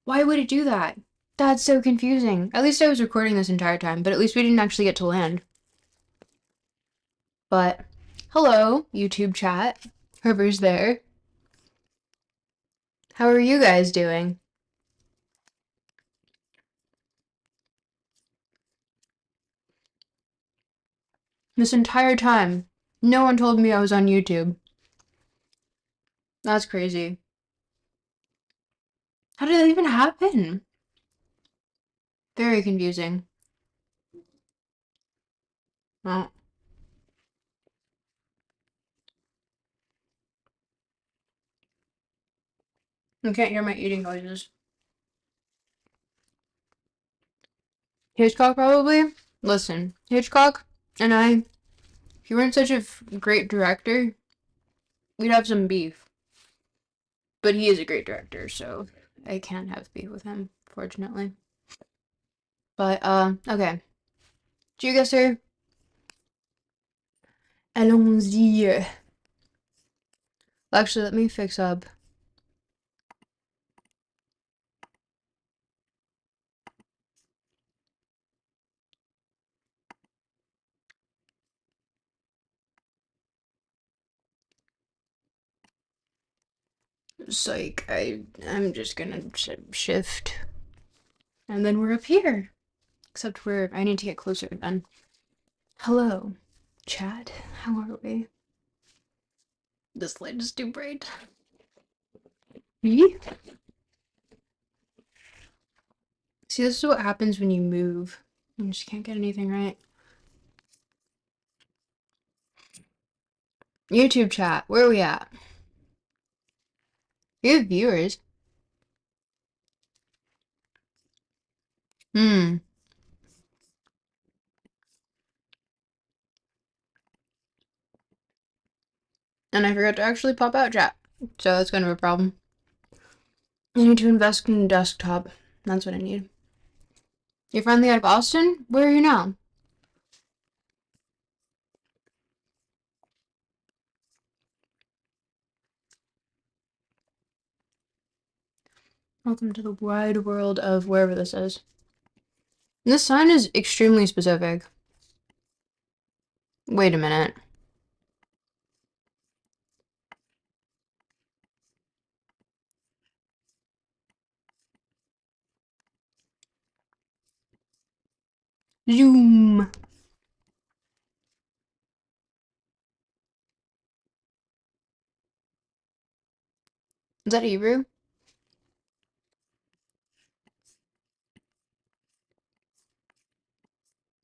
Why would it do that? That's so confusing. At least I was recording this entire time, but at least we didn't actually get to land. But hello, YouTube chat. Whoever's there. How are you guys doing? This entire time, no one told me I was on YouTube. That's crazy. How did that even happen? Very confusing. Oh, you can't hear my eating noises. Hitchcock, probably? Listen, Hitchcock and I, if you weren't such a great director, we'd have some beef. But he is a great director, so I can't have beef with him, fortunately. But, okay. Do you guys hear? Allons-y. Actually, let me fix up. Psych, I'm just gonna shift. And then we're up here. Except I need to get closer then. Hello, chat. How are we? This light is too bright. See, this is what happens when you move. You just can't get anything right. YouTube chat, where are we at? We have viewers. Hmm. And I forgot to actually pop out chat. So that's kind of a problem. I need to invest in a desktop. That's what I need. You're finally out of Austin? Where are you now? Welcome to the wide world of wherever this is. This sign is extremely specific. Wait a minute. Zoom. Is that Hebrew?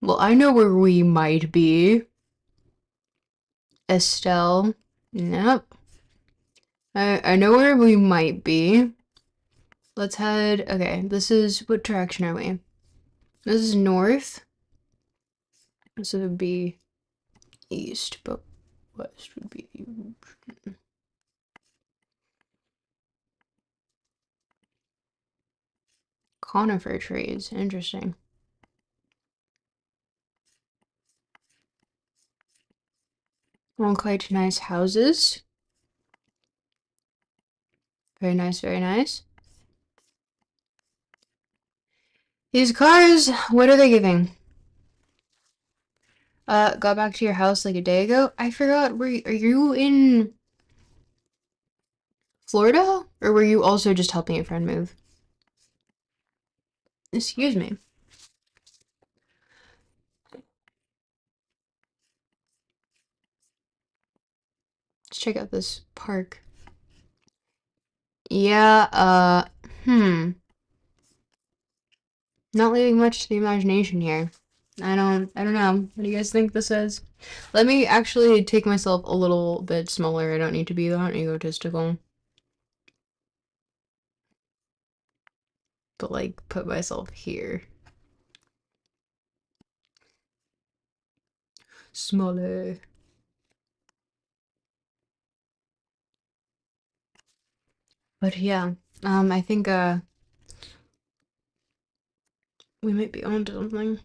Well, I know where we might be. Estelle. Nope. I know where we might be. Let's head. Okay, this is. What direction are we? This is north. So it would be east, but west would be conifer trees. Interesting. All quite nice houses. Very nice, very nice. These cars, what are they giving? Got back to your house like a day ago. I forgot, are you in Florida? Or were you also just helping a friend move? Excuse me. Let's check out this park. Yeah, not leaving much to the imagination here. I don't know. What do you guys think this is? Let me actually take myself a little bit smaller. I don't need to be that egotistical. But, like, put myself here. Smaller. But yeah, I think, we might be onto something.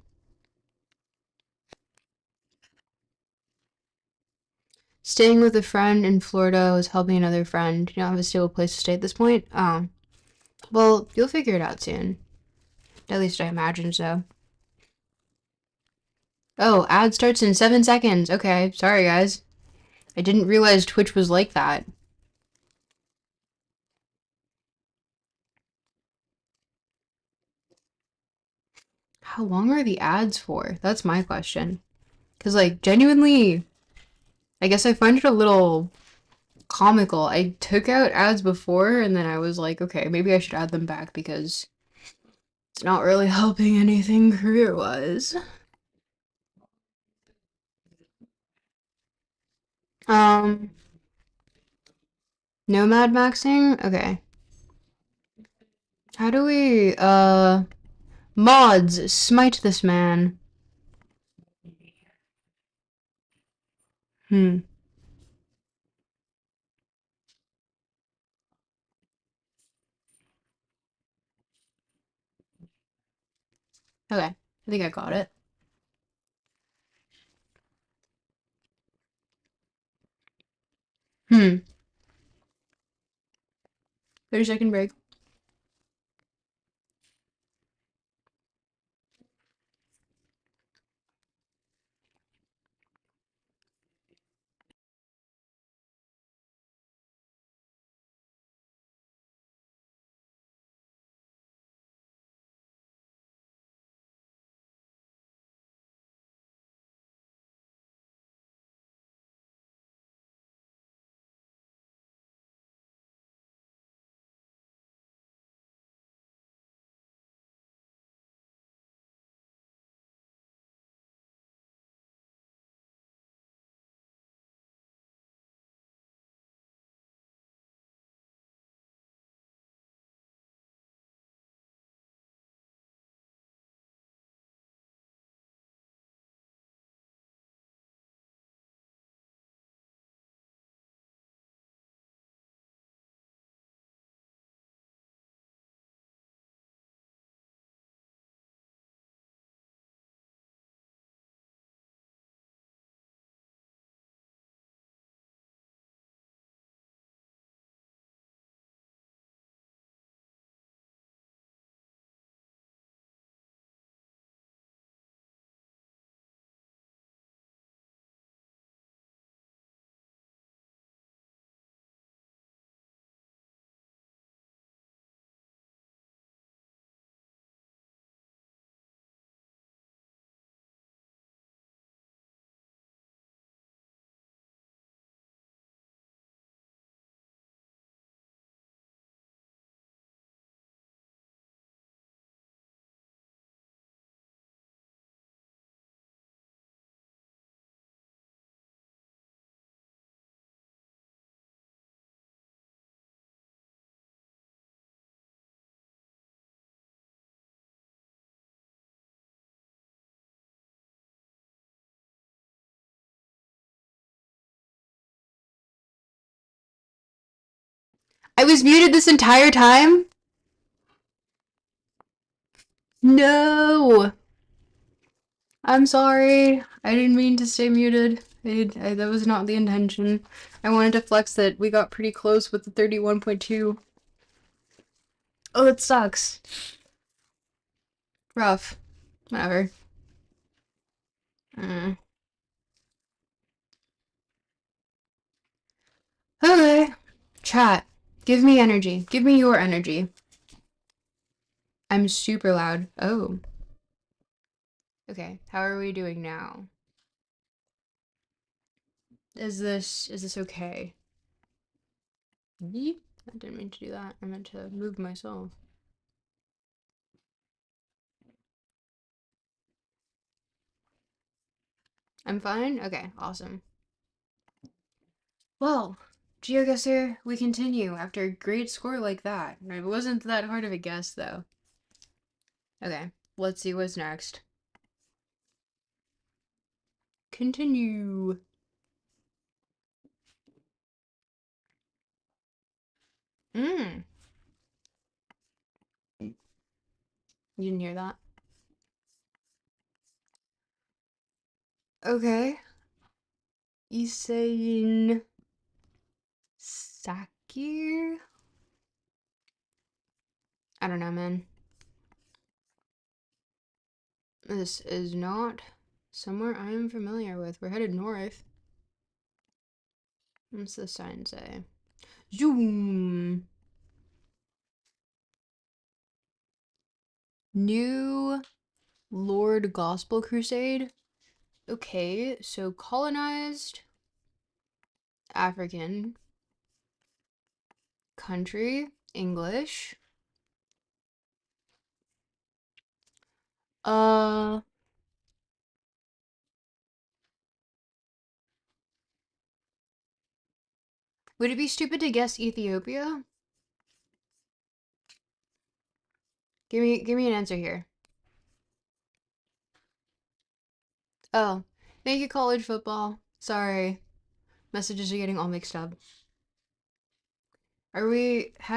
Staying with a friend in Florida was helping another friend. You don't have a stable place to stay at this point? Oh. Well, you'll figure it out soon. At least I imagine so. Oh, ad starts in 7 seconds. Okay, sorry guys. I didn't realize Twitch was like that. How long are the ads for? That's my question. Because, like, genuinely, I guess I find it a little comical. I took out ads before and then I was like, okay, maybe I should add them back because it's not really helping anything career wise. Um, Nomad maxing? Okay. How do we, mods, smite this man. Hmm. Okay. I think I got it. Hmm. 30-second break. I was muted this entire time? No! I'm sorry. I didn't mean to stay muted. That was not the intention. I wanted to flex that we got pretty close with the 31.2. Oh, it sucks. Rough. Whatever. Mm. Okay. Chat. Give me energy. Give me your energy. I'm super loud. Oh. Okay. How are we doing now? Is this okay? Yeet. I didn't mean to do that. I meant to move myself. I'm fine? Okay, awesome. Well, GeoGuessr, we continue after a great score like that. It wasn't that hard of a guess, though. Okay, let's see what's next. Continue. Mmm. You didn't hear that? Okay. Isain Sakir? I don't know, man. This is not somewhere I am familiar with. We're headed north. What's the sign say? Zoom! New Lord Gospel Crusade. Okay, so colonized African country, English. Uh, would it be stupid to guess Ethiopia? Give me an answer here. Oh, thank you, college football. Sorry, messages are getting all mixed up. How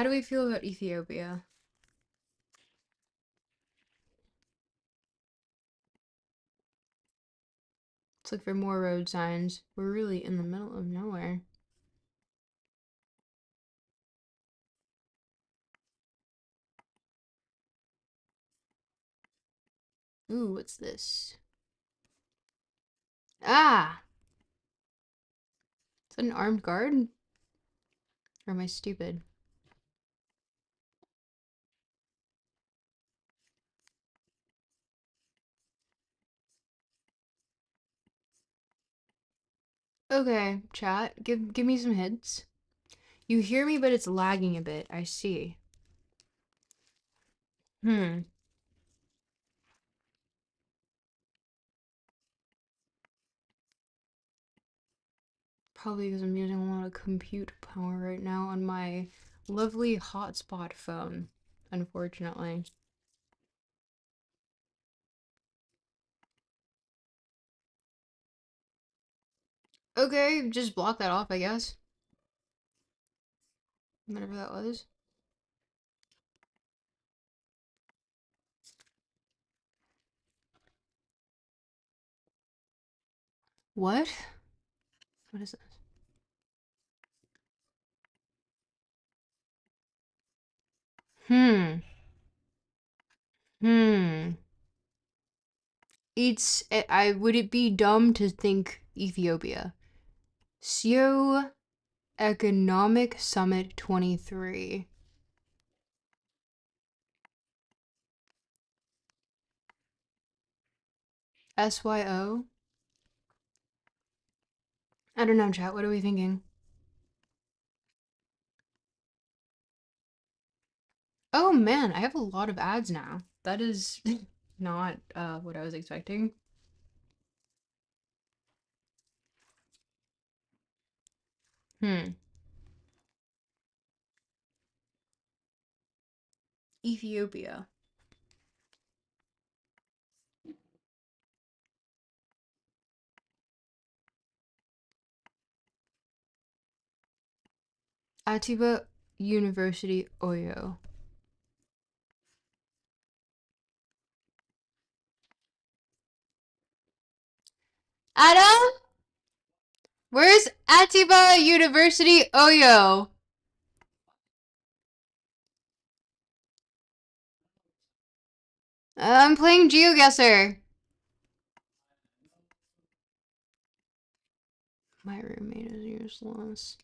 do we feel about Ethiopia? Let's look for more road signs. We're really in the middle of nowhere. Ooh, what's this? Ah! Is that an armed guard? Or am I stupid? Okay, chat. Give me some hints. You hear me, but it's lagging a bit. I see. Hmm. Probably because I'm using a lot of compute power right now on my lovely hotspot phone, unfortunately. Okay, just block that off, I guess. Whatever that was. What? What is this? Hmm. Hmm. I would it be dumb to think Ethiopia? Economic Summit 23. SYO? I don't know, chat. What are we thinking? Oh man, I have a lot of ads now. That is not what I was expecting. Hmm. Ethiopia. Atiba University, Oyo. Adam? Where's Atiba University, Oyo? I'm playing GeoGuessr. My roommate is useless.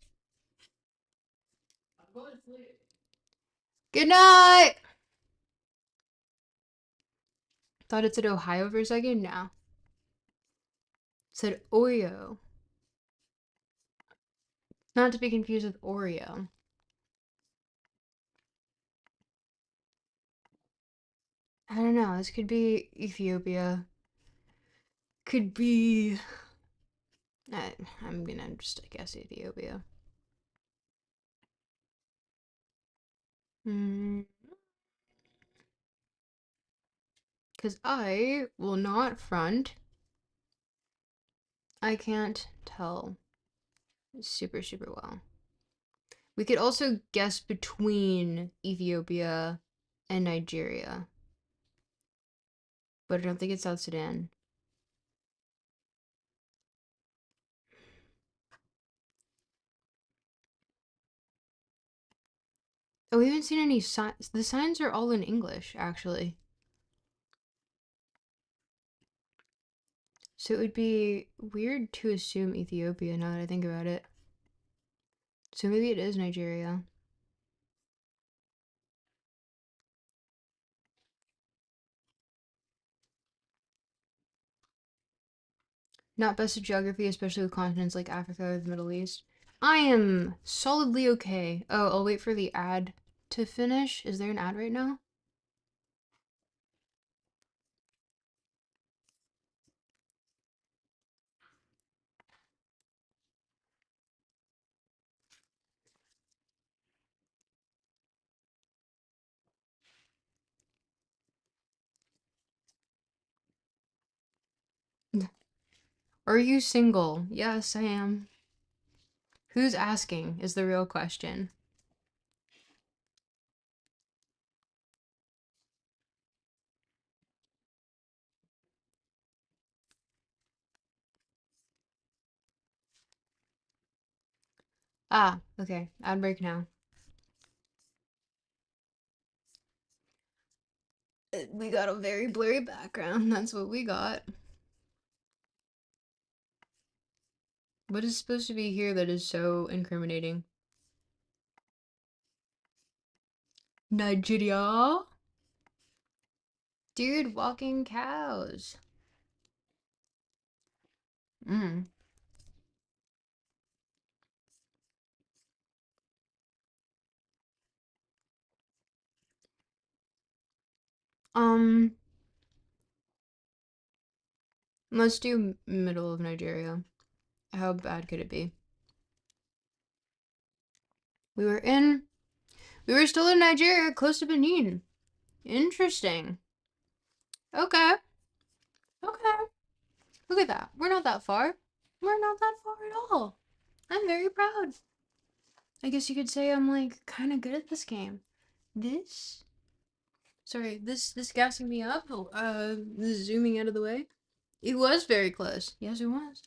Good night! Thought it said Ohio for a second? No. It said Oyo. Not to be confused with Oreo. I don't know. This could be Ethiopia. Could be. I'm gonna just guess Ethiopia. Hmm. Because I will not front. I can't tell super, super well. We could also guess between Ethiopia and Nigeria, but I don't think it's South Sudan. Oh, we haven't seen any signs. The signs are all in English, actually. So it would be weird to assume Ethiopia now that I think about it. So maybe it is Nigeria. Not best at geography, especially with continents like Africa or the Middle East. I am solidly okay. Oh, I'll wait for the ad to finish. Is there an ad right now? Are you single? Yes, I am. Who's asking is the real question. Ah, okay. Ad break now. We got a very blurry background. That's what we got. What is supposed to be here that is so incriminating? Nigeria? Dude, walking cows. Mm. Um, let's do middle of Nigeria. How bad could it be? We were in, we were still in Nigeria, close to Benin. Interesting. Okay, okay. Look at that. We're not that far. We're not that far at all. I'm very proud. I guess you could say I'm like kind of good at this game. This, sorry, this gassing me up. This zooming out of the way. It was very close. Yes, it was.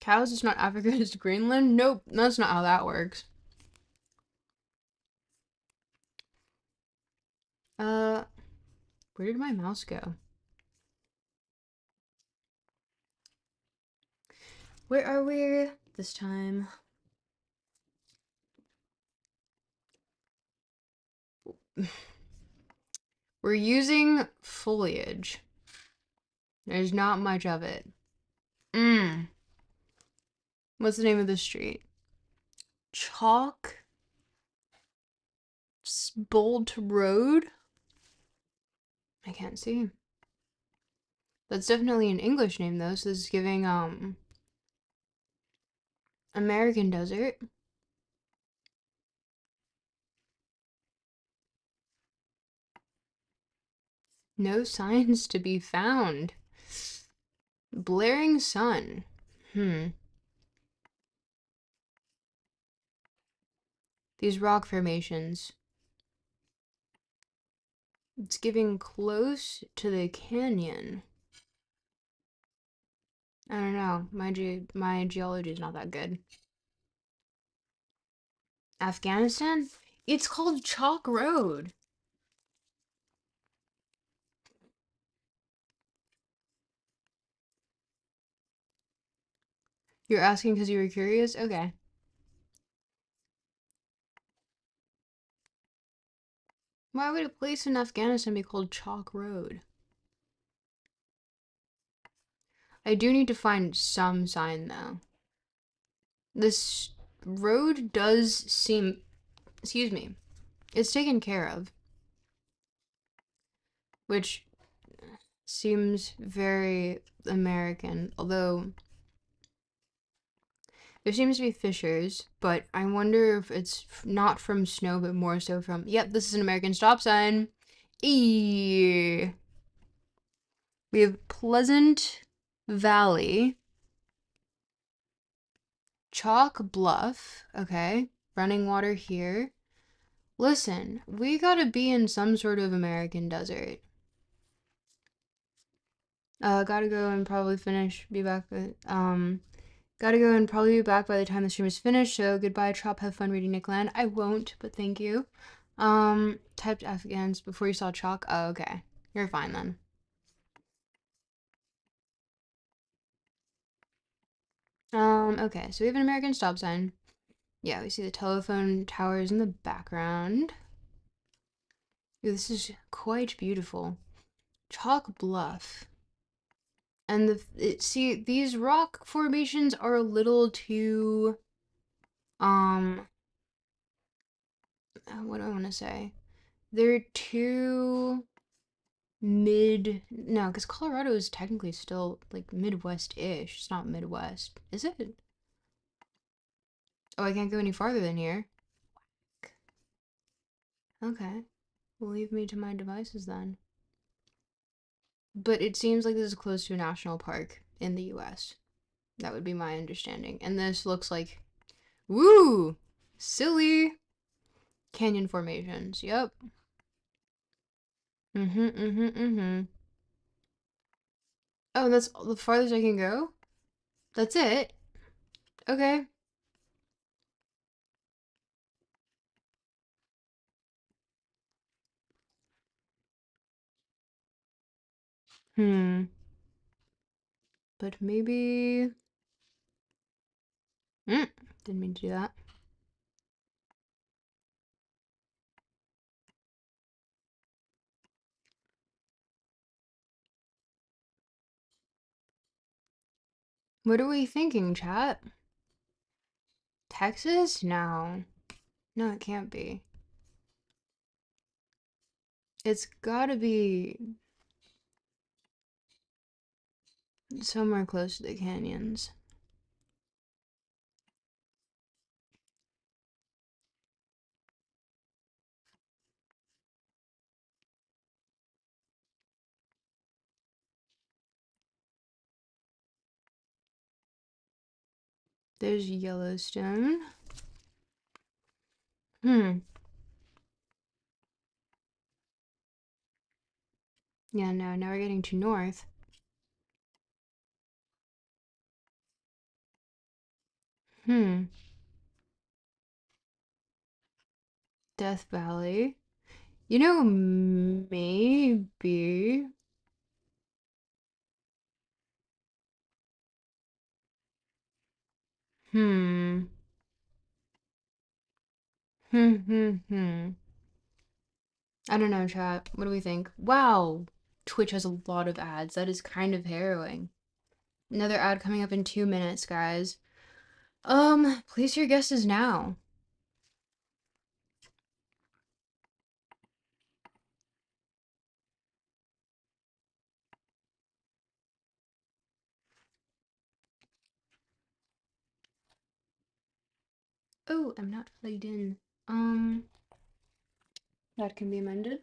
Cows is not Africa, it's Greenland? Nope, that's not how that works. Uh, where did my mouse go? Where are we this time? We're using foliage. There's not much of it. Mmm. What's the name of the street? Chalk Bolt Road? I can't see. That's definitely an English name though, so this is giving American desert. No signs to be found. Blaring sun. Hmm. These rock formations. It's giving close to the canyon. I don't know. My geology is not that good. Afghanistan? It's called Chalk Road. You're asking because you were curious? Okay. Why would a place in Afghanistan be called Chalk Road? I do need to find some sign though. This road does seem, excuse me, it's taken care of, which seems very American, although there seems to be fissures, but I wonder if it's not from snow, but more so from, yep, this is an American stop sign. We have Pleasant Valley, Chalk Bluff, okay, running water here. Listen, we gotta be in some sort of American desert. Gotta go and probably finish. Be back. Gotta go and probably be back by the time the stream is finished. So goodbye, Chop. Have fun reading Nickland. I won't, but thank you. Typed Afghans before you saw Chalk. Oh, okay. You're fine then. Okay. So we have an American stop sign. Yeah, we see the telephone towers in the background. Ooh, this is quite beautiful. Chalk Bluff. And see, these rock formations are a little too um what do I want to say? They're too mid. No, because Colorado is technically still like Midwest-ish. It's not Midwest, is it? Oh, I can't go any farther than here. Okay, well, leave me to my devices then. But it seems like this is close to a national park in the U.S. That would be my understanding. And this looks like, woo, silly canyon formations. Yep. Mm-hmm. Oh, that's the farthest I can go? That's it? Okay. Hmm. But maybe... Didn't mean to do that. What are we thinking, chat? Texas? No. No, it can't be. It's gotta be somewhere close to the canyons. There's Yellowstone. Hmm. Yeah, no, now we're getting too north. Hmm. Death Valley. You know, maybe. Hmm. Hmm. I don't know, chat. What do we think? Wow. Twitch has a lot of ads. That is kind of harrowing. Another ad coming up in 2 minutes, guys. Place your guesses now. Oh, I'm not plugged in. Um, that can be amended.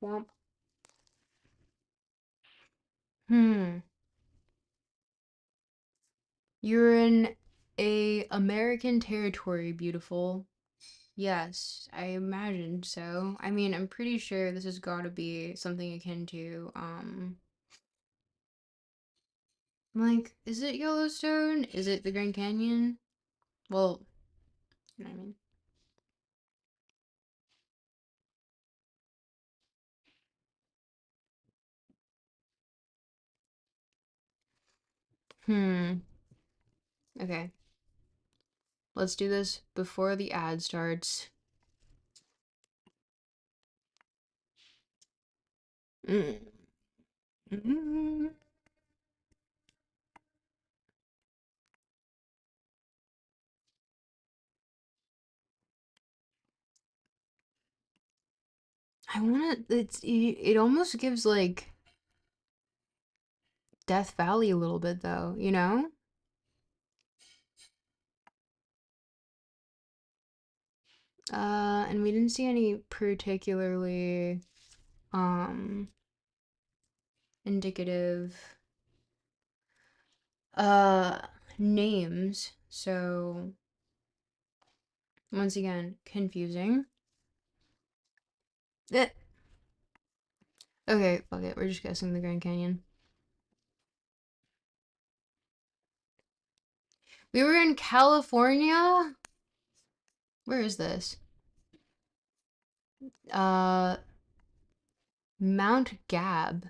Swamp. Hmm. You're in a American territory, beautiful. Yes, I imagined so. I mean, I'm pretty sure this has got to be something akin to, like, is it Yellowstone? Is it the Grand Canyon? Well, you know what I mean. Hmm. Okay. Let's do this before the ad starts. Mm. Mm. I want to. It almost gives like Death Valley a little bit though, you know? And we didn't see any particularly um indicative uh names. So once again, confusing. Eh, Okay, fuck it. We're just guessing the Grand Canyon. We were in California. Where is this? Uh, Mount Gab.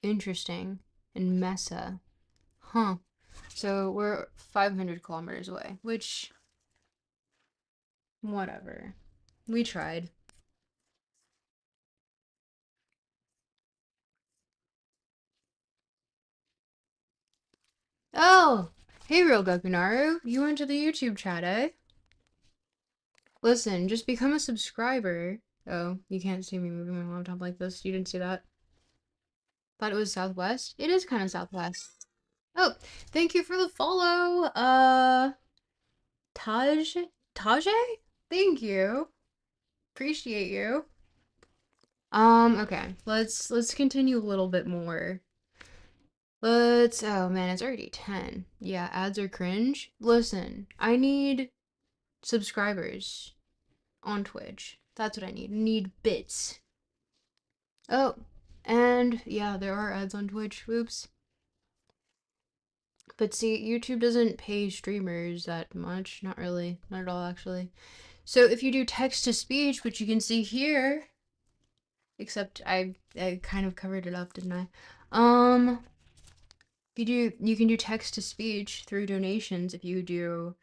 Interesting. And Mesa. Huh. So we're 500 kilometers away, which, whatever. We tried. Oh! Hey, Real Gokunaru. You went to the YouTube chat, eh? Listen, just become a subscriber. Oh, you can't see me moving my laptop like this. You didn't see that? Thought it was southwest? It is kind of southwest. Oh, thank you for the follow. Taj? Tajay? Thank you. Appreciate you. Okay. Let's continue a little bit more. Oh man, it's already 10. Yeah, ads are cringe. Listen, I need subscribers on Twitch. That's what I need. I need bits. Oh, and yeah, there are ads on Twitch. Whoops. But see, YouTube doesn't pay streamers that much. Not really. Not at all, actually. So if you do text to speech, which you can see here, except I kind of covered it up, didn't I? You can do text to speech through donations if you do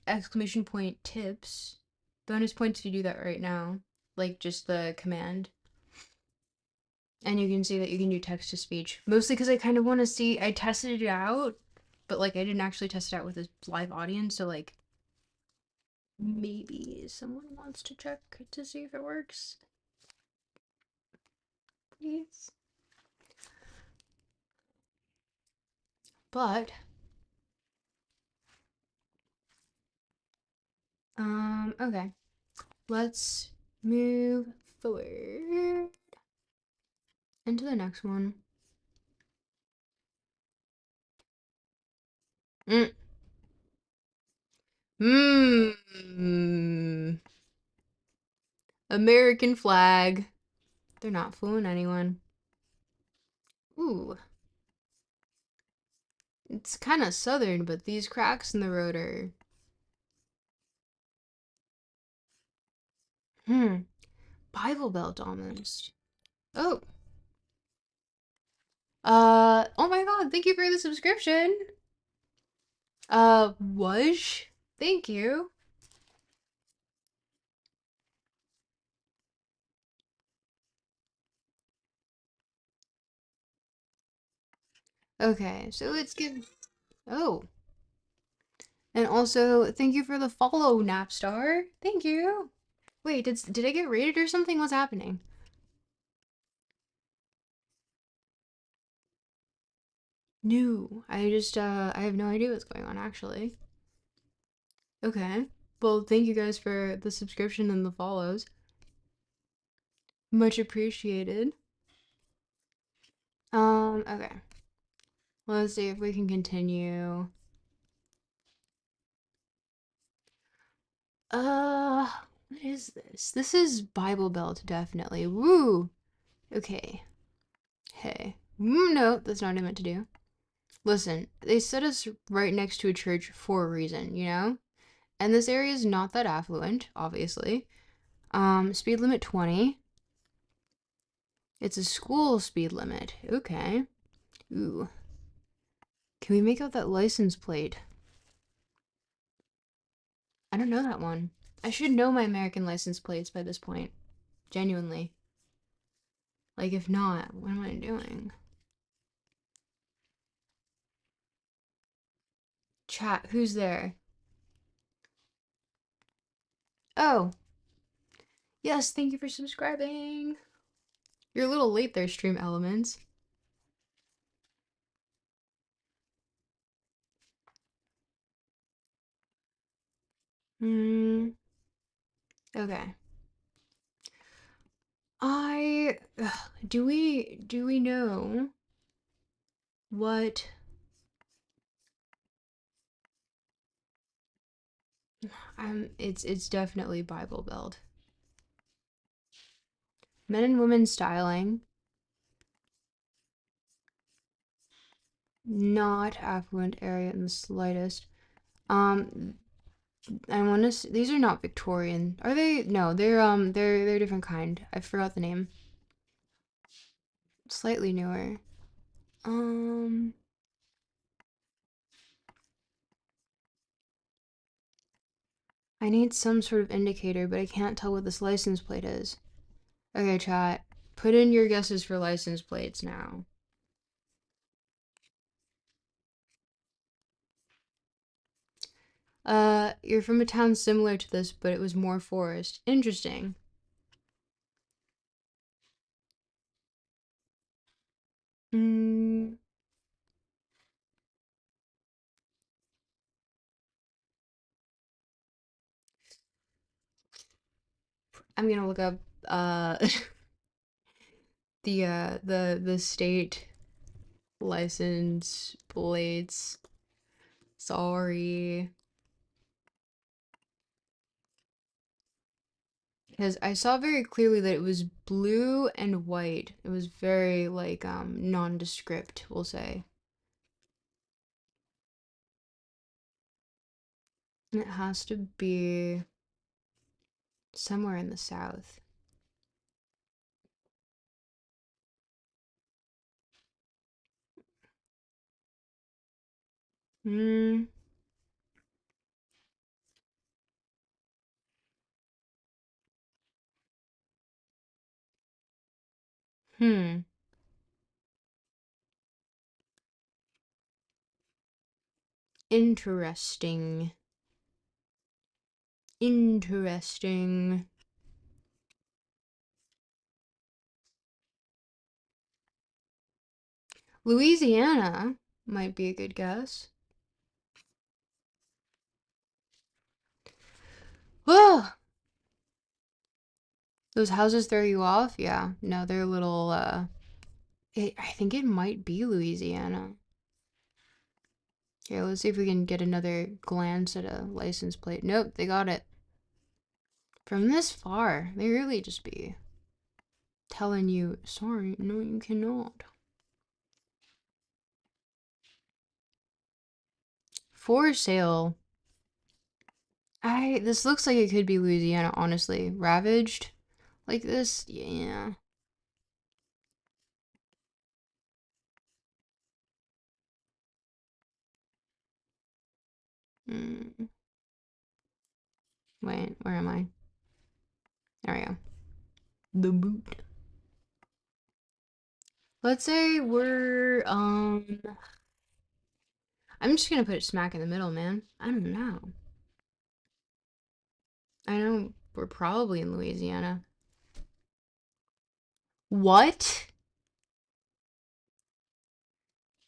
exclamation point tips. Bonus points if you do that right now. Like just the command. And you can see that you can do text to speech. Mostly because I kind of want to see. I tested it out, but like I didn't actually test it out with a live audience. So like maybe someone wants to check to see if it works. Please. But okay. Let's move forward into the next one. Mm. Hmm. American flag. They're not fooling anyone. Ooh. It's kind of southern, but these cracks in the road are. Hmm. Bible Belt almost. Oh. Oh my god, thank you for the subscription. Wush. Thank you. Okay, so let's give. Oh. And also, thank you for the follow, Napstar. Thank you. Wait, did I get rated or something? What's happening? No, I have no idea what's going on actually. Okay. Well, thank you guys for the subscription and the follows. Much appreciated. Okay. Let's see if we can continue. What is this? This is Bible Belt, definitely. Woo! Okay. Hey. No, that's not what I meant to do. Listen, they set us right next to a church for a reason, you know? And this area is not that affluent, obviously. Speed limit 20. It's a school speed limit. Okay. Ooh. Can we make out that license plate? I don't know that one. I should know my American license plates by this point. Genuinely. Like, if not, what am I doing? Chat, who's there? Oh, yes, thank you for subscribing. You're a little late there, Stream Elements. Hmm. Okay. Do we know what it's definitely Bible Belt. Men and women styling. Not affluent area in the slightest. Um, I want to. These are not Victorian, are they? No, they're a different kind. I forgot the name. Slightly newer. Um, I need some sort of indicator, but I can't tell what this license plate is. Okay, chat. Put in your guesses for license plates now. You're from a town similar to this, but it was more forest. Interesting. Mm, I'm gonna look up uh the state license plates. Sorry. Because I saw very clearly that it was blue and white. It was very like nondescript, we'll say. And it has to be somewhere in the south. Hmm. Hmm. Interesting. Interesting. Louisiana might be a good guess. Oh, those houses throw you off? Yeah. No, they're a little I think it might be Louisiana. Here, let's see if we can get another glance at a license plate. Nope, they got it. From this far, they really just be telling you, sorry, no, you cannot. For sale. This looks like it could be Louisiana, honestly. Ravaged like this? Yeah. Mm, wait, where am I? There we go. The boot. Let's say we're, I'm just gonna put it smack in the middle, man. I don't know. I know we're probably in Louisiana. What?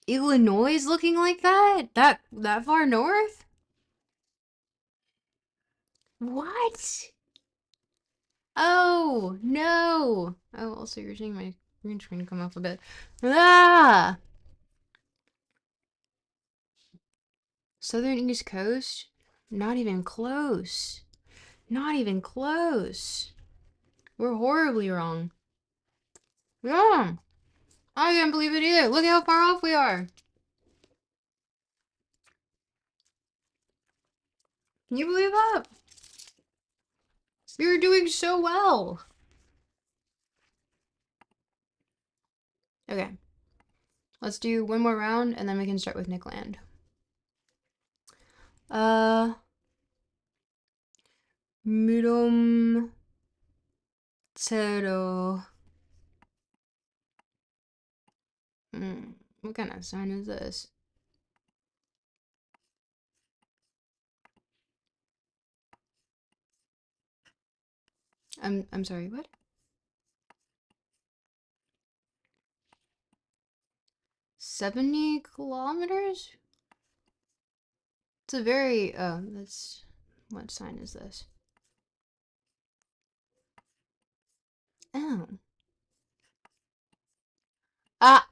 Illinois is looking like that? That far north? What? Oh, no. Oh, also you're seeing my green screen come off a bit. Ah! Southern East Coast? Not even close. Not even close. We're horribly wrong. Yeah. I can't believe it either. Look how far off we are. Can you believe that? We were doing so well. Okay. Let's do one more round and then we can start with Nick Land. Uh, Murom Zero. What kind of sign is this? I'm sorry, what? 70 kilometers? It's a very, that's, what sign is this? Oh. Ah,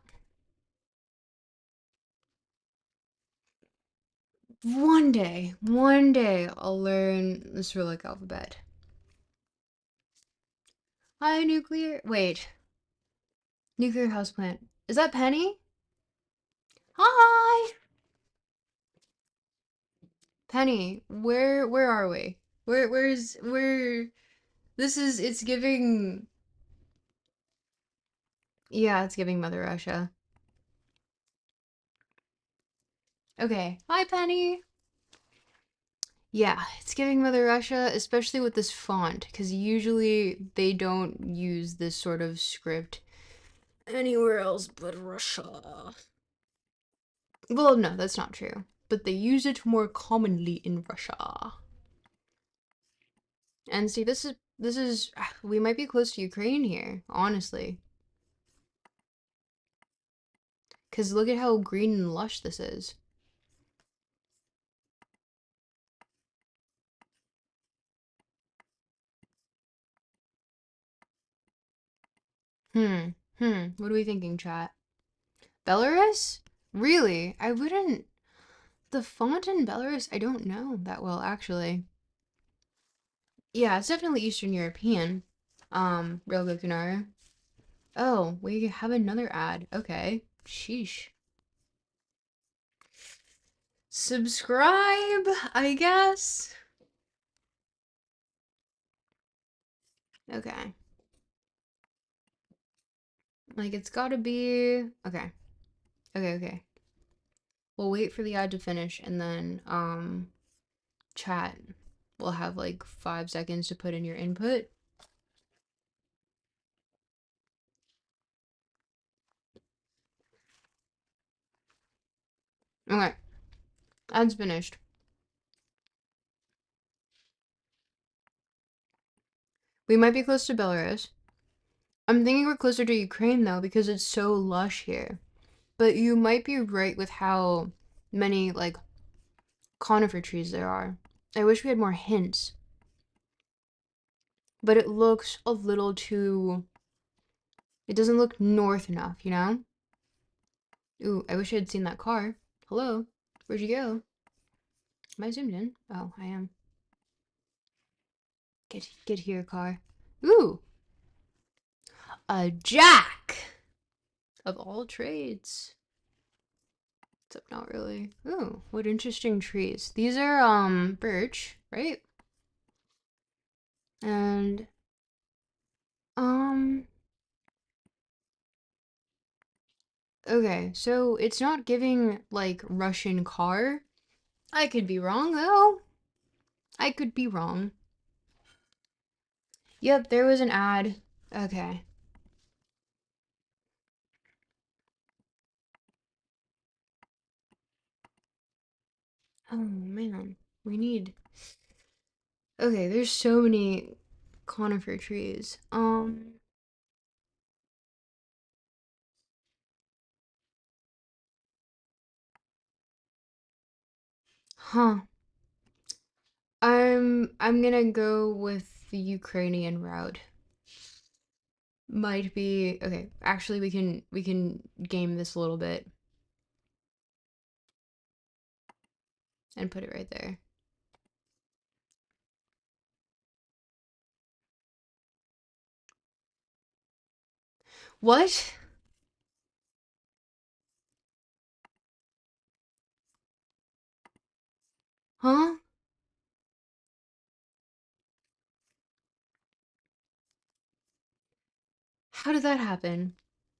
one day I'll learn the Cyrillic alphabet. Hi, nuclear. Wait. Nuclear houseplant. Is that Penny? Hi! Penny, where are we? Where this is it's giving yeah, it's giving Mother Russia. Okay. Hi, Penny. Yeah, it's giving Mother Russia, especially with this font, because usually they don't use this sort of script anywhere else but Russia. Well, no, that's not true. But they use it more commonly in Russia. And see, this is we might be close to Ukraine here, honestly. Cause look at how green and lush this is. Hmm. What are we thinking, chat? Belarus? Really? I wouldn't. The font in Belarus, I don't know that well, actually. Yeah, it's definitely Eastern European. Real good, Kunara. Oh, we have another ad. Okay. Sheesh. Subscribe, I guess. Okay. Like, it's gotta be. Okay. Okay. We'll wait for the ad to finish and then, chat. We'll have like 5 seconds to put in your input. Okay. Ad's finished. We might be close to Belarus. I'm thinking we're closer to Ukraine though because it's so lush here. But you might be right with how many like conifer trees there are. I wish we had more hints. But it looks a little too. It doesn't look north enough, you know? Ooh, I wish I had seen that car. Hello? Where'd you go? Am I zoomed in? Oh, I am. Get here, car. Ooh! A jack! Of all trades. Except not really. Ooh, what interesting trees. These are, birch, right? And, um, okay, so it's not giving, like, Russian car. I could be wrong, though. I could be wrong. Yep, there was an ad. Okay. Oh, man. We need... Okay, there's so many conifer trees. Huh. I'm gonna go with the Ukrainian route. Might be okay. Actually, we can game this a little bit and put it right there. What? Huh? How did that happen?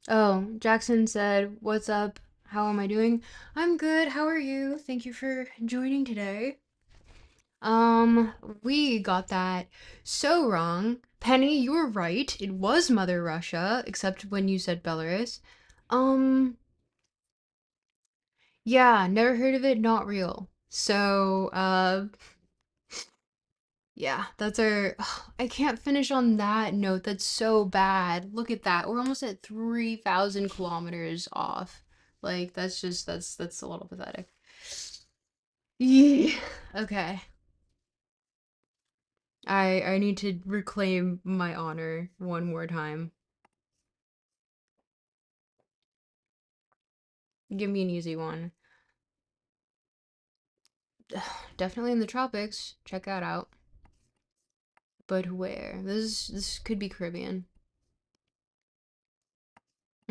Oh, Jackson said, "What's up? How am I doing? I'm good. How are you? Thank you for joining today." Um, we got that so wrong. Penny, you were right. It was Mother Russia, except when you said Belarus. Um, yeah, never heard of it, not real. So, yeah, that's our. I can't finish on that note. That's so bad. Look at that. We're almost at 3,000 kilometers off. Like, that's a little pathetic. Yeah. Okay. I need to reclaim my honor one more time. Give me an easy one. Definitely in the tropics. Check that out. But where? This could be Caribbean.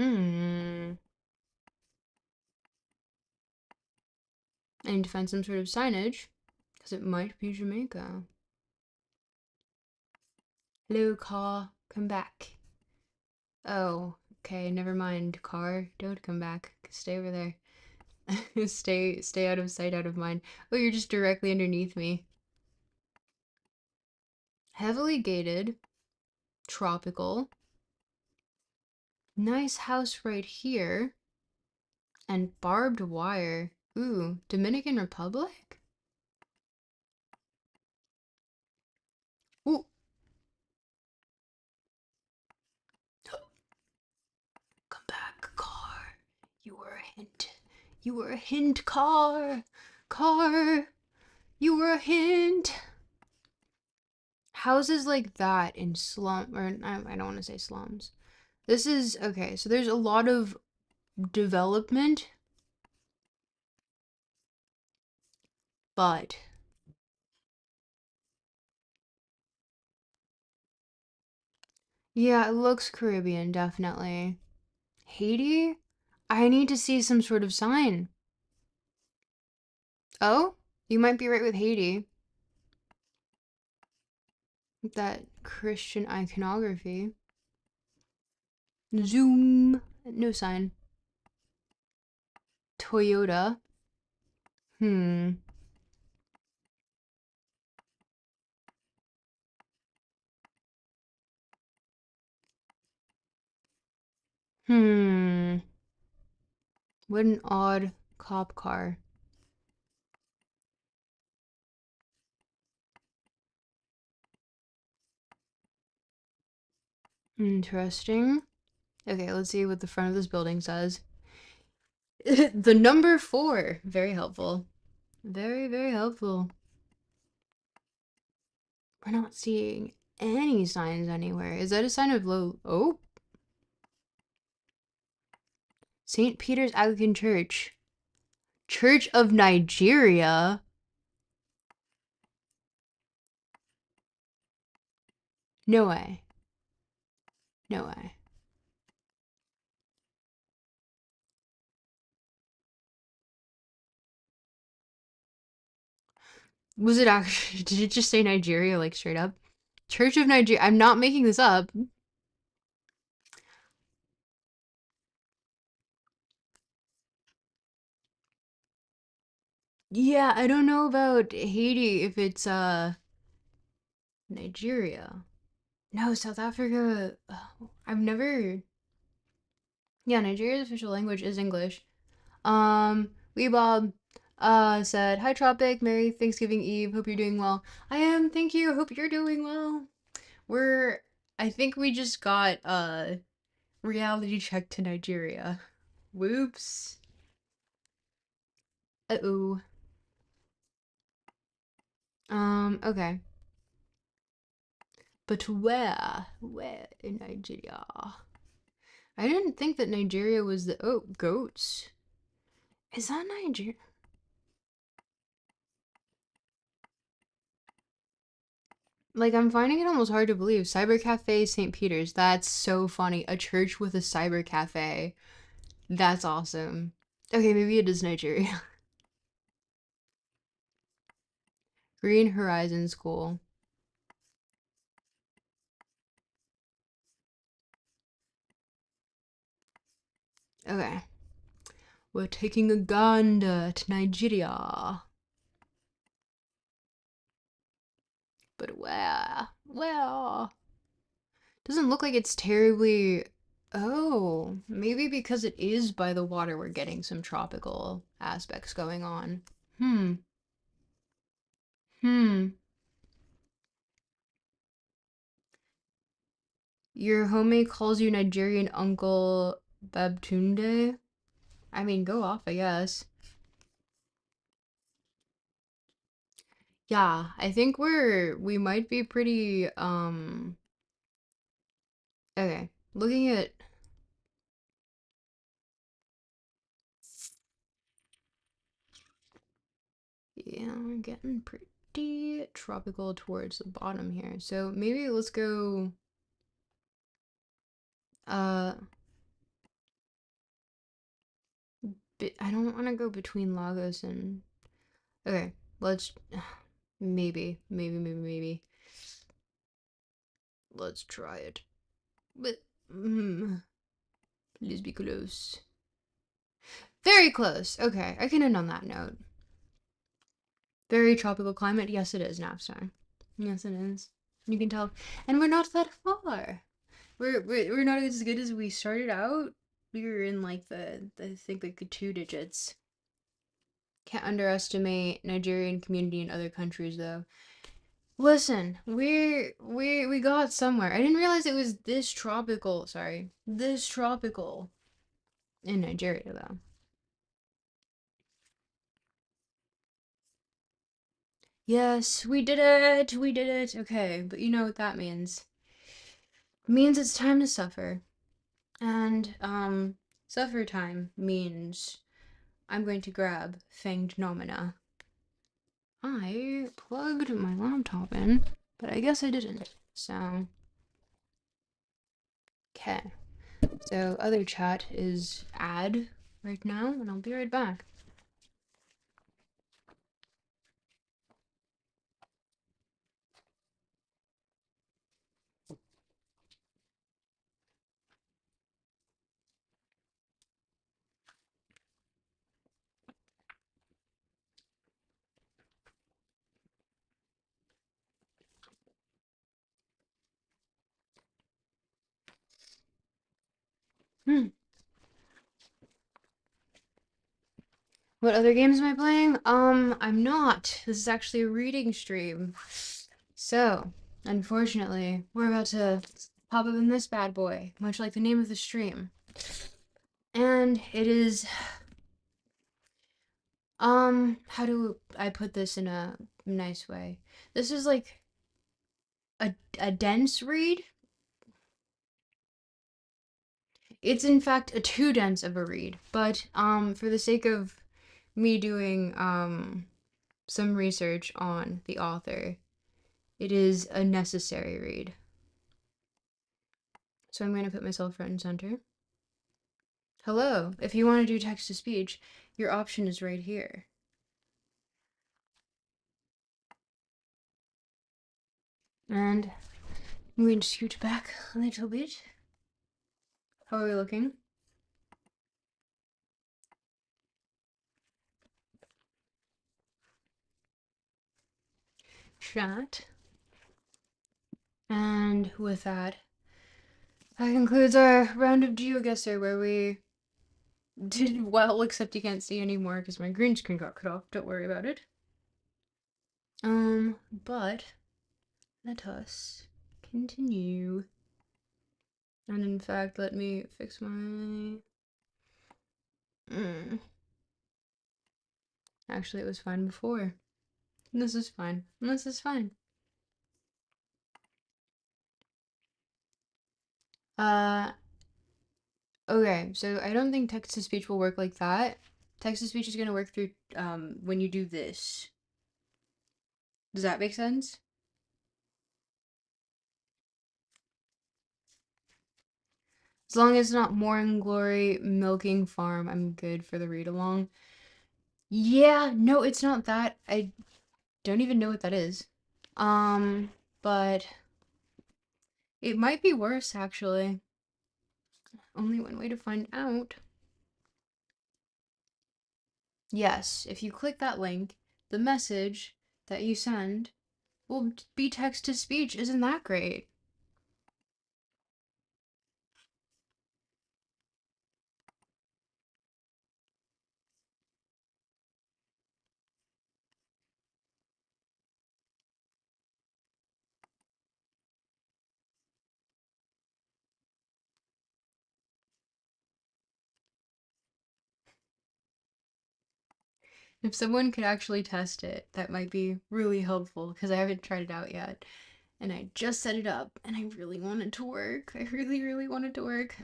Hmm. I need to find some sort of signage, because it might be Jamaica. Hello, car. Come back. Oh, okay, never mind. Car, don't come back. Stay over there. Stay out of sight, out of mind. Oh, you're just directly underneath me. Heavily gated. Tropical. Nice house right here. And barbed wire. Ooh, Dominican Republic? Ooh. Come back, car. You were a hint. You were a hint, car. Car. You were a hint. Houses like that in slum, or I don't want to say slums. This is okay. So there's a lot of development, but yeah, it looks Caribbean, definitely. Haiti? I need to see some sort of sign. Oh, you might be right with Haiti. That Christian iconography. Zoom. No sign. Toyota. Hmm. Hmm. What an odd cop car. Interesting. Okay, let's see what the front of this building says. The number 4. Very helpful. Very, very helpful. We're not seeing any signs anywhere. Is that a sign of low? Oh, St. Peter's Anglican Church. Church of Nigeria? No way. No way. Was it actually, did it just say Nigeria, like straight up? Church of Nigeria. I'm not making this up. Yeah, I don't know about Haiti if it's, Nigeria. No, South Africa. I've never. Yeah, Nigeria's official language is English. Weebob said, "Hi Tropic, Merry Thanksgiving Eve. Hope you're doing well." I am, thank you. Hope you're doing well. We're I think we just got reality check to Nigeria. Whoops. Uh-oh. Okay. But where? Where in Nigeria? I didn't think that Nigeria was the goats. Is that Nigeria? Like, I'm finding it almost hard to believe. Cyber Cafe St. Peter's. That's so funny. A church with a cyber cafe. That's awesome. Okay, maybe it is Nigeria. Green Horizon School. Okay. We're taking a gander to Nigeria. But where? Where? Doesn't look like it's terribly. Oh, maybe because it is by the water, we're getting some tropical aspects going on. Hmm. Hmm. Your homemate calls you Nigerian Uncle Babtunde? I mean, go off, I guess. Yeah, I think we might be pretty, okay. Looking at, yeah, we're getting pretty tropical towards the bottom here. So maybe let's go, uh, I don't want to go between Lagos and. Okay, let's. Maybe. Let's try it. But. Please be close. Very close. Okay, I can end on that note. Very tropical climate. Yes, it is, Napstar. Yes, it is. You can tell. And we're not that far. We're not as good as we started out. We were in like I think like the 2 digits. Can't underestimate Nigerian community in other countries though. Listen, we got somewhere. I didn't realize it was this tropical. Sorry, this tropical in Nigeria though. Yes, we did it. We did it. Okay, but you know what that means? It means it's time to suffer. And suffer time means I'm going to grab Fanged Noumena. I plugged my laptop in, but I guess I didn't. So, okay. So, other chat is ad right now, and I'll be right back. Hmm. What other games am I playing? I'm not. This is actually a reading stream. So, unfortunately, we're about to pop up in this bad boy, much like the name of the stream. And it is, how do I put this in a nice way? This is like a dense read. It's in fact a too dense of a read, but for the sake of me doing some research on the author, it is a necessary read. So I'm going to put myself front and center. Hello, if you want to do text to speech, your option is right here. And I'm going to scoot back a little bit. How are we looking? Chat. And with that, that concludes our round of GeoGuessr, where we did well, except you can't see anymore because my green screen got cut off. Don't worry about it. But let us continue. And in fact, let me fix my. Actually, it was fine before. This is fine. This is fine. Okay, so I don't think text to speech will work like that. Text to speech is gonna work through when you do this. Does that make sense? As long as it's not Morning Glory Milking Farm, I'm good for the read along. Yeah, no, it's not that. I don't even know what that is. But it might be worse actually. Only one way to find out. Yes, if you click that link, the message that you send will be text to speech. Isn't that great? If someone could actually test it, that might be really helpful because I haven't tried it out yet. And I just set it up and I really want it to work. I really want it to work.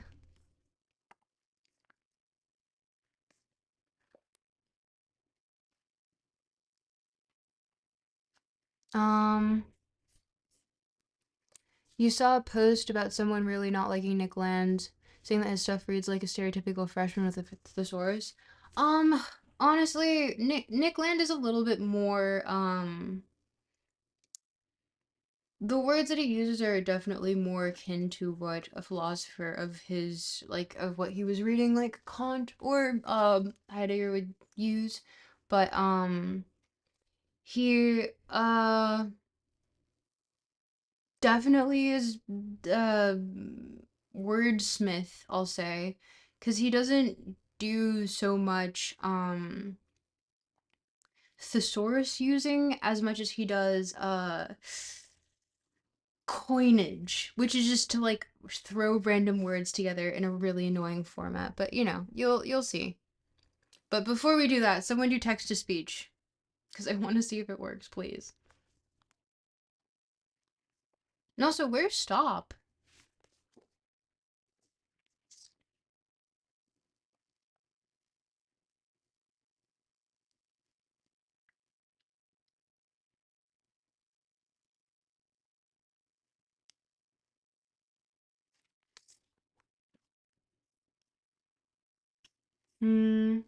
Um, you saw a post about someone really not liking Nick Land, saying that his stuff reads like a stereotypical freshman with a thesaurus. Um, honestly, Nick Land is a little bit more, the words that he uses are definitely more akin to what a philosopher of his, like, of what he was reading, like Kant or, Heidegger would use. But, he, definitely is, uh, wordsmith, I'll say, because he doesn't do so much, thesaurus using as much as he does coinage, which is just to like throw random words together in a really annoying format. But you know, you'll see. But before we do that, someone do text to speech because I want to see if it works, please. And also, where's stop? Hmm.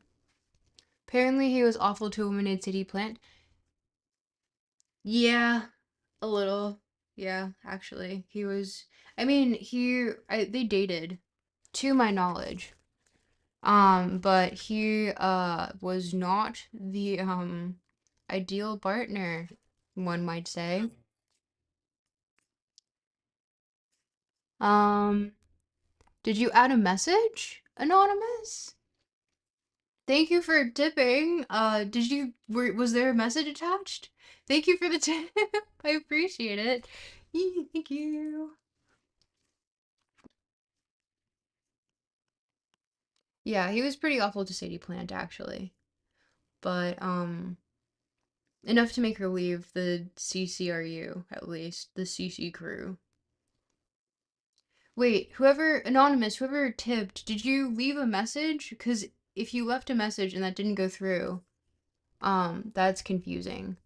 Apparently, he was awful to a woman city plant. Yeah, a little. Yeah, actually, he was. I mean, they dated, to my knowledge. But he was not the ideal partner, one might say. Um, did you add a message, Anonymous? Thank you for tipping. Was there a message attached? Thank you for the tip. I appreciate it. Yee, thank you. Yeah, he was pretty awful to Sadie Plant actually. But enough to make her leave the CCRU, at least, the CC crew. Wait, whoever, anonymous, whoever tipped, did you leave a message? Because if you left a message and that didn't go through, that's confusing.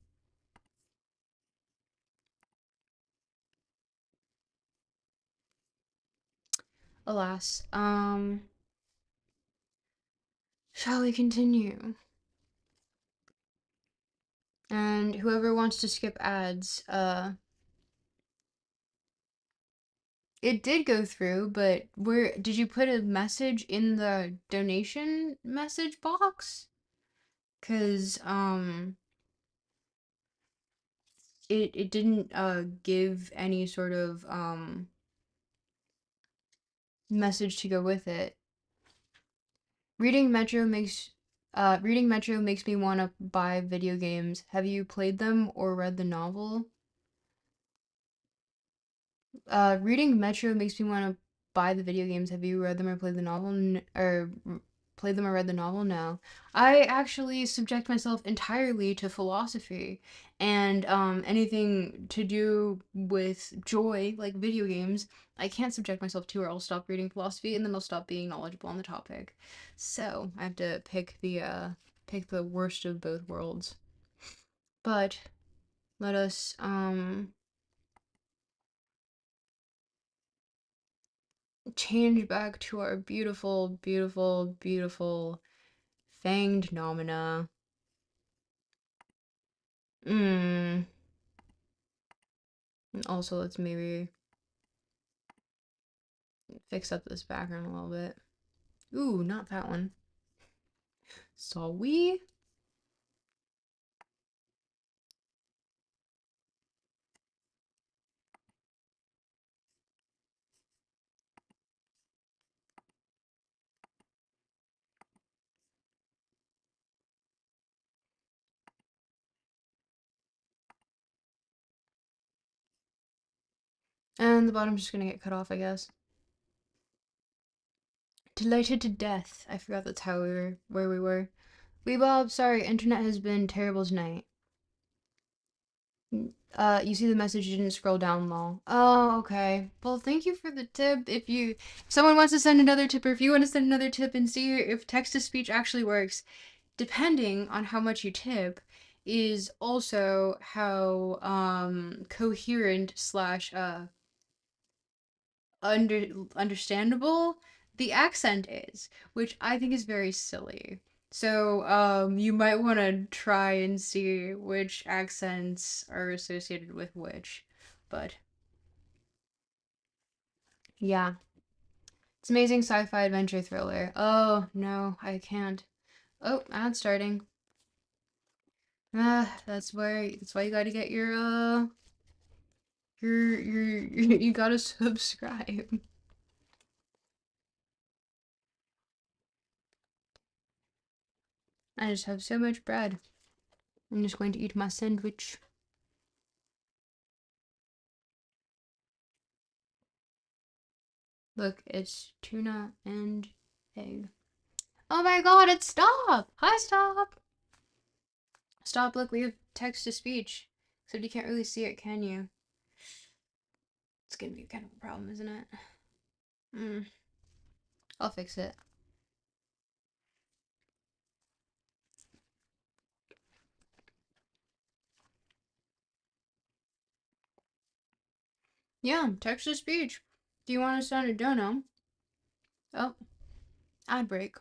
Alas. Shall we continue? And whoever wants to skip ads, it did go through, but where did you put a message in the donation message box? 'Cause it didn't give any sort of message to go with it. Reading Metro makes me want to buy video games. Have you played them or read the novel? Reading Metro makes me want to buy the video games. Have you read them or played the novel? Played them or read the novel? No. I actually subject myself entirely to philosophy and anything to do with joy, like video games. I can't subject myself to, or I'll stop reading philosophy and then I'll stop being knowledgeable on the topic. So I have to pick the worst of both worlds. But let us change back to our beautiful, beautiful, beautiful Fanged Noumena. Mm. Also, let's maybe fix up this background a little bit. Ooh, not that one. So we. And the bottom's just gonna get cut off, I guess. Delighted to death. I forgot that's how we were, where we were. Wee Bob, sorry, internet has been terrible tonight. You see the message, you didn't scroll down, lol. Oh, okay. Well, thank you for the tip. If someone wants to send another tip, or if you want to send another tip and see if text to speech actually works, depending on how much you tip, is also how coherent slash understandable the accent is, which I think is very silly. So, you might want to try and see which accents are associated with which. But yeah, it's amazing sci-fi adventure thriller. Oh, no, I can't. Oh, ad starting. That's why you gotta get you gotta subscribe. I just have so much bread. I'm just going to eat my sandwich. Look, it's tuna and egg. Oh my god, it's Stop! Hi, Stop! Stop, look, we have text to speech. Except you can't really see it, can you? It's gonna be kind of a problem, isn't it? I'll fix it. Yeah, text to speech. Do you want to send a dono? Oh, ad break.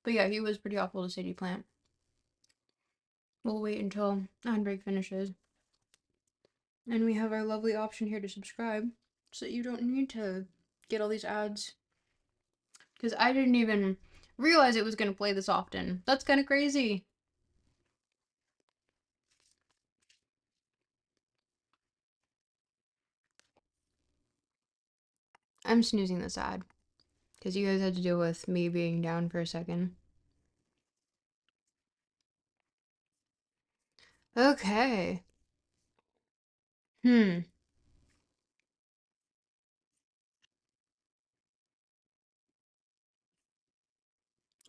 But yeah, he was pretty awful to City Plant. We'll wait until ad break finishes. And we have our lovely option here to subscribe so that you don't need to get all these ads. Because I didn't even realize it was going to play this often. That's kind of crazy. I'm snoozing this ad because you guys had to deal with me being down for a second. Okay. Hmm.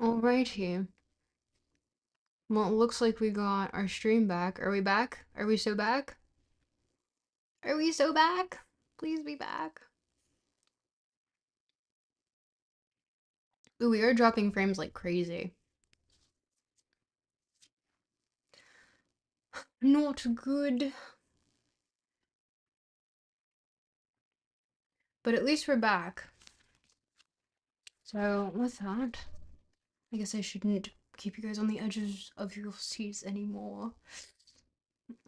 Alrighty. Well, it looks like we got our stream back. Are we back? Are we so back? Are we so back? Please be back. Ooh, we are dropping frames like crazy. Not good. But at least we're back. So, with that, I guess I shouldn't keep you guys on the edges of your seats anymore.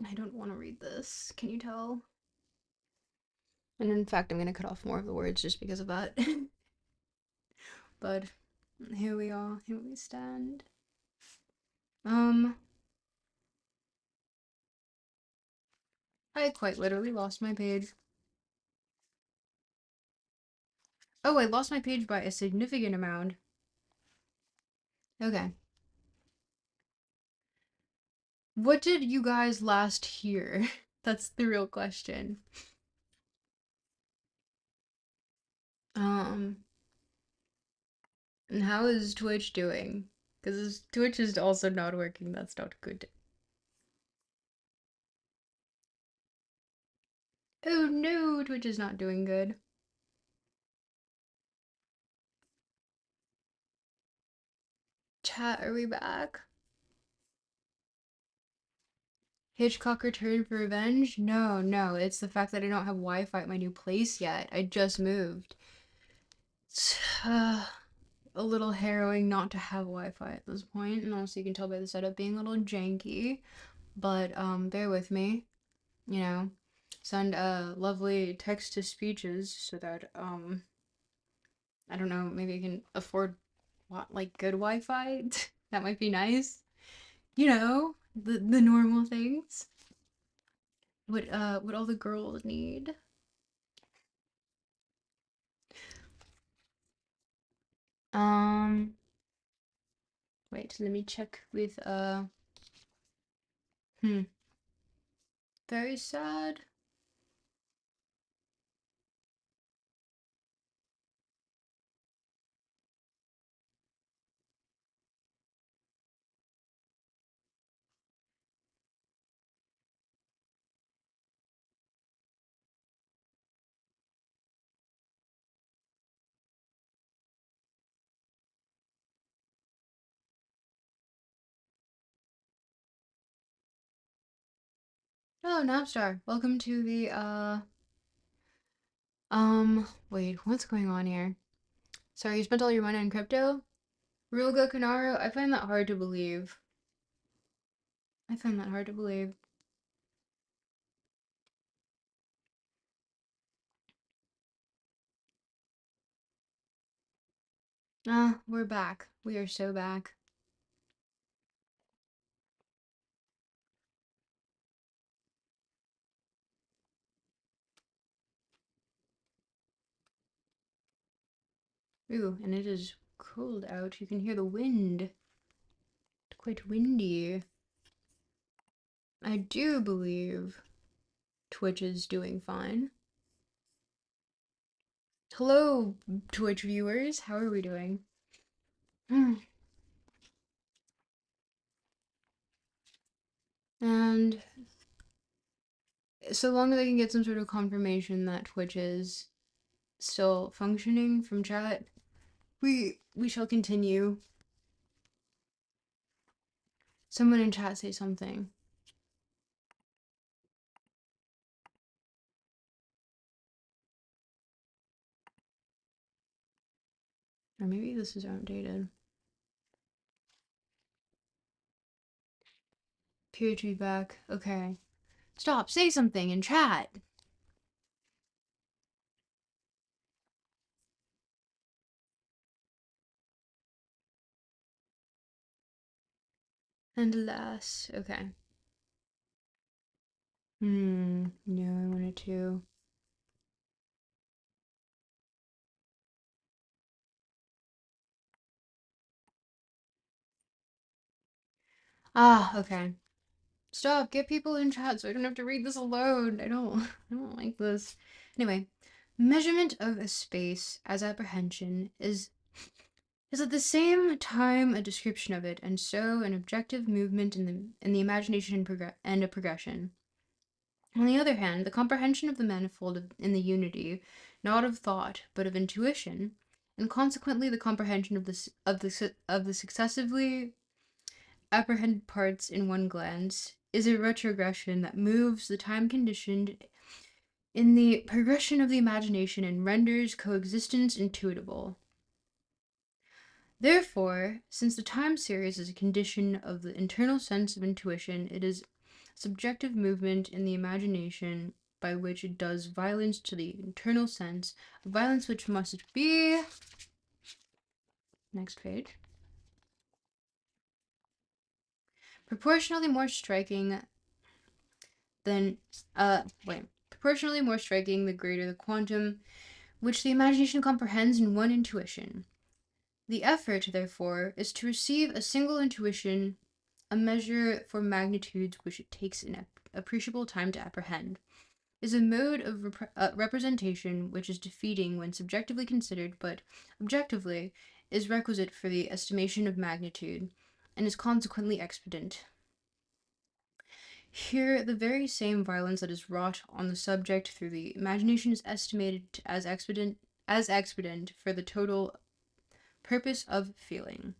I don't want to read this. Can you tell? And in fact, I'm going to cut off more of the words just because of that. But here we are. Here we stand. I quite literally lost my page. Oh, I lost my page by a significant amount. Okay. What did you guys last hear? That's the real question. Um, and how is Twitch doing? Because Twitch is also not working. That's not good. Oh no, Twitch is not doing good. Chat, are we back? Hitchcock returned for revenge? No, no, it's the fact that I don't have Wi-Fi at my new place yet. I just moved. It's a little harrowing not to have Wi-Fi at this point, and also you can tell by the setup being a little janky. But bear with me, you know. Send lovely text to speeches so that I don't know, maybe I can afford what like good Wi-Fi. That might be nice. You know, the normal things. What all the girls need. Um Wait, let me check with hmm. Very sad. Oh, Napstar. Welcome to the wait, what's going on here? Sorry, you spent all your money on crypto? Rulga Canaro? I find that hard to believe. I find that hard to believe. Ah, we're back. We are so back. Ooh, and it is cold out. You can hear the wind. It's quite windy. I do believe Twitch is doing fine. Hello, Twitch viewers. How are we doing? And so long as I can get some sort of confirmation that Twitch is still functioning from chat, we shall continue. Someone in chat say something. Or maybe this is outdated. Appear to be back. Okay. Stop, say something in chat. And alas, okay. No, I wanted to. Ah, okay. Stop, get people in chat so I don't have to read this alone. I don't like this. Anyway, measurement of a space as apprehension is at the same time a description of it, and so an objective movement in the imagination and a progression. On the other hand, the comprehension of the manifold in the unity, not of thought, but of intuition, and consequently the comprehension of the successively apprehended parts in one glance, is a retrogression that moves the time conditioned in the progression of the imagination and renders coexistence intuitable. Therefore, since the time series is a condition of the internal sense of intuition, it is subjective movement in the imagination by which it does violence to the internal sense, violence which must be. Next page. Proportionally more striking than. Proportionally more striking the greater the quantum which the imagination comprehends in one intuition. The effort, therefore, is to receive a single intuition, a measure for magnitudes which it takes an appreciable time to apprehend, is a mode of representation which is defeating when subjectively considered, but objectively is requisite for the estimation of magnitude, and is consequently expedient. Here, the very same violence that is wrought on the subject through the imagination is estimated as expedient for the total purpose of feeling.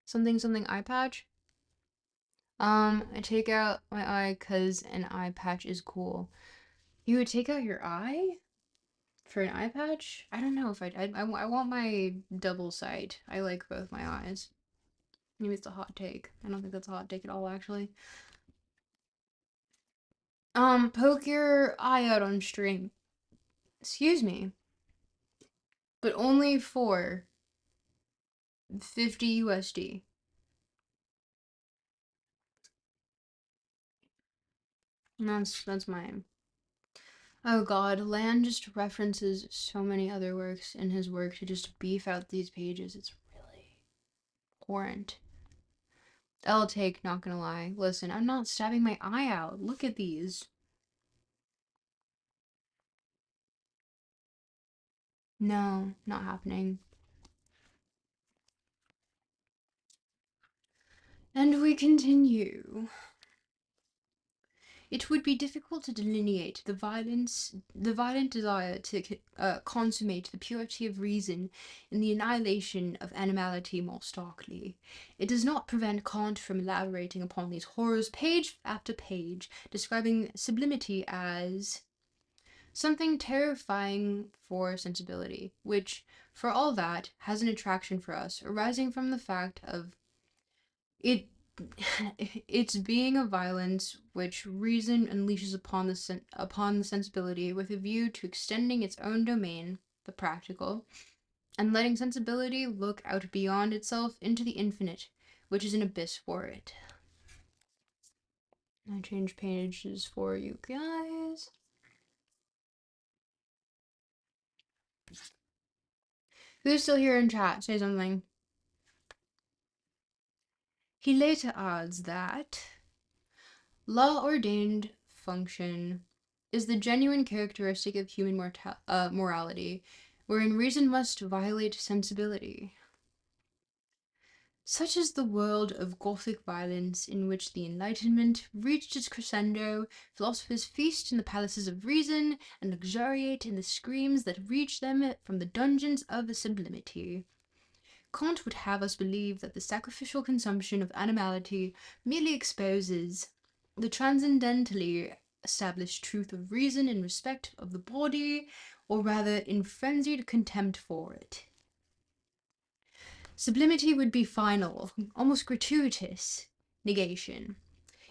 Something eye patch. I take out my eye because an eye patch is cool. You would take out your eye for an eye patch? I don't know if I want my double sight. I like both my eyes. Maybe it's a hot take. I don't think that's a hot take at all, actually. Poke your eye out on stream. Excuse me, but only for 50 USD. And that's mine. Oh god, Land just references so many other works in his work to just beef out these pages. It's really horrent. I'll take, not gonna lie. Listen, I'm not stabbing my eye out. Look at these. No, not happening. And we continue. It would be difficult to delineate the violent desire to consummate the purity of reason in the annihilation of animality more starkly. It does not prevent Kant from elaborating upon these horrors page after page, describing sublimity as something terrifying for sensibility, which, for all that, has an attraction for us, arising from the fact of it its being a violence which reason unleashes upon the sensibility with a view to extending its own domain, the practical, and letting sensibility look out beyond itself into the infinite, which is an abyss for it. I changed pages for you guys. Who's still here in chat? Say something. He later adds that law-ordained function is the genuine characteristic of human morality, wherein reason must violate sensibility. Such is the world of Gothic violence in which the Enlightenment reached its crescendo. Philosophers feast in the palaces of reason and luxuriate in the screams that reach them from the dungeons of sublimity. Kant would have us believe that the sacrificial consumption of animality merely exposes the transcendentally established truth of reason in respect of the body, or rather in frenzied contempt for it. Sublimity would be final, almost gratuitous negation.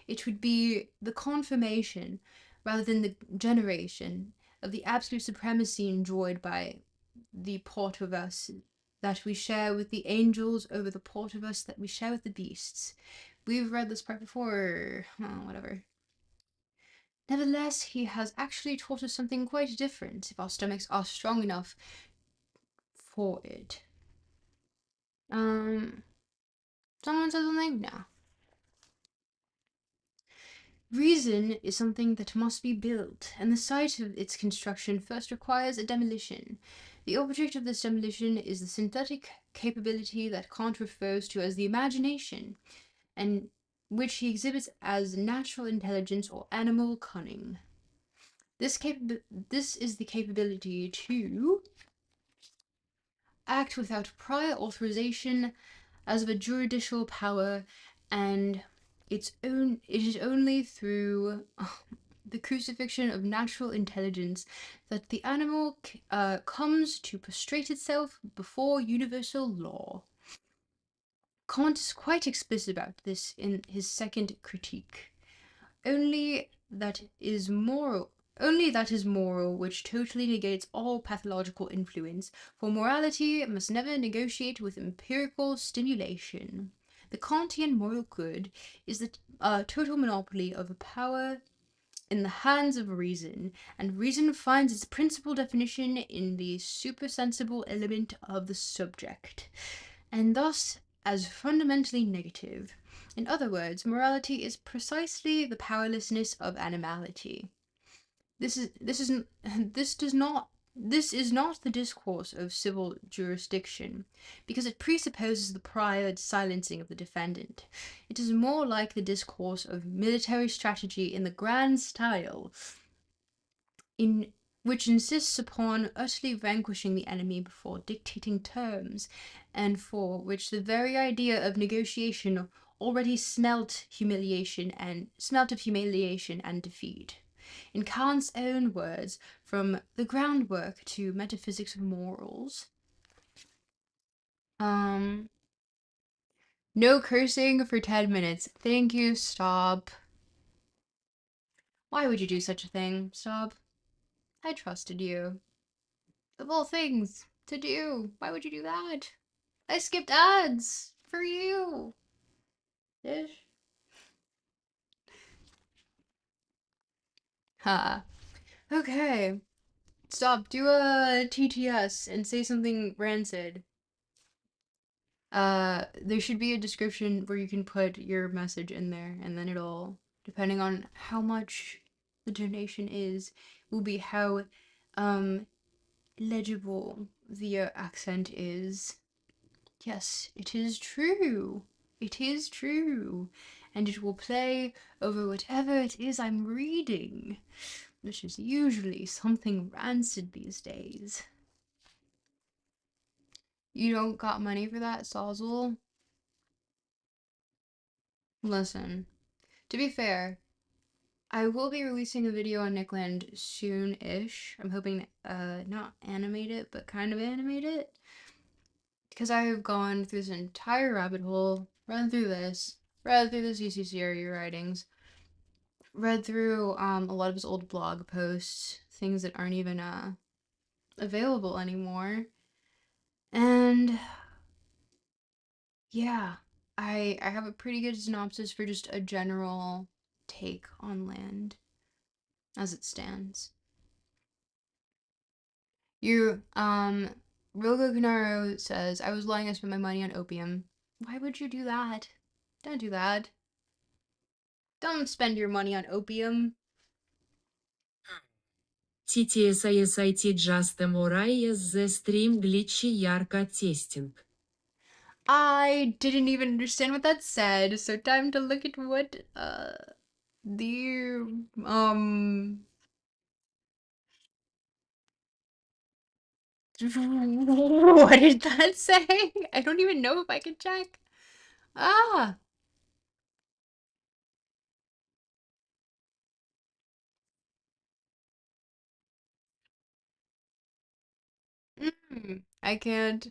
It would be the confirmation, rather than the generation, of the absolute supremacy enjoyed by the part of us that we share with the angels over the part of us that we share with the beasts. We've read this part before. Oh, whatever. Nevertheless, he has actually taught us something quite different if our stomachs are strong enough for it. Someone said something? No. Reason is something that must be built, and the site of its construction first requires a demolition. The object of this demolition is the synthetic capability that Kant refers to as the imagination, and which he exhibits as natural intelligence or animal cunning. This is the capability to act without prior authorization as of a juridical power, and it is only through the crucifixion of natural intelligence that the animal comes to prostrate itself before universal law. Kant is quite explicit about this in his second critique. Only that is moral, which totally negates all pathological influence, for morality must never negotiate with empirical stimulation. The Kantian moral good is the total monopoly of a power in the hands of reason, and reason finds its principal definition in the supersensible element of the subject, and thus as fundamentally negative. In other words, morality is precisely the powerlessness of animality. This is not the discourse of civil jurisdiction, because it presupposes the prior silencing of the defendant. It is more like the discourse of military strategy in the grand style, in which insists upon utterly vanquishing the enemy before dictating terms, and for which the very idea of negotiation already smelt of humiliation and defeat. In Kant's own words, from the groundwork to metaphysics of morals. No cursing for 10 minutes. Thank you, stop. Why would you do such a thing? Stop. I trusted you. Of all things to do, why would you do that? I skipped ads for you. Ish. Ha. Okay. Stop. Do a TTS and say something rancid. There should be a description where you can put your message in there, and then it'll, depending on how much the donation is, will be how, legible the accent is. Yes, it is true. It is true. and it will play over whatever it is I'm reading, which is usually something rancid these days. You don't got money for that, Sawzul? Listen, to be fair, I will be releasing a video on Nickland soon-ish. I'm hoping not animate it, but kind of animate it. Because I have gone through this entire rabbit hole, read through the CCCRE writings, read through a lot of his old blog posts, things that aren't even available anymore. And yeah, I have a pretty good synopsis for just a general take on land as it stands. You Rogo Kunaro says, I was lying, I spent my money on opium. Why would you do that? Don't do that. Don't spend your money on opium. TTSISIT just Morai the stream glitchy ярко testing. I didn't even understand what that said, so time to look at what the what did that say? I don't even know if I can check. Ah. I can't.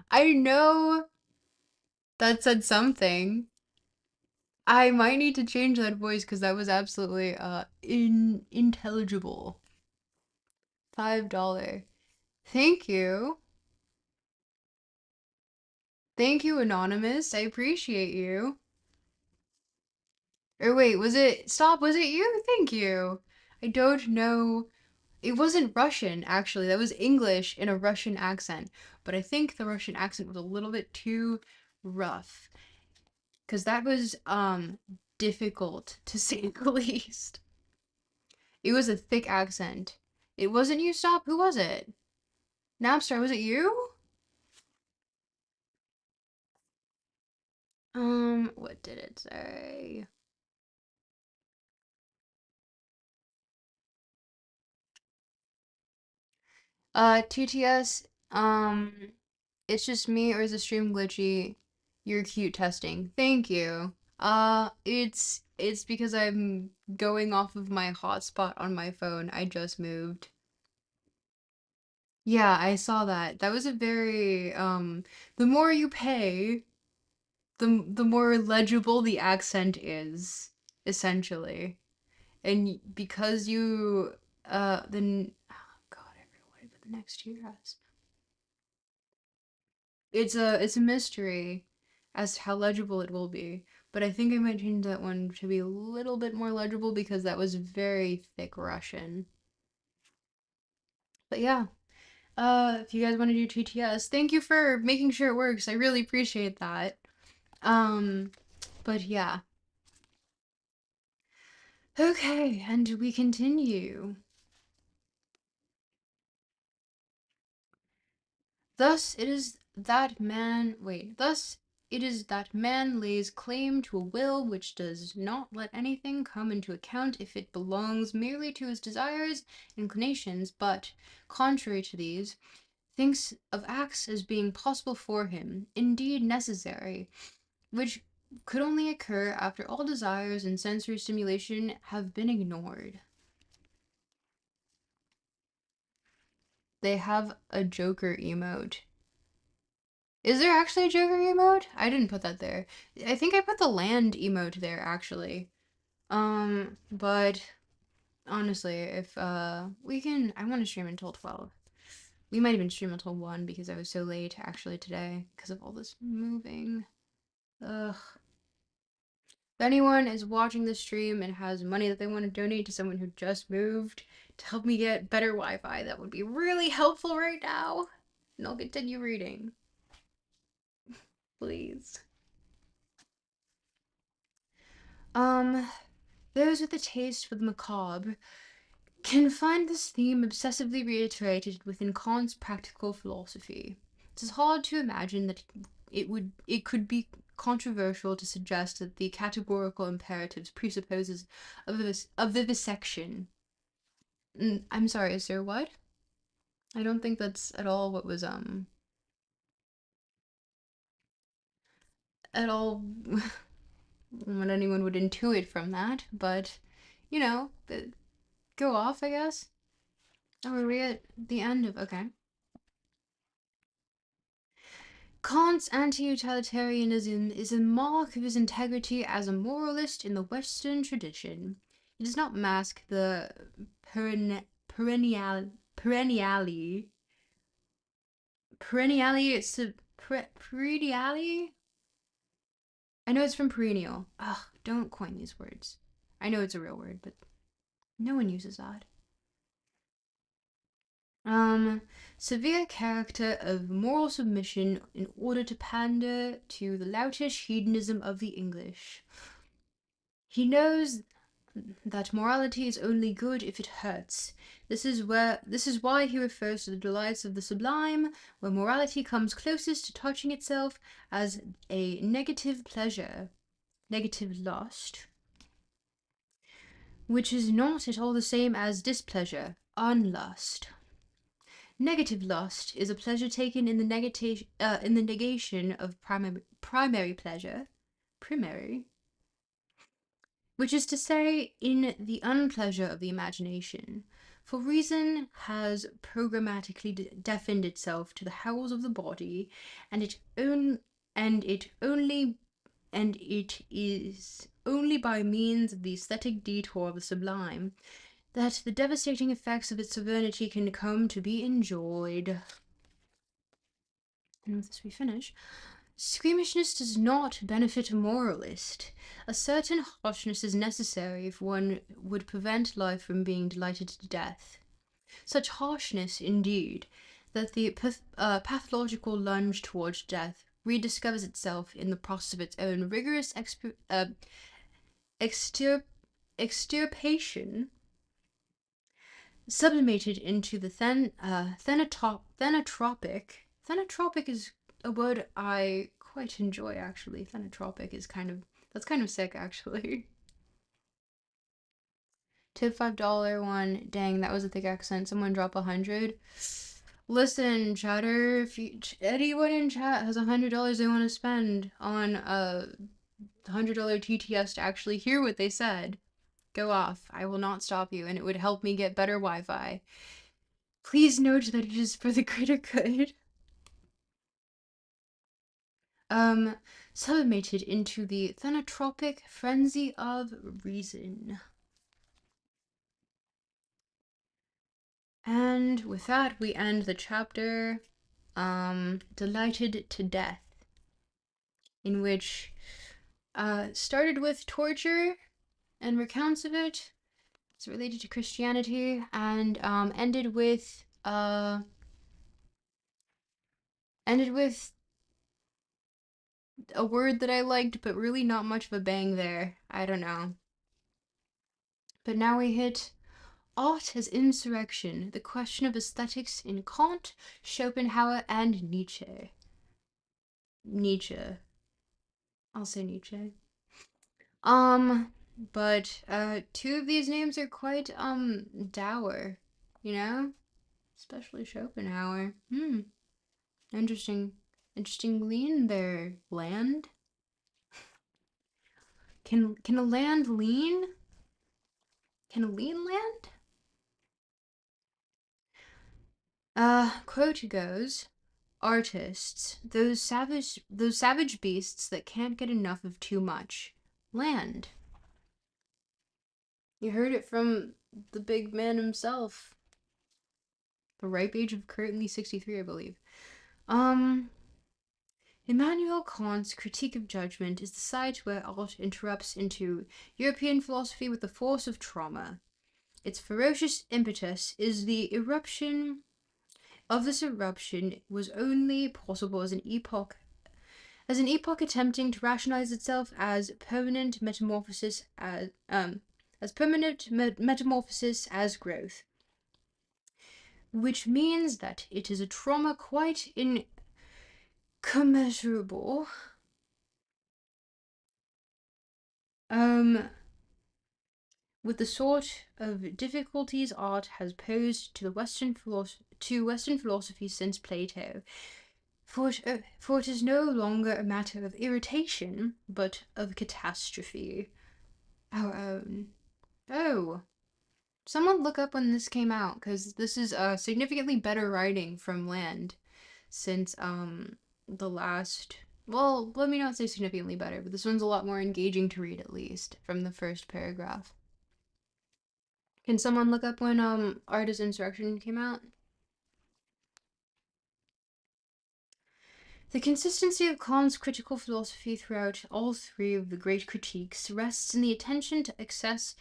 I know that said something. I might need to change that voice because that was absolutely unintelligible. $5. Thank you. Thank you, Anonymous. I appreciate you. Or wait, was it stop, was it you? Thank you. I don't know. It wasn't Russian, actually. That was English in a Russian accent. But I think the Russian accent was a little bit too rough. Because that was difficult to say the least. It was a thick accent. It wasn't you, stop. Who was it? Napstar, was it you? What did it say? TTS, it's just me or is the stream glitchy? You're cute testing. Thank you. It's because I'm going off of my hotspot on my phone. I just moved. Yeah, I saw that. That was a very the more you pay, the more legible the accent is, essentially. And because you then oh God, everyone, but the next year has. It's a mystery as to how legible it will be. But I think I might change that one to be a little bit more legible because that was very thick Russian. But yeah, if you guys want to do TTS, thank you for making sure it works. I really appreciate that. Um, but yeah. Okay, and we continue. Thus it is that man lays claim to a will which does not let anything come into account if it belongs merely to his desires and inclinations, but, contrary to these, thinks of acts as being possible for him, indeed necessary, which could only occur after all desires and sensory stimulation have been ignored. They have a Joker emote. Is there actually a Joker emote? I didn't put that there. I think I put the land emote there actually. But honestly, if we can, I want to stream until 12. We might even stream until 1 because I was so late actually today because of all this moving. Ugh. If anyone is watching this stream and has money that they want to donate to someone who just moved to help me get better Wi-Fi, that would be really helpful right now. And I'll continue reading. Please. Um, those with a taste for the macabre can find this theme obsessively reiterated within Kant's practical philosophy. It's hard to imagine that it could be controversial to suggest that the categorical imperatives presupposes a vivisection. I'm sorry, is there what? I don't think that's at all what was at all what anyone would intuit from that, but you know, go off, I guess. Oh, are we at the end of okay? Kant's anti-utilitarianism is a mark of his integrity as a moralist in the Western tradition. It does not mask the perennially perennially perennially. I know it's from perennial. Ugh, don't coin these words. I know it's a real word, but no one uses that. Um, Severe character of moral submission in order to pander to the loutish hedonism of the English. He knows that morality is only good if it hurts. This is why he refers to the delights of the sublime, where morality comes closest to touching itself, as a negative pleasure, negative lust, which is not at all the same as displeasure, unlust. Negative lust is a pleasure taken in the negation of primary pleasure, primary, which is to say, in the unpleasure of the imagination. For reason has programmatically deafened itself to the howls of the body, and it is only by means of the aesthetic detour of the sublime that the devastating effects of its sovereignty can come to be enjoyed. And with this we finish. Squeamishness does not benefit a moralist. A certain harshness is necessary if one would prevent life from being delighted to death. Such harshness, indeed, that the pathological lunge towards death rediscovers itself in the process of its own rigorous extirpation, sublimated into the thenotropic. Thenotropic is a word I quite enjoy, actually. Thenotropic is that's kind of sick, actually. Tip $5 one. Dang, that was a thick accent. Someone drop 100. Listen, chatter. If anyone in chat has $100 they want to spend on a $100 TTS to actually hear what they said, go off. I will not stop you, and it would help me get better Wi-Fi. Please note that it is for the greater good. Sublimated into the thenotropic frenzy of reason. And with that, we end the chapter, Delighted to Death, in which, started with torture and recounts of it. It's related to Christianity, and, ended with a word that I liked, but really not much of a bang there. I don't know. But now we hit art as insurrection, the question of aesthetics in Kant, Schopenhauer, and Nietzsche. Nietzsche. I'll say Nietzsche. But two of these names are quite dour, you know? Especially Schopenhauer. Interesting. Interesting lean there, land. Can a land lean? Can a lean land? Quote goes, artists, those savage beasts that can't get enough of too much. Land. You heard it from the big man himself. The ripe age of currently 63, I believe. Immanuel Kant's Critique of Judgment is the site where art interrupts into European philosophy with the force of trauma. Its ferocious impetus is the eruption of this eruption was only possible as an epoch attempting to rationalize itself as permanent metamorphosis as growth, which means that it is a trauma quite Commensurable. Um, with the sort of difficulties art has posed to Western philosophy since Plato. For it is no longer a matter of irritation, but of catastrophe. Our own. Oh, someone look up when this came out, because this is significantly better writing from Land since the last. Well, let me not say significantly better, but this one's a lot more engaging to read, at least from the first paragraph. Can someone look up when Artist Insurrection came out? The consistency of Kant's critical philosophy throughout all three of the great critiques rests in the attention to excess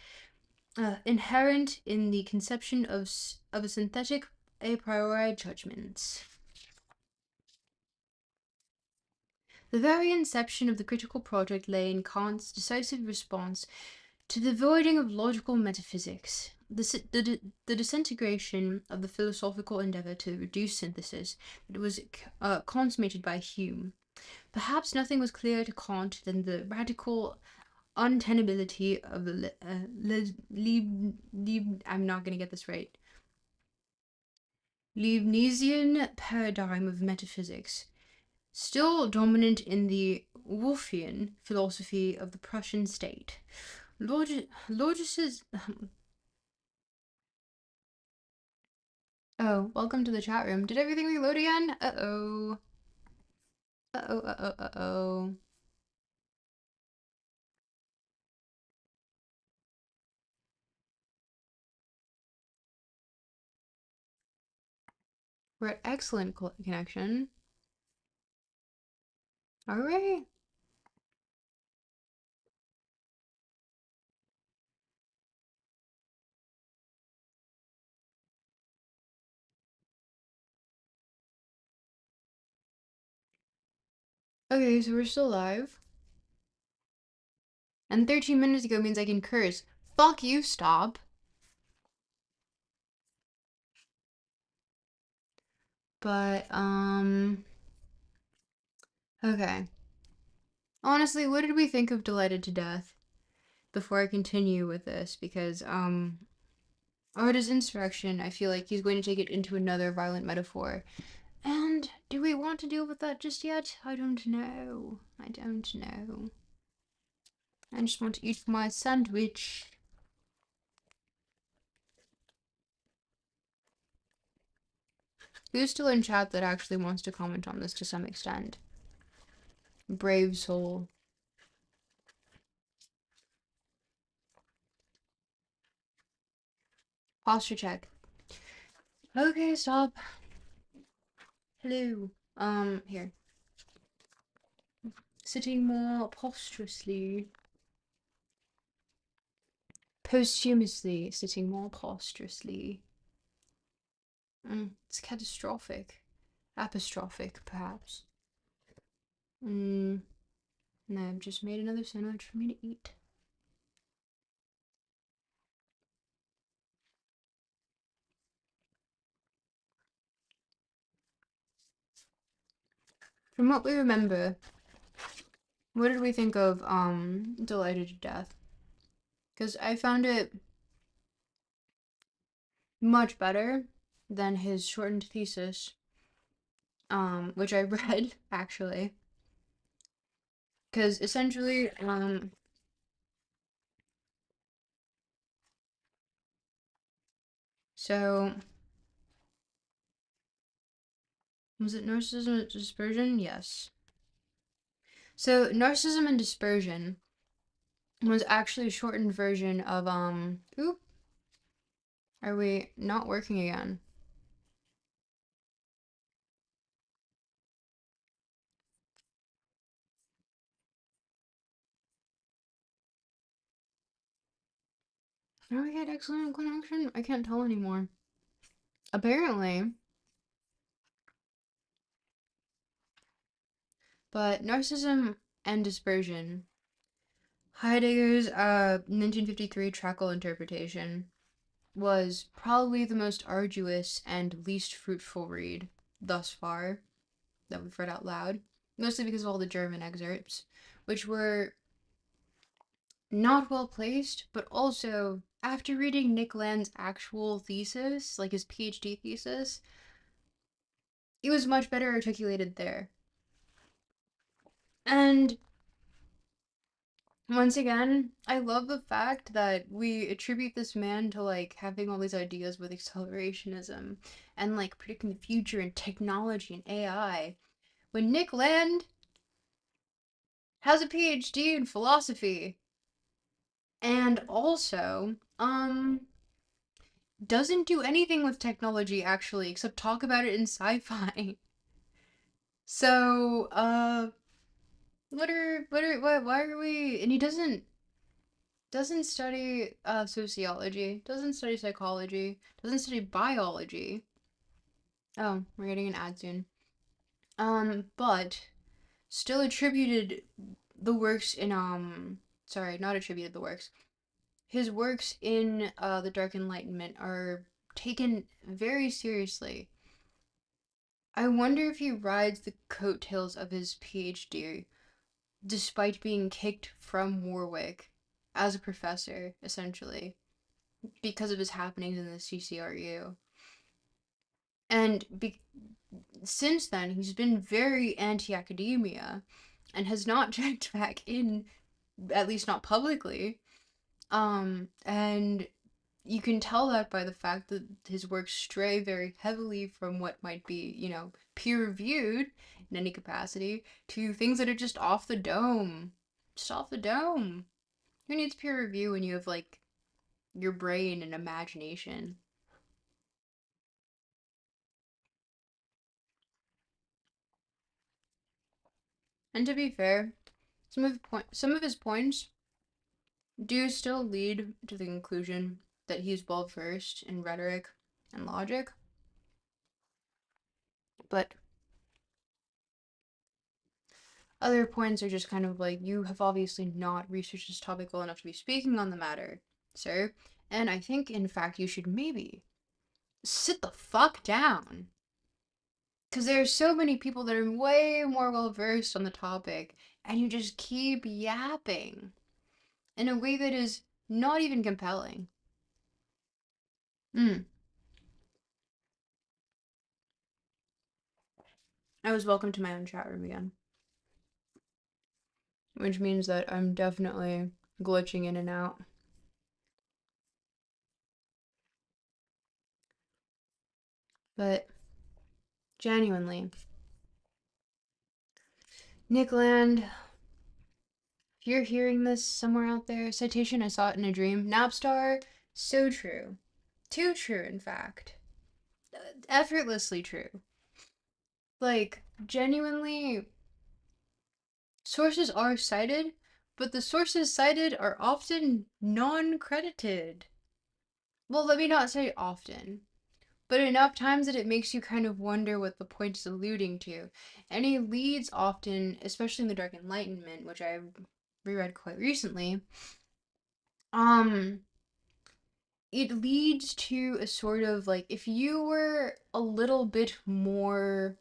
inherent in the conception of a synthetic a priori judgments. The very inception of the critical project lay in Kant's decisive response to the voiding of logical metaphysics, the disintegration of the philosophical endeavor to reduce synthesis that was consummated by Hume. Perhaps nothing was clearer to Kant than the radical untenability of the I'm not going to get this right. Leibnizian paradigm of metaphysics, still dominant in the Wolffian philosophy of the Prussian state. Logic's. Oh, welcome to the chat room. Did everything reload again? Uh-oh. Uh-oh, uh-oh, uh-oh. We're at excellent connection. Alright. Okay, so we're still live. And 13 minutes ago means I can curse. Fuck you, stop. But, okay. Honestly, what did we think of Delighted to Death? Before I continue with this, because, Artist Insurrection, I feel like he's going to take it into another violent metaphor. And do we want to deal with that just yet? I don't know. I don't know. I just want to eat my sandwich. Who's still in chat that actually wants to comment on this to some extent? Brave soul. Posture check. Okay, stop. Hello. Here. Sitting more posturously. Posthumously sitting more postrously. It's catastrophic. Apostrophic, perhaps. And I've just made another sandwich for me to eat. From what we remember, what did we think of Delighted to Death? Because I found it much better than his shortened thesis, which I read actually. Because essentially, so was it narcissism and dispersion? Yes. So narcissism and dispersion was actually a shortened version of oop. Are we not working again? Now we get excellent connection? I can't tell anymore. Apparently. But narcissism and dispersion. Heidegger's 1953 Trakel interpretation was probably the most arduous and least fruitful read thus far that we've read out loud. mostly because of all the German excerpts, which were not well placed, but also after reading Nick Land's actual thesis, like his PhD thesis, it was much better articulated there. And once again, I love the fact that we attribute this man to like having all these ideas with accelerationism and like predicting the future and technology and AI. When Nick Land has a PhD in philosophy and also doesn't do anything with technology actually except talk about it in sci-fi. So, why are we, and he doesn't study sociology, doesn't study psychology, doesn't study biology. Oh, we're getting an ad soon. But still attributed the works in sorry, not attributed the works. His works in the Dark Enlightenment are taken very seriously. I wonder if he rides the coattails of his PhD despite being kicked from Warwick as a professor, essentially, because of his happenings in the CCRU. And since then, he's been very anti academia and has not checked back in, at least not publicly. And you can tell that by the fact that his works stray very heavily from what might be, peer reviewed in any capacity to things that are just off the dome. Just off the dome. Who needs peer review when you have, like, your brain and imagination? And to be fair, some of his points do still lead to the conclusion that he's well versed in rhetoric and logic, but other points are just kind of like, you have obviously not researched this topic well enough to be speaking on the matter, sir. And I think, in fact, you should maybe sit the fuck down. Because there are so many people that are way more well versed on the topic, and you just keep yapping in a way that is not even compelling. Mm. I was welcome to my own chat room again, which means that I'm definitely glitching in and out. But genuinely, Nick Land, if you're hearing this somewhere out there, citation, I saw it in a dream. Napstar, so true. Too true, in fact. Effortlessly true. Like, genuinely, sources are cited, but the sources cited are often non credited. Well, let me not say often, but enough times that it makes you kind of wonder what the point is alluding to. And he leads often, especially in the Dark Enlightenment, which I reread quite recently, um, it leads to a sort of like, if you were a little bit more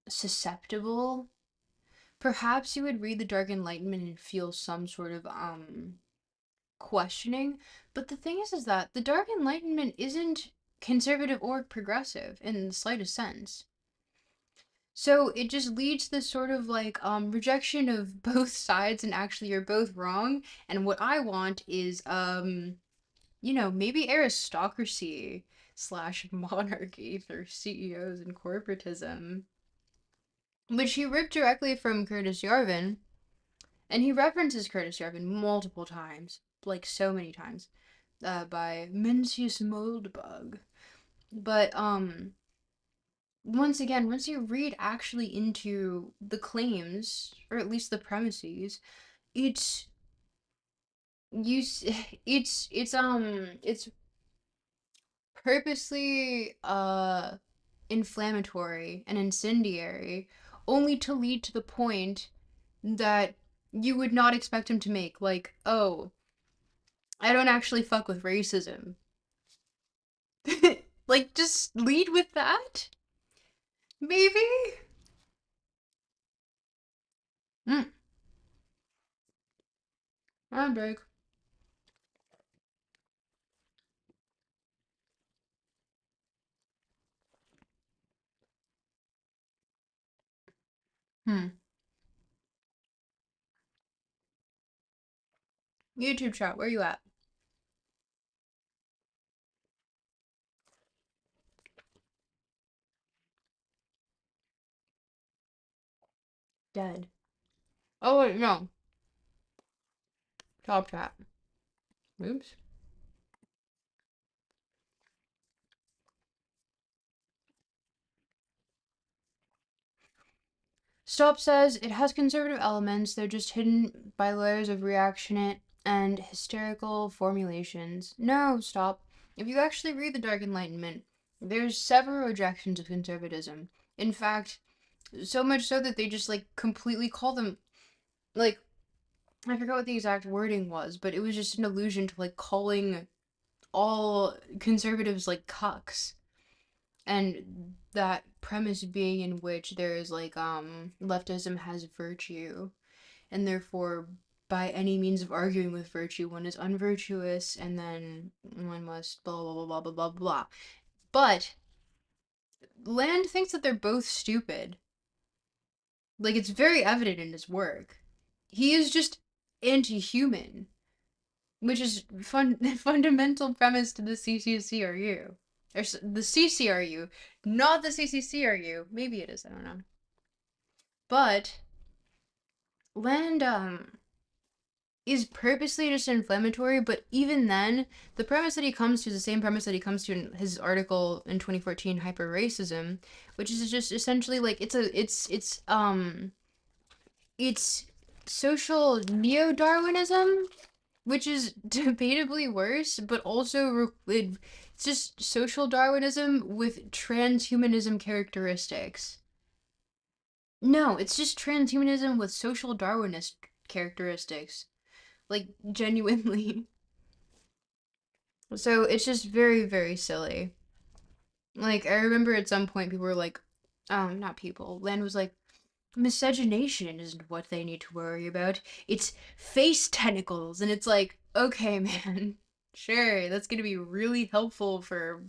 susceptible, perhaps you would read the Dark Enlightenment and feel some sort of questioning. But the thing is that the Dark Enlightenment isn't conservative or progressive in the slightest sense. So it just leads to this sort of like rejection of both sides, and actually you're both wrong. And what I want is maybe aristocracy slash monarchy through CEOs and corporatism, which he ripped directly from Curtis Yarvin. And he references Curtis Yarvin multiple times, like so many times, by Mencius Moldbug. But once again, once you read actually into the claims, or at least the premises, it's you it's purposely inflammatory and incendiary, only to lead to the point that you would not expect him to make, like, oh, I don't actually fuck with racism. Like, just lead with that? Maybe? Mm, I'm break. Hmm. YouTube chat, where you at? Dead. Oh wait, no. Top chat. Oops. Stop says it has conservative elements, they're just hidden by layers of reactionate and hysterical formulations. No, stop. If you actually read The Dark Enlightenment, there's several rejections of conservatism. In fact, so much so that they just like completely call them like I forgot what the exact wording was, but it was just an allusion to like calling all conservatives like cucks. And that premise being in which there is like leftism has virtue and therefore by any means of arguing with virtue one is unvirtuous and then one must blah blah blah blah blah blah blah. But Land thinks that they're both stupid. Like it's very evident in his work. He is just anti-human, which is fundamental premise to the CCCRU. Or the CCRU, not the CCCRU. Maybe it is, I don't know. But Land is purposely just inflammatory, but even then, the premise that he comes to is the same premise that he comes to in his article in 2014, Hyper Racism, which is just essentially like it's social neo-Darwinism, which is debatably worse, but also it's just social Darwinism with transhumanism characteristics. No, it's just transhumanism with social Darwinist characteristics. Like, genuinely. So it's just very, very silly. Like, I remember at some point people were like, not people. Land was like, miscegenation isn't what they need to worry about. It's face tentacles. And it's like, okay, man. Sure, that's gonna be really helpful for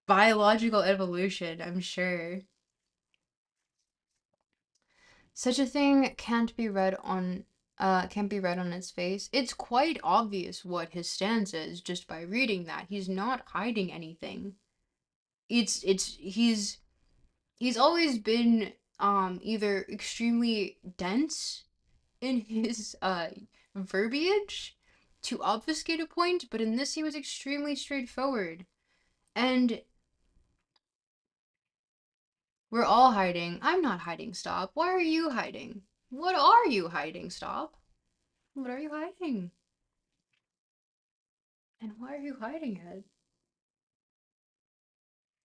biological evolution, I'm sure. Such a thing can't be read on his face. It's quite obvious what his stance is just by reading that. He's not hiding anything. It's he's always been either extremely dense in his verbiage to obfuscate a point, but in this he was extremely straightforward. And we're all hiding. I'm not hiding, stop. Why are you hiding? What are you hiding, stop? What are you hiding? And why are you hiding it?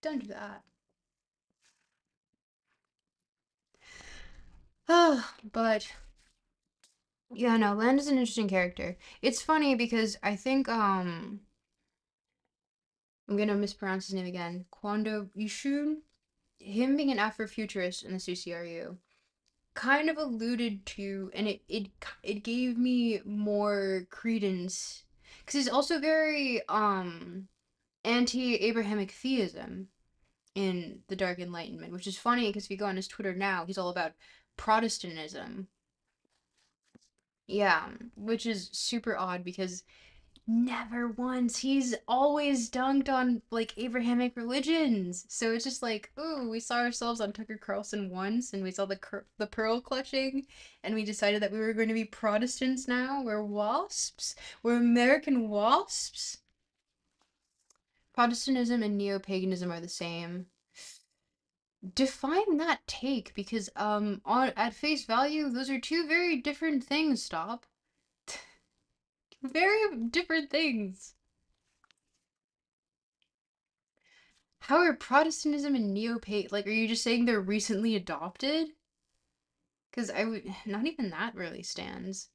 Don't do that. But yeah, no, Land is an interesting character. It's funny because I think I'm gonna mispronounce his name again. Kwando Ishun, him being an Afrofuturist in the CCRU, kind of alluded to, and it gave me more credence because he's also very anti-Abrahamic theism in the Dark Enlightenment, which is funny because if you go on his Twitter now, he's all about Protestantism. Yeah, which is super odd because never once. He's always dunked on like Abrahamic religions. So it's just like, ooh, we saw ourselves on Tucker Carlson once and we saw the pearl clutching and we decided that we were going to be Protestants now. We're wasps. We're American wasps. Protestantism and neo-paganism are the same. Define that take because on at face value those are two very different things, stop. Very different things. How are Protestantism and neo-pagan? Like, are you just saying they're recently adopted? Because I would not even that really stands.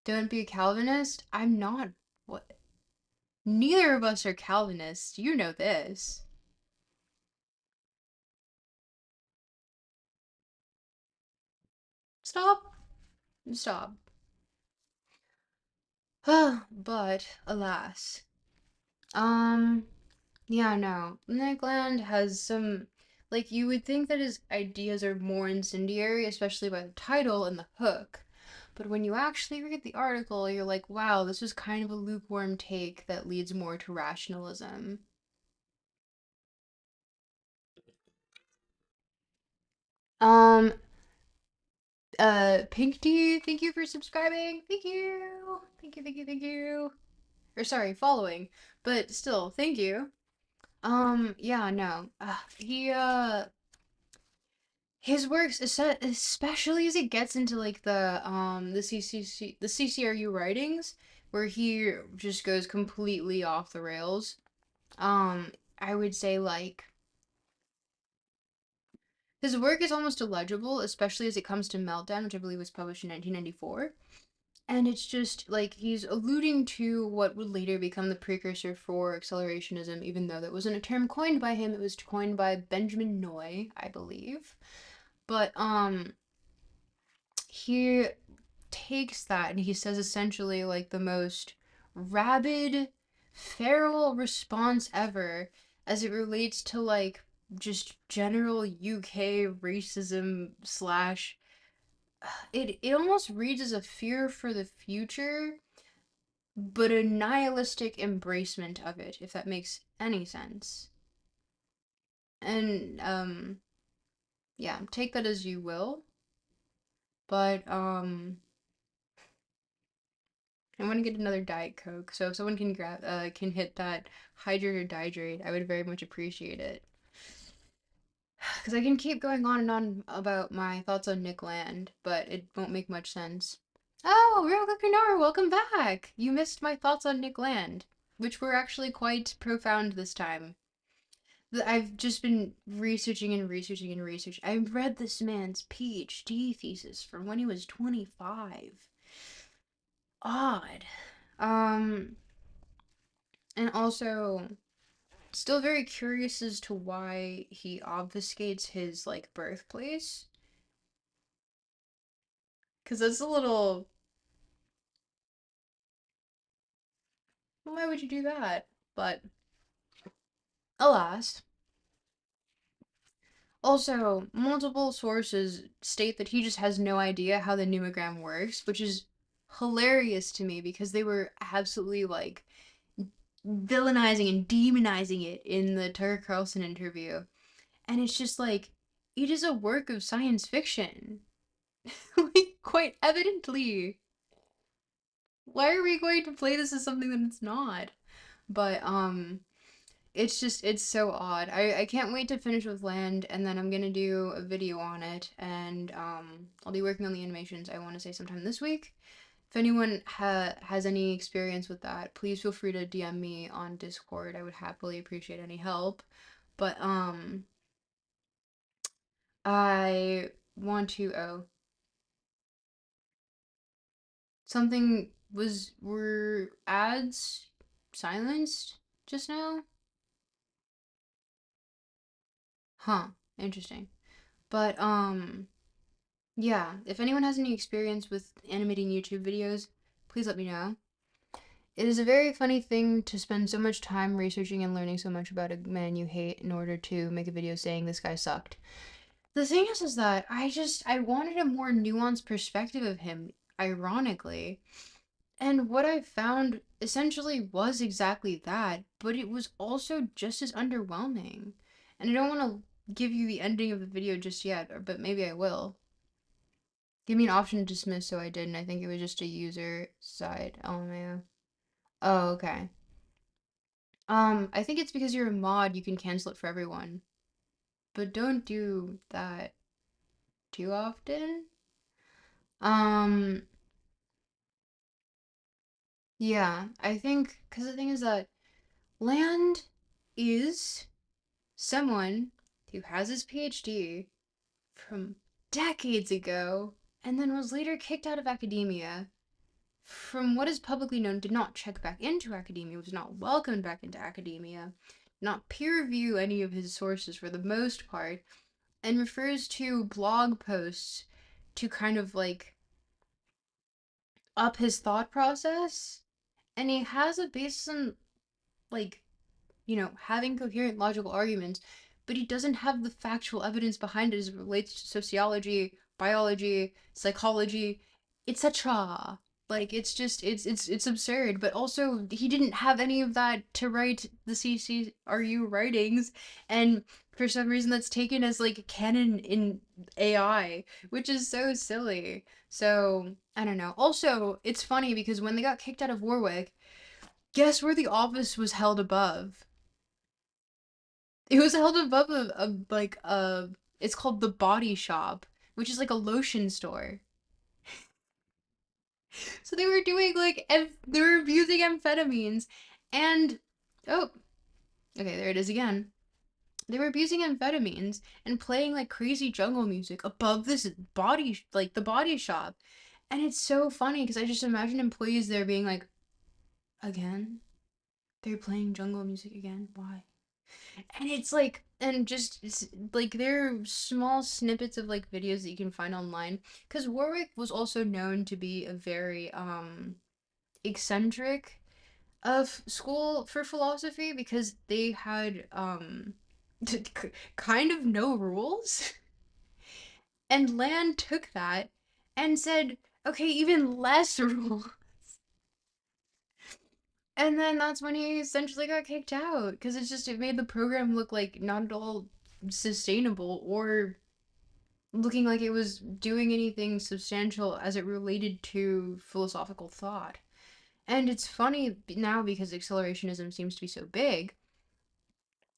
Don't be a Calvinist. I'm not. What? Neither of us are Calvinists. You know this. Stop. Stop. But alas. Um yeah, no. Nick Land has some, like, you would think that his ideas are more incendiary, especially by the title and the hook. But when you actually read the article, you're like, wow, this is kind of a lukewarm take that leads more to rationalism. Um, Pink D, thank you for subscribing. Thank you. Thank you, thank you, thank you. Or sorry, following. But still, thank you. Yeah, no. His works, especially as it gets into like the CCRU writings, where he just goes completely off the rails. I would say like his work is almost illegible, especially as it comes to Meltdown, which I believe was published in 1994. And it's just like he's alluding to what would later become the precursor for accelerationism, even though that wasn't a term coined by him, it was coined by Benjamin Noy, I believe. But he takes that and he says essentially like the most rabid, feral response ever as it relates to like just general UK racism slash it almost reads as a fear for the future, but a nihilistic embracement of it, if that makes any sense. And yeah, take that as you will, but I want to get another Diet Coke, so if someone can hit that hydrate or dihydrate, I would very much appreciate it. Because I can keep going on and on about my thoughts on Nick Land, but it won't make much sense. Oh, Real Kukunar, welcome back! You missed my thoughts on Nick Land, which were actually quite profound this time. I've just been researching and researching and researching. I've read this man's PhD thesis from when he was 25. Odd. Um, and also still very curious as to why he obfuscates his like birthplace, because that's a little, why would you do that? But alas, also multiple sources state that he just has no idea how the pneumogram works, which is hilarious to me because they were absolutely like villainizing and demonizing it in the Tucker Carlson interview, and it's just like it is a work of science fiction. Like, quite evidently. Why are we going to play this as something that it's not? But it's just it's so odd. I can't wait to finish with Land, and then I'm gonna do a video on it, and I'll be working on the animations, I want to say sometime this week. If anyone has any experience with that, please feel free to DM me on Discord. I would happily appreciate any help. But I want to, oh, something was, were ads silenced just now? Huh, interesting. But yeah, if anyone has any experience with animating YouTube videos, please let me know. It is a very funny thing to spend so much time researching and learning so much about a man you hate in order to make a video saying this guy sucked. The thing is that I wanted a more nuanced perspective of him, ironically. And what I found essentially was exactly that, but it was also just as underwhelming. And I don't want to give you the ending of the video just yet, but maybe I will. Give me an option to dismiss, so I didn't. I think it was just a user side. Oh man. Oh, okay. I think it's because you're a mod, you can cancel it for everyone. But don't do that too often. Um, yeah, I think, because the thing is that Land is someone who has his PhD from decades ago and then was later kicked out of academia. From what is publicly known, did not check back into academia, was not welcomed back into academia, not peer review any of his sources for the most part, and refers to blog posts to kind of like up his thought process, and he has a basis in like having coherent logical arguments, but he doesn't have the factual evidence behind it as it relates to sociology, biology, psychology, etc. Like it's absurd, but also he didn't have any of that to write the CCRU writings, and for some reason that's taken as like canon in AI, which is so silly. So, I don't know. Also, it's funny because when they got kicked out of Warwick, guess where the office was held above? It was held above a it's called the Body Shop, which is like a lotion store. So they were doing like they were abusing amphetamines, and oh, okay, there it is again. They were abusing amphetamines and playing like crazy jungle music above this like the Body Shop. And it's so funny because I just imagine employees there being like, again? They're playing jungle music again? Why? And it's like, and just it's like there are small snippets of like videos that you can find online, because Warwick was also known to be a very eccentric of school for philosophy, because they had kind of no rules. And Land took that and said, okay, even less rules. And then that's when he essentially got kicked out, because it made the program look like not at all sustainable, or looking like it was doing anything substantial as it related to philosophical thought. And it's funny now because accelerationism seems to be so big,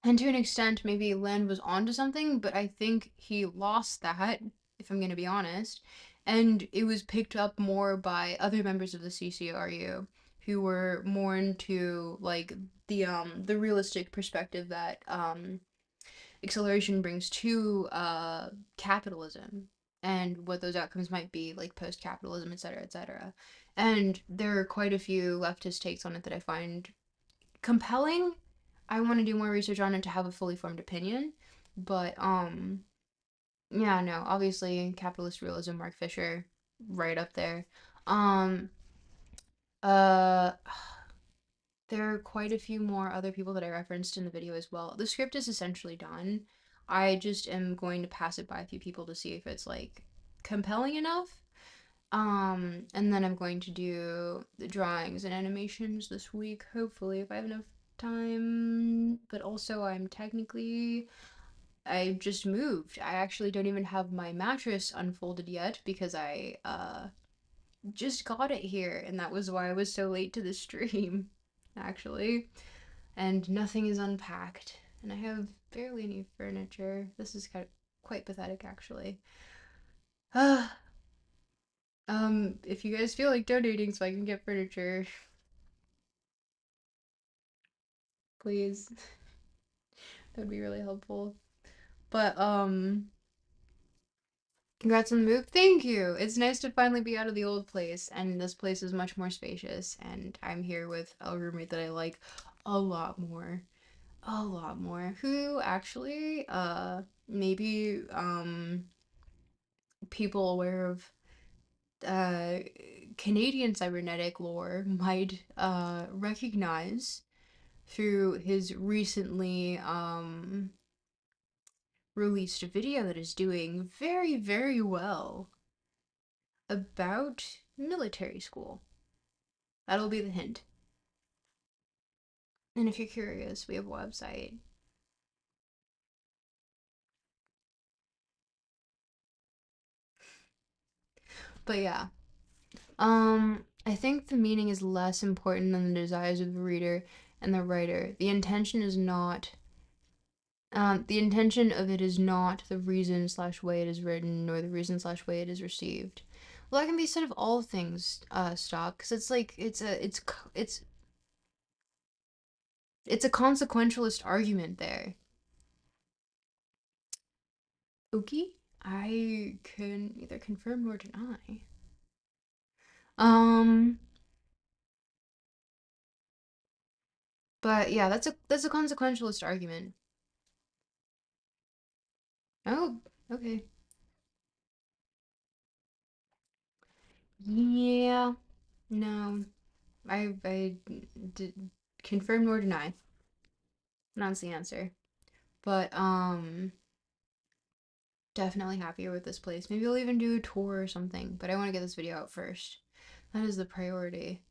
and to an extent, maybe Land was onto something, but I think he lost that, if I'm going to be honest. And it was picked up more by other members of the CCRU who were more into like the realistic perspective that acceleration brings to capitalism, and what those outcomes might be like post capitalism, etc., etc. And there are quite a few leftist takes on it that I find compelling. I want to do more research on it to have a fully formed opinion. But yeah, no, obviously capitalist realism, Mark Fisher, right up there. Um uh there are quite a few more other people that I referenced in the video as well. The script is essentially done. I just am going to pass it by a few people to see if it's like compelling enough. And then I'm going to do the drawings and animations this week, hopefully, if I have enough time. But also, I just moved. I actually don't even have my mattress unfolded yet because I just got it here, and that was why I was so late to the stream, actually. And nothing is unpacked, and I have barely any furniture. This is quite pathetic, actually. If you guys feel like donating so I can get furniture, please. That would be really helpful. But congrats on the move. Thank you. It's nice to finally be out of the old place, and this place is much more spacious, and I'm here with a roommate that I like a lot more. A lot more. Who actually maybe people aware of uh Canadian cybernetic lore might recognize through his recently released a video that is doing very, very well about military school. That'll be the hint. And if you're curious, we have a website. But yeah, I think the meaning is less important than the desires of the reader and the writer. The intention of it is not the reason slash way it is written, nor the reason slash way it is received. Well, that can be said of all things, stock, because it's like it's a consequentialist argument there. Okay, I can neither confirm nor deny. Um, but yeah, that's a consequentialist argument. Oh, okay. Yeah, no, I did confirm nor deny. That's the answer. But definitely happier with this place. Maybe I'll even do a tour or something. But I want to get this video out first. That is the priority.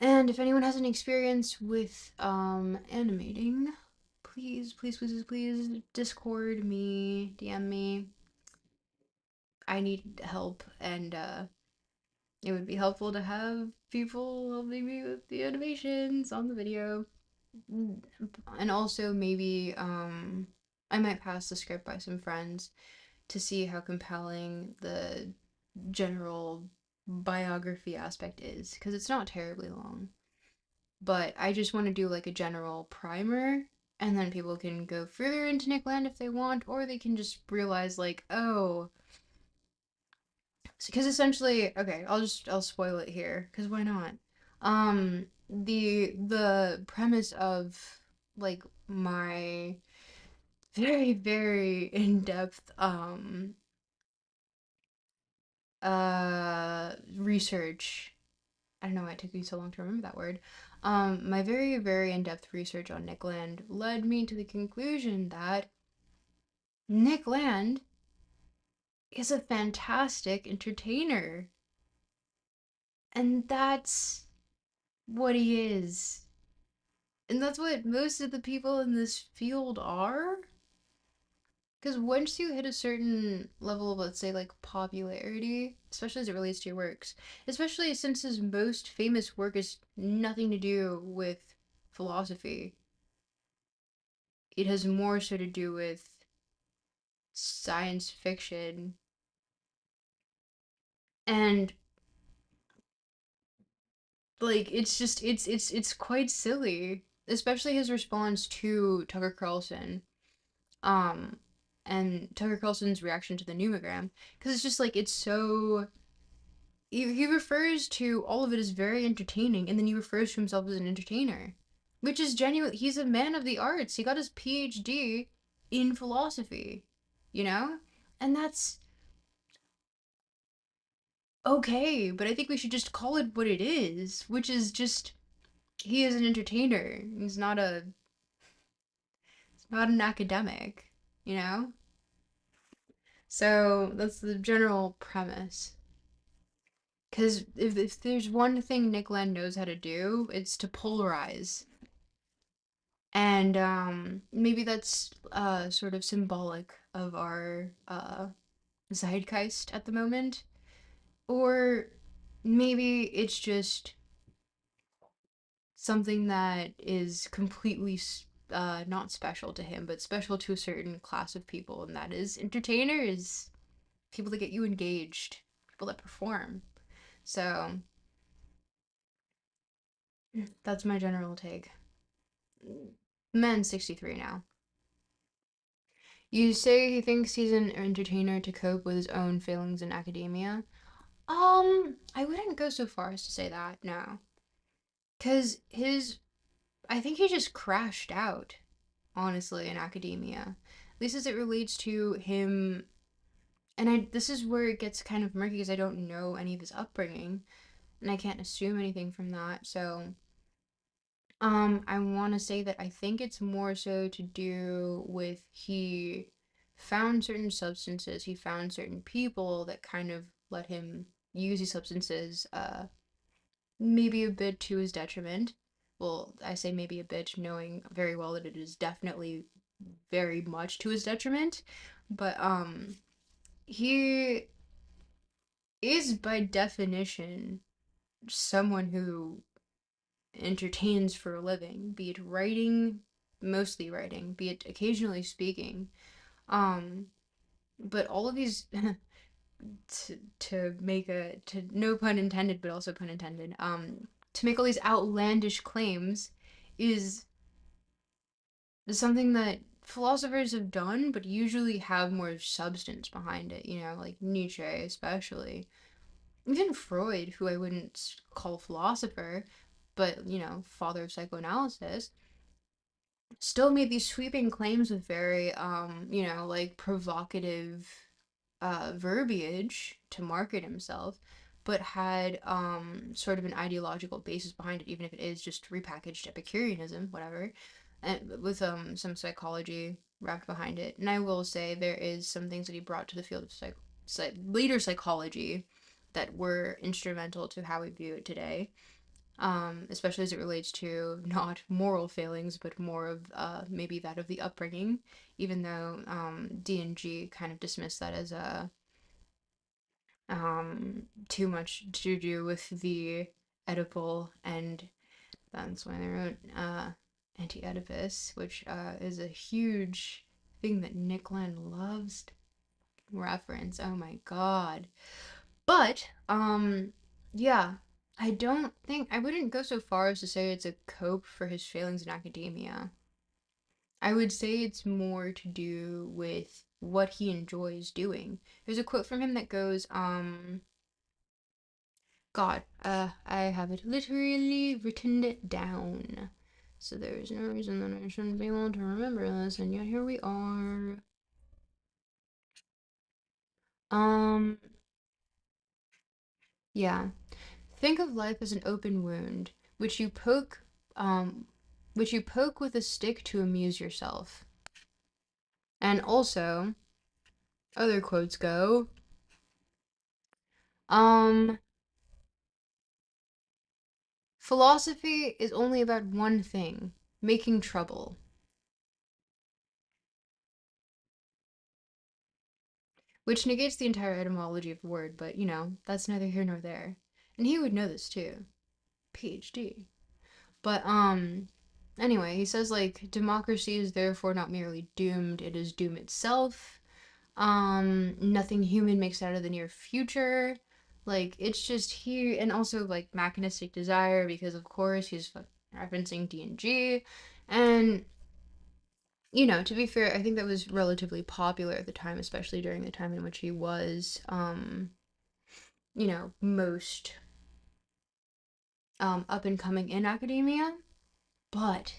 And if anyone has any experience with animating, please, please, please, please Discord me, DM me. I need help, and it would be helpful to have people helping me with the animations on the video. And also maybe I might pass the script by some friends to see how compelling the general biography aspect is, because it's not terribly long. But I just want to do like a general primer, and then people can go further into Nickland if they want, or they can just realize like, oh, because essentially, okay, I'll spoil it here, because why not? The premise of like my very very in depth research. I don't know why it took me so long to remember that word. My very, very in depth research on Nick Land led me to the conclusion that Nick Land is a fantastic entertainer. And that's what he is. And that's what most of the people in this field are. Because once you hit a certain level of, let's say, like popularity, especially as it relates to your works, especially since his most famous work is nothing to do with philosophy, it has more so to do with science fiction. And like it's quite silly, especially his response to Tucker Carlson. Um and Tucker Carlson's reaction to the Numogram, because it's just like it's so he refers to all of it as very entertaining, and then he refers to himself as an entertainer, which is genuine. He's a man of the arts. He got his PhD in philosophy, you know? And that's okay, but I think we should just call it what it is, which is just he is an entertainer. He's not an academic, you know? So that's the general premise. Because if there's one thing Nick Land knows how to do, it's to polarize. And maybe that's sort of symbolic of our zeitgeist at the moment. Or maybe it's just something that is completely not special to him, but special to a certain class of people, and that is entertainers, people that get you engaged, people that perform. So that's my general take. Man's 63 now. You say he thinks he's an entertainer to cope with his own failings in academia. I wouldn't go so far as to say that, no. Cause I think he just crashed out, honestly, in academia. At least as it relates to him, and this is where it gets kind of murky because I don't know any of his upbringing, and I can't assume anything from that. So, I want to say that I think it's more so to do with he found certain substances, he found certain people that kind of let him use these substances, maybe a bit to his detriment. Well, I say maybe a bit, knowing very well that it is definitely very much to his detriment. But he is by definition someone who entertains for a living, be it writing, mostly writing, be it occasionally speaking. Um, but all of these to make a to no pun intended, but also pun intended. To make all these outlandish claims is something that philosophers have done, but usually have more substance behind it. You know, like Nietzsche, especially. Even Freud, who I wouldn't call a philosopher, but father of psychoanalysis, still made these sweeping claims with very like provocative verbiage to market himself. but had sort of an ideological basis behind it, even if it is just repackaged Epicureanism, whatever, and with some psychology wrapped behind it. And I will say there is some things that he brought to the field of later psychology that were instrumental to how we view it today, especially as it relates to not moral failings, but more of maybe that of the upbringing, even though D&G kind of dismissed that as too much to do with the Oedipal, and that's why they wrote Anti-Oedipus, which is a huge thing that Nick Land loves to reference. Oh my god. But, yeah, I wouldn't go so far as to say it's a cope for his failings in academia. I would say it's more to do with what he enjoys doing. There's a quote from him that goes, God, I have it literally written it down. So there's no reason that I shouldn't be able to remember this, and yet here we are. Um, yeah. Think of life as an open wound, which you poke, um, which you poke with a stick to amuse yourself. And also, other quotes go, um, philosophy is only about one thing, making trouble. Which negates the entire etymology of the word, but that's neither here nor there. And he would know this too. PhD. But anyway, he says like democracy is therefore not merely doomed, it is doom itself. Nothing human makes it out of the near future. Like it's just here, and also like mechanistic desire because of course he's referencing D&G. And to be fair, I think that was relatively popular at the time, especially during the time in which he was most up and coming in academia. But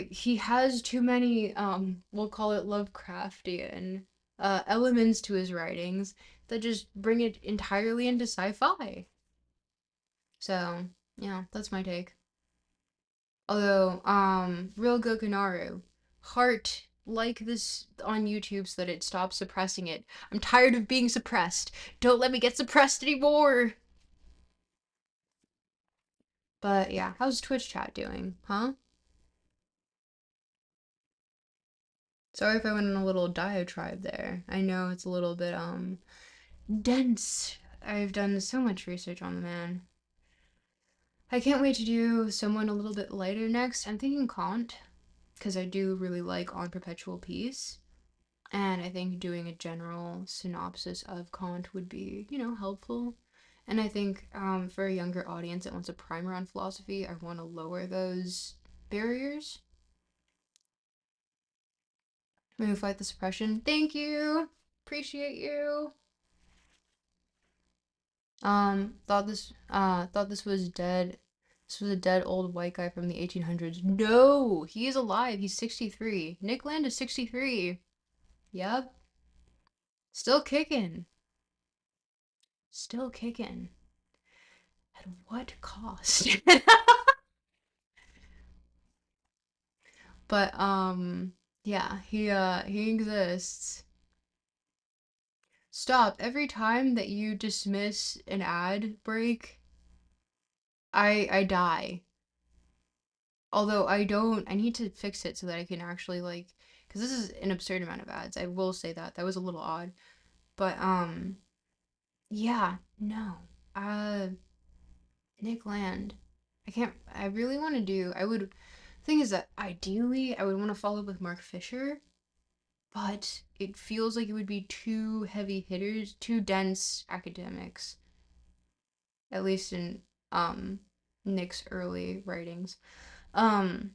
he has too many we'll call it Lovecraftian elements to his writings that just bring it entirely into sci-fi. So yeah, that's my take. Although Real Gokunaru, heart like this on YouTube so that it stops suppressing it. I'm tired of being suppressed. Don't let me get suppressed anymore. But yeah, how's Twitch chat doing? Huh? Sorry if I went on a little diatribe there. I know it's a little bit dense. I've done so much research on the man. I can't wait to do someone a little bit lighter next. I'm thinking Kant, because I do really like On Perpetual Peace. And I think doing a general synopsis of Kant would be, helpful. And I think for a younger audience that wants a primer on philosophy, I want to lower those barriers. Maybe fight the suppression. Thank you. Appreciate you. Thought this was dead. This was a dead old white guy from the 1800s. No, he is alive. He's 63. Nick Land is 63. Yep. Still kicking. Still kicking. At what cost? But yeah, he exists. Stop. Every time that you dismiss an ad break, I die. Although I need to fix it so that I can actually like, because this is an absurd amount of ads. I will say that was a little odd, but yeah, no, Nick Land, I can't. I really want to do. I would. Thing is that ideally I would want to follow up with Mark Fisher, but it feels like it would be too heavy hitters, too dense academics, at least in um Nick's early writings. Um,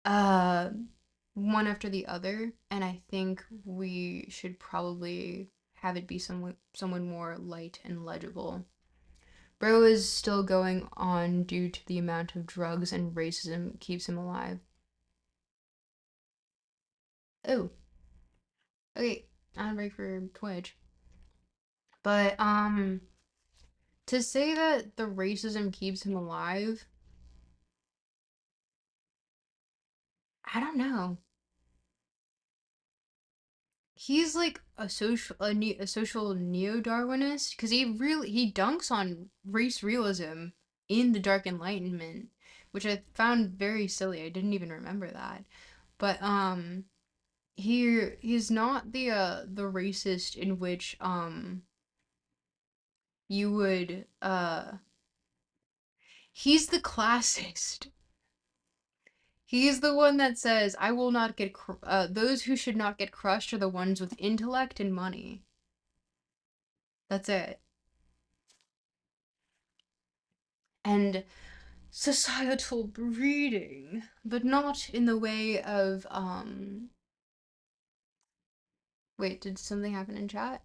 uh one after the other, and I think we should probably have it be someone more light and legible. Bro is still going on due to the amount of drugs and racism keeps him alive. Oh, okay, on break for Twitch. But to say that the racism keeps him alive, I don't know. He's like a social neo-Darwinist because he dunks on race realism in the Dark Enlightenment, which I found very silly. I didn't even remember that. But he's not the racist in which you would he's the classist. He's the one that says, "I will not get those who should not get crushed are the ones with intellect and money." That's it. And societal breeding, but not in the way of wait, did something happen in chat?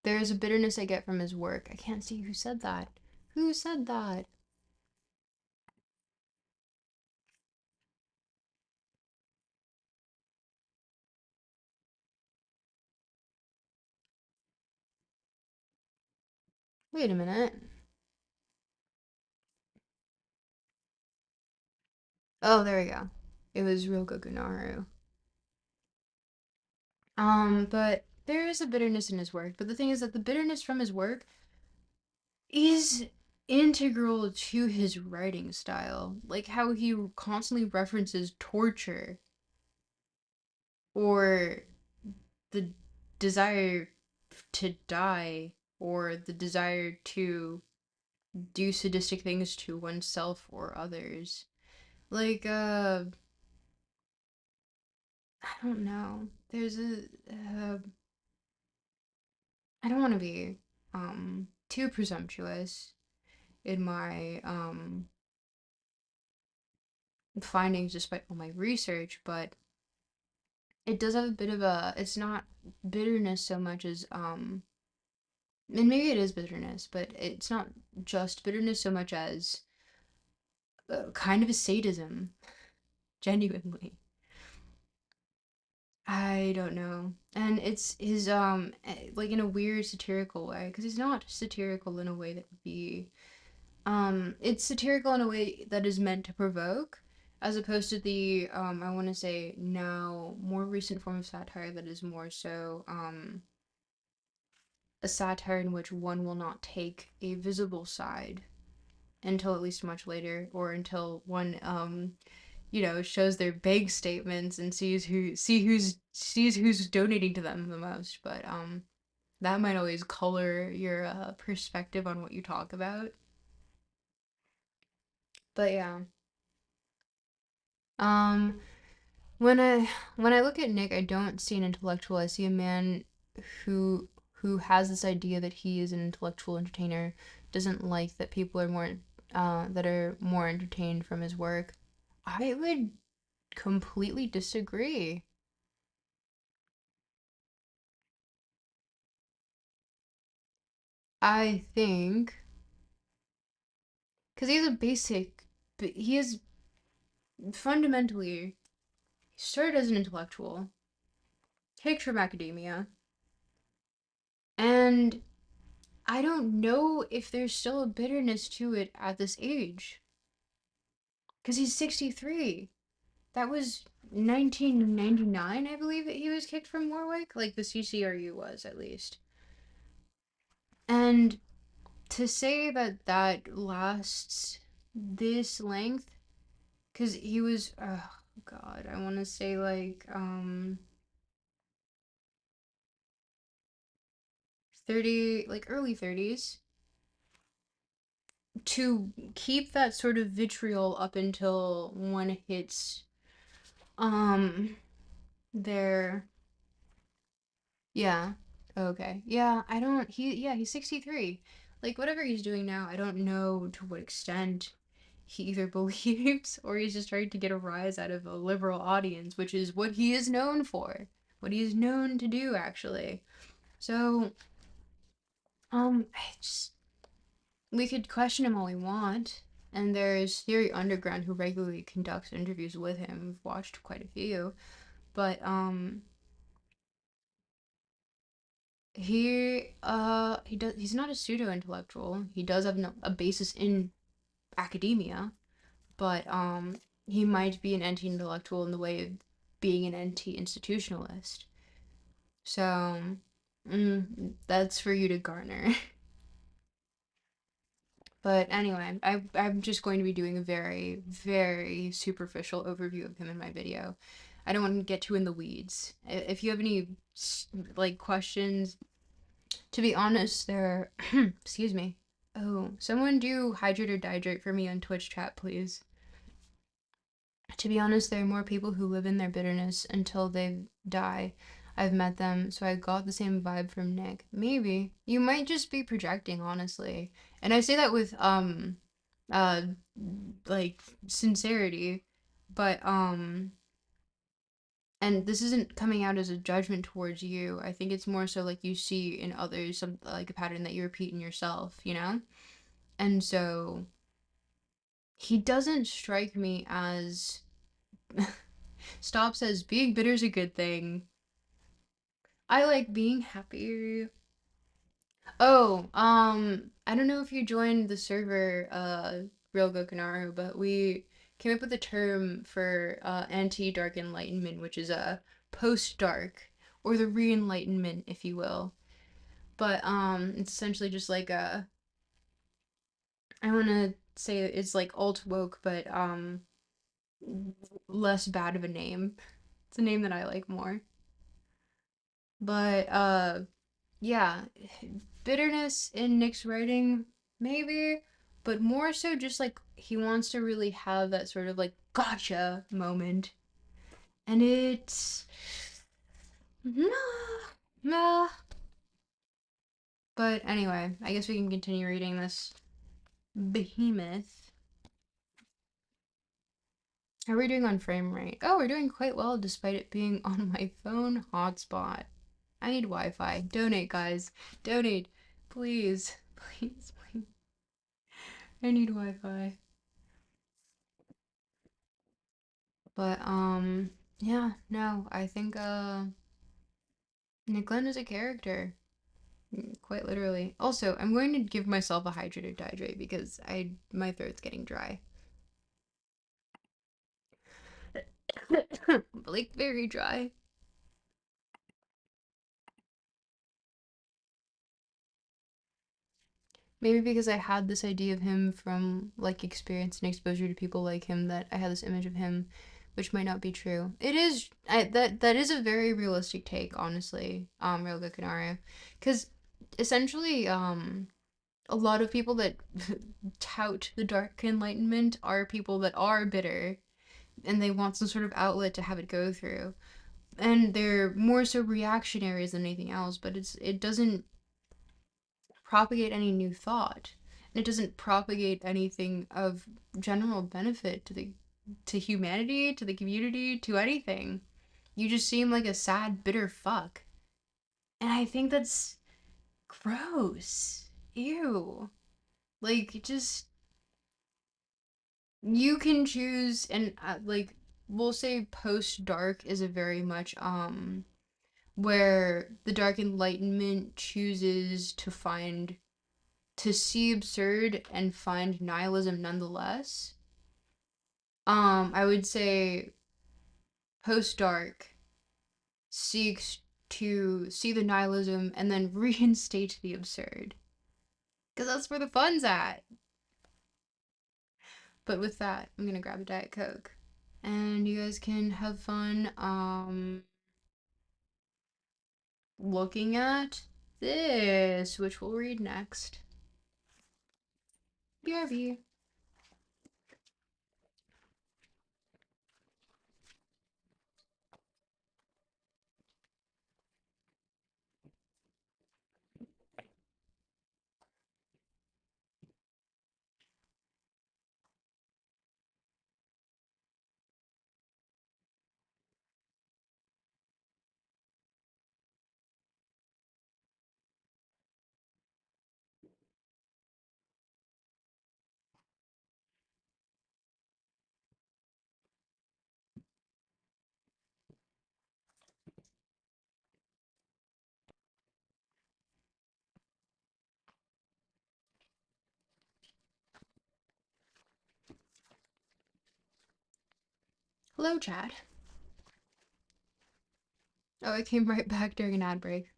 There is a bitterness I get from his work. I can't see who said that. Who said that? Wait a minute. Oh, there we go. It was real Gokunaru. But there is a bitterness in his work. But the thing is that the bitterness from his work is integral to his writing style. Like how he constantly references torture or the desire to die or the desire to do sadistic things to oneself or others. Like, I don't know. I don't want to be, too presumptuous in my, findings despite all my research, but it does have a bit of it's not bitterness so much as, and maybe it is bitterness, but it's not just bitterness so much as kind of a sadism, genuinely. I don't know. And it's his like in a weird satirical way because he's not satirical in a way that would be it's satirical in a way that is meant to provoke as opposed to the I want to say now more recent form of satire that is more so a satire in which one will not take a visible side until at least much later or until one shows their bank statements and sees who's donating to them the most. But that might always color your perspective on what you talk about. But yeah, um, when I look at Nick, I don't see an intellectual. I see a man who has this idea that he is an intellectual entertainer, doesn't like that people are more that are more entertained from his work. I would completely disagree. I think because he's a basic, but he is fundamentally he started as an intellectual, kicked from academia, and I don't know if there's still a bitterness to it at this age because he's 63. That was 1999, I believe, that he was kicked from Warwick, like the CCRU was at least. And to say that that lasts this length, because he was, oh God, I want to say like 30, like early 30s, to keep that sort of vitriol up until one hits um their yeah. Okay. Yeah, I don't he's 63. Like whatever he's doing now, I don't know to what extent he either believes or he's just trying to get a rise out of a liberal audience, which is what he is known for. What he is known to do actually. So, I just we could question him all we want. And there's Theory Underground who regularly conducts interviews with him. We've watched quite a few. But He's not a pseudo intellectual. He does have a basis in academia, but he might be an anti intellectual in the way of being an anti institutionalist. So that's for you to garner. But anyway, I'm just going to be doing a very, very superficial overview of him in my video. I don't want to get too in the weeds. If you have any like questions, to be honest, there. Excuse me. Oh, someone do hydrate or dihydrate for me on Twitch chat, please. To be honest, there are more people who live in their bitterness until they die. I've met them, so I got the same vibe from Nick. Maybe. You might just be projecting, honestly. And I say that with uh like sincerity, but and this isn't coming out as a judgment towards you. I think it's more so like you see in others some like a pattern that you repeat in yourself, you know? And so he doesn't strike me as Stop says being bitter is a good thing. I like being happy. Oh, I don't know if you joined the server, Real Gokinaru, but we came up with a term for anti-dark enlightenment, which is a post-dark, or the re-enlightenment, if you will. But it's essentially just like a, I want to say it's like alt woke, but less bad of a name. It's a name that I like more. But yeah, bitterness in Nick's writing, maybe, but more so just like he wants to really have that sort of like gotcha moment. And it's nah, nah. But anyway, I guess we can continue reading this behemoth. How are we doing on frame rate? Oh, we're doing quite well despite it being on my phone hotspot. I need Wi-Fi. Donate, guys. Donate. Please. Please, please. I need Wi-Fi. But yeah, no, I think Nick Glenn is a character. Quite literally. Also, I'm going to give myself a hydrate or dihydrate because my throat's getting dry. Like very dry. Maybe because I had this idea of him from like experience and exposure to people like him that I had this image of him, which might not be true. It is that is a very realistic take, honestly. Real Gokinaru, because essentially a lot of people that tout the dark enlightenment are people that are bitter and they want some sort of outlet to have it go through. And they're more so reactionaries than anything else, but it doesn't propagate any new thought. And it doesn't propagate anything of general benefit to humanity, to the community, to anything. You just seem like a sad, bitter fuck. And I think that's gross. Ew. Like, just you can choose and like we'll say post dark is a very much where the dark enlightenment chooses to see absurd and find nihilism nonetheless. I would say post dark seeks to see the nihilism and then reinstate the absurd because that's where the fun's at. But with that, I'm gonna grab a Diet Coke and you guys can have fun looking at this, which we'll read next. BRB. Hello, chat. Oh, it came right back during an ad break.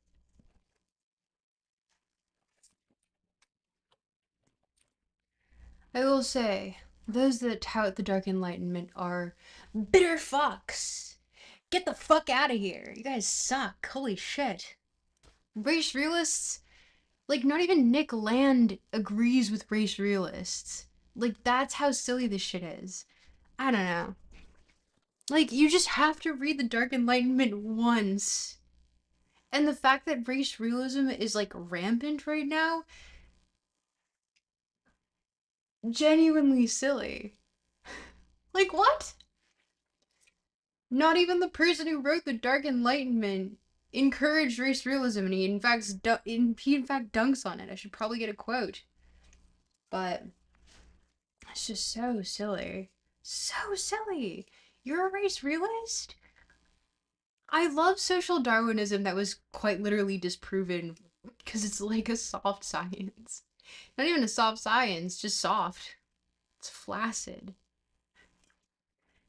I will say, those that tout the Dark Enlightenment are bitter fucks. Get the fuck out of here. You guys suck. Holy shit. Race realists? Like, not even Nick Land agrees with race realists. Like, that's how silly this shit is. I don't know. Like, you just have to read the Dark Enlightenment once. And the fact that race realism is, like, rampant right now, genuinely silly. Like, what? Not even the person who wrote the Dark Enlightenment encouraged race realism, and he in fact dunks on it. I should probably get a quote, but it's just so silly, so silly. You're a race realist? I love social Darwinism that was quite literally disproven because it's like a soft science. Not even a soft science, just soft. It's flaccid.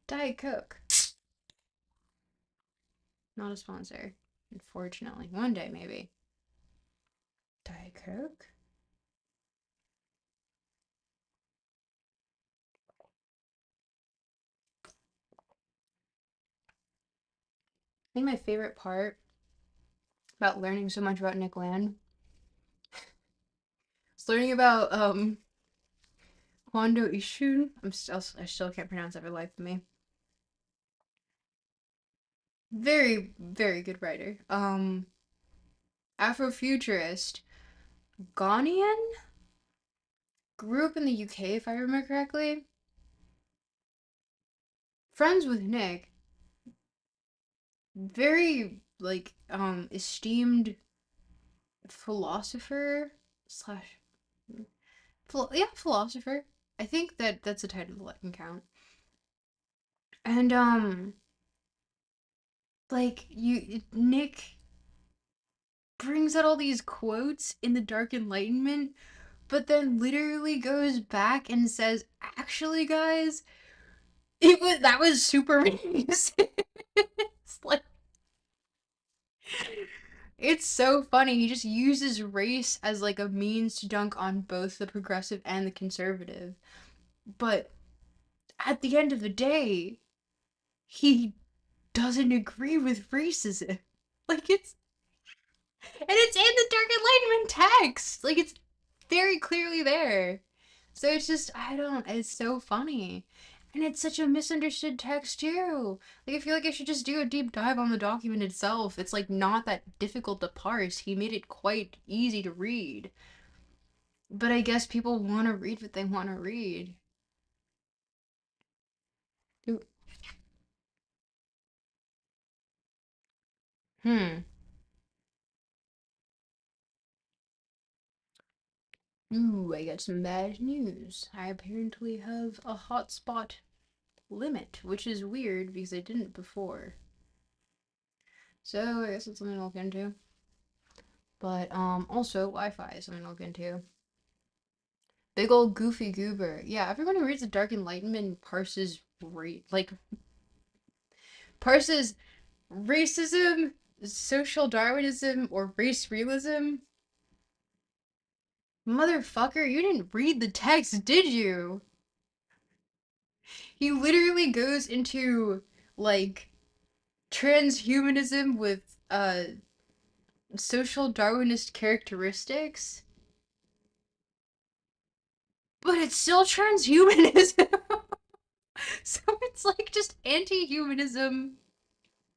Diet Coke. Not a sponsor, unfortunately. One day, maybe. Diet Coke? I think my favorite part about learning so much about Nick Land is learning about Hondo Ishun. I still can't pronounce that for the life of me. Very, very good writer. Afrofuturist. Ghanaian? Grew up in the UK if I remember correctly. Friends with Nick. Very like esteemed philosopher slash yeah, philosopher. I think that that's a title that can count. And like you Nick brings out all these quotes in the Dark Enlightenment, but then literally goes back and says, "Actually, guys, that was super racist." It's like it's so funny. He just uses race as like a means to dunk on both the progressive and the conservative. But at the end of the day, he doesn't agree with racism. Like it's in the Dark Enlightenment text. Like it's very clearly there. So it's just it's so funny. And it's such a misunderstood text too. Like I feel like I should just do a deep dive on the document itself. It's like not that difficult to parse. He made it quite easy to read. But I guess people want to read what they want to read. Ooh. Hmm. Ooh, I got some bad news. I apparently have a hotspot limit, which is weird because I didn't before. So I guess it's something to look into. But also Wi-Fi is something to look into. Big old goofy goober. Yeah, everyone who reads the Dark Enlightenment parses racism, social Darwinism, or race realism. Motherfucker, you didn't read the text, did you? He literally goes into like transhumanism with social Darwinist characteristics, but it's still transhumanism. So it's like just anti-humanism,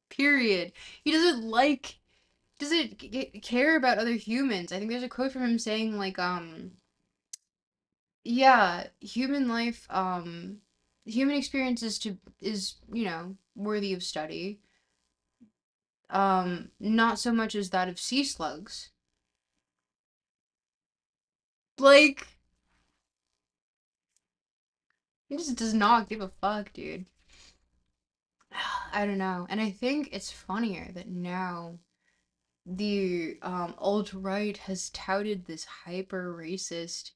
period. He doesn't care about other humans. I think there's a quote from him saying like yeah, human experience is worthy of study. Not so much as that of sea slugs. Like he just does not give a fuck, dude. I don't know. And I think it's funnier that now the alt right has touted this hyper racist.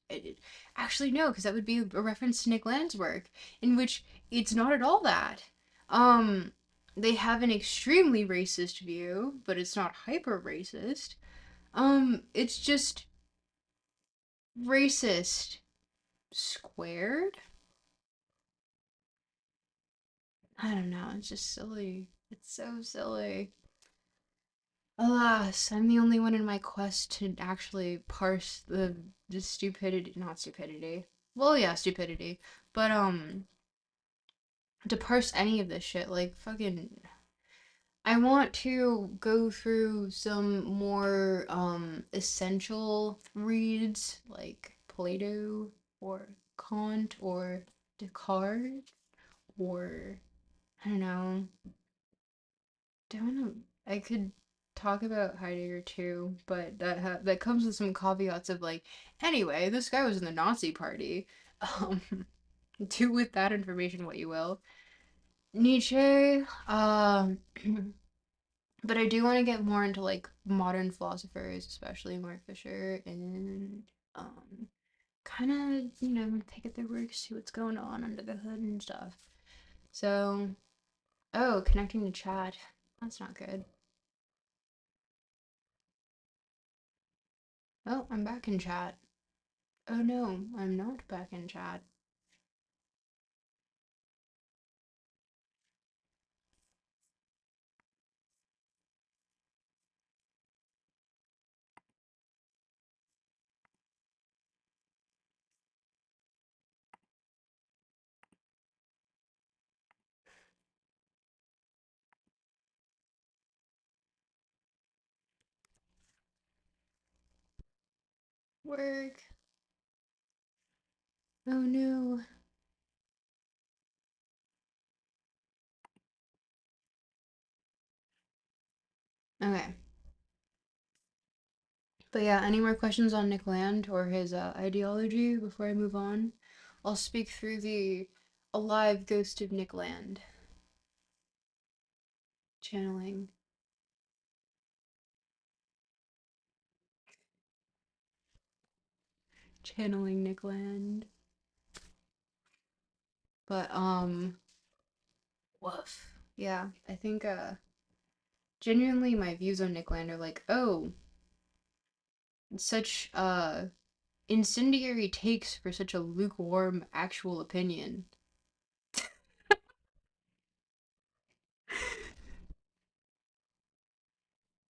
Actually, no, because that would be a reference to Nick Land's work, in which it's not at all that. Um, they have an extremely racist view, but it's not hyper racist. It's just racist squared. I don't know. It's just silly. It's so silly. Alas, I'm the only one in my quest to actually parse the stupidity, not stupidity. Well, yeah, stupidity. But to parse any of this shit, like fucking I want to go through some more essential reads like Plato or Kant or Descartes or I don't know. Don't I could talk about Heidegger too, but that comes with some caveats of like anyway, this guy was in the Nazi party. Um do with that information what you will. Nietzsche, but I do want to get more into like modern philosophers, especially Mark Fisher, and um, kind of take at their work, see what's going on under the hood and stuff. So, oh, connecting to chat. That's not good. Oh, I'm back in chat. Oh no, I'm not back in chat. Work. Oh no. Okay. But yeah, any more questions on Nick Land or his ideology before I move on? I'll speak through the alive ghost of Nick Land. Channeling. Channeling Nick Land. But woof. Yeah, I think genuinely my views on Nick Land are like, oh, such incendiary takes for such a lukewarm actual opinion.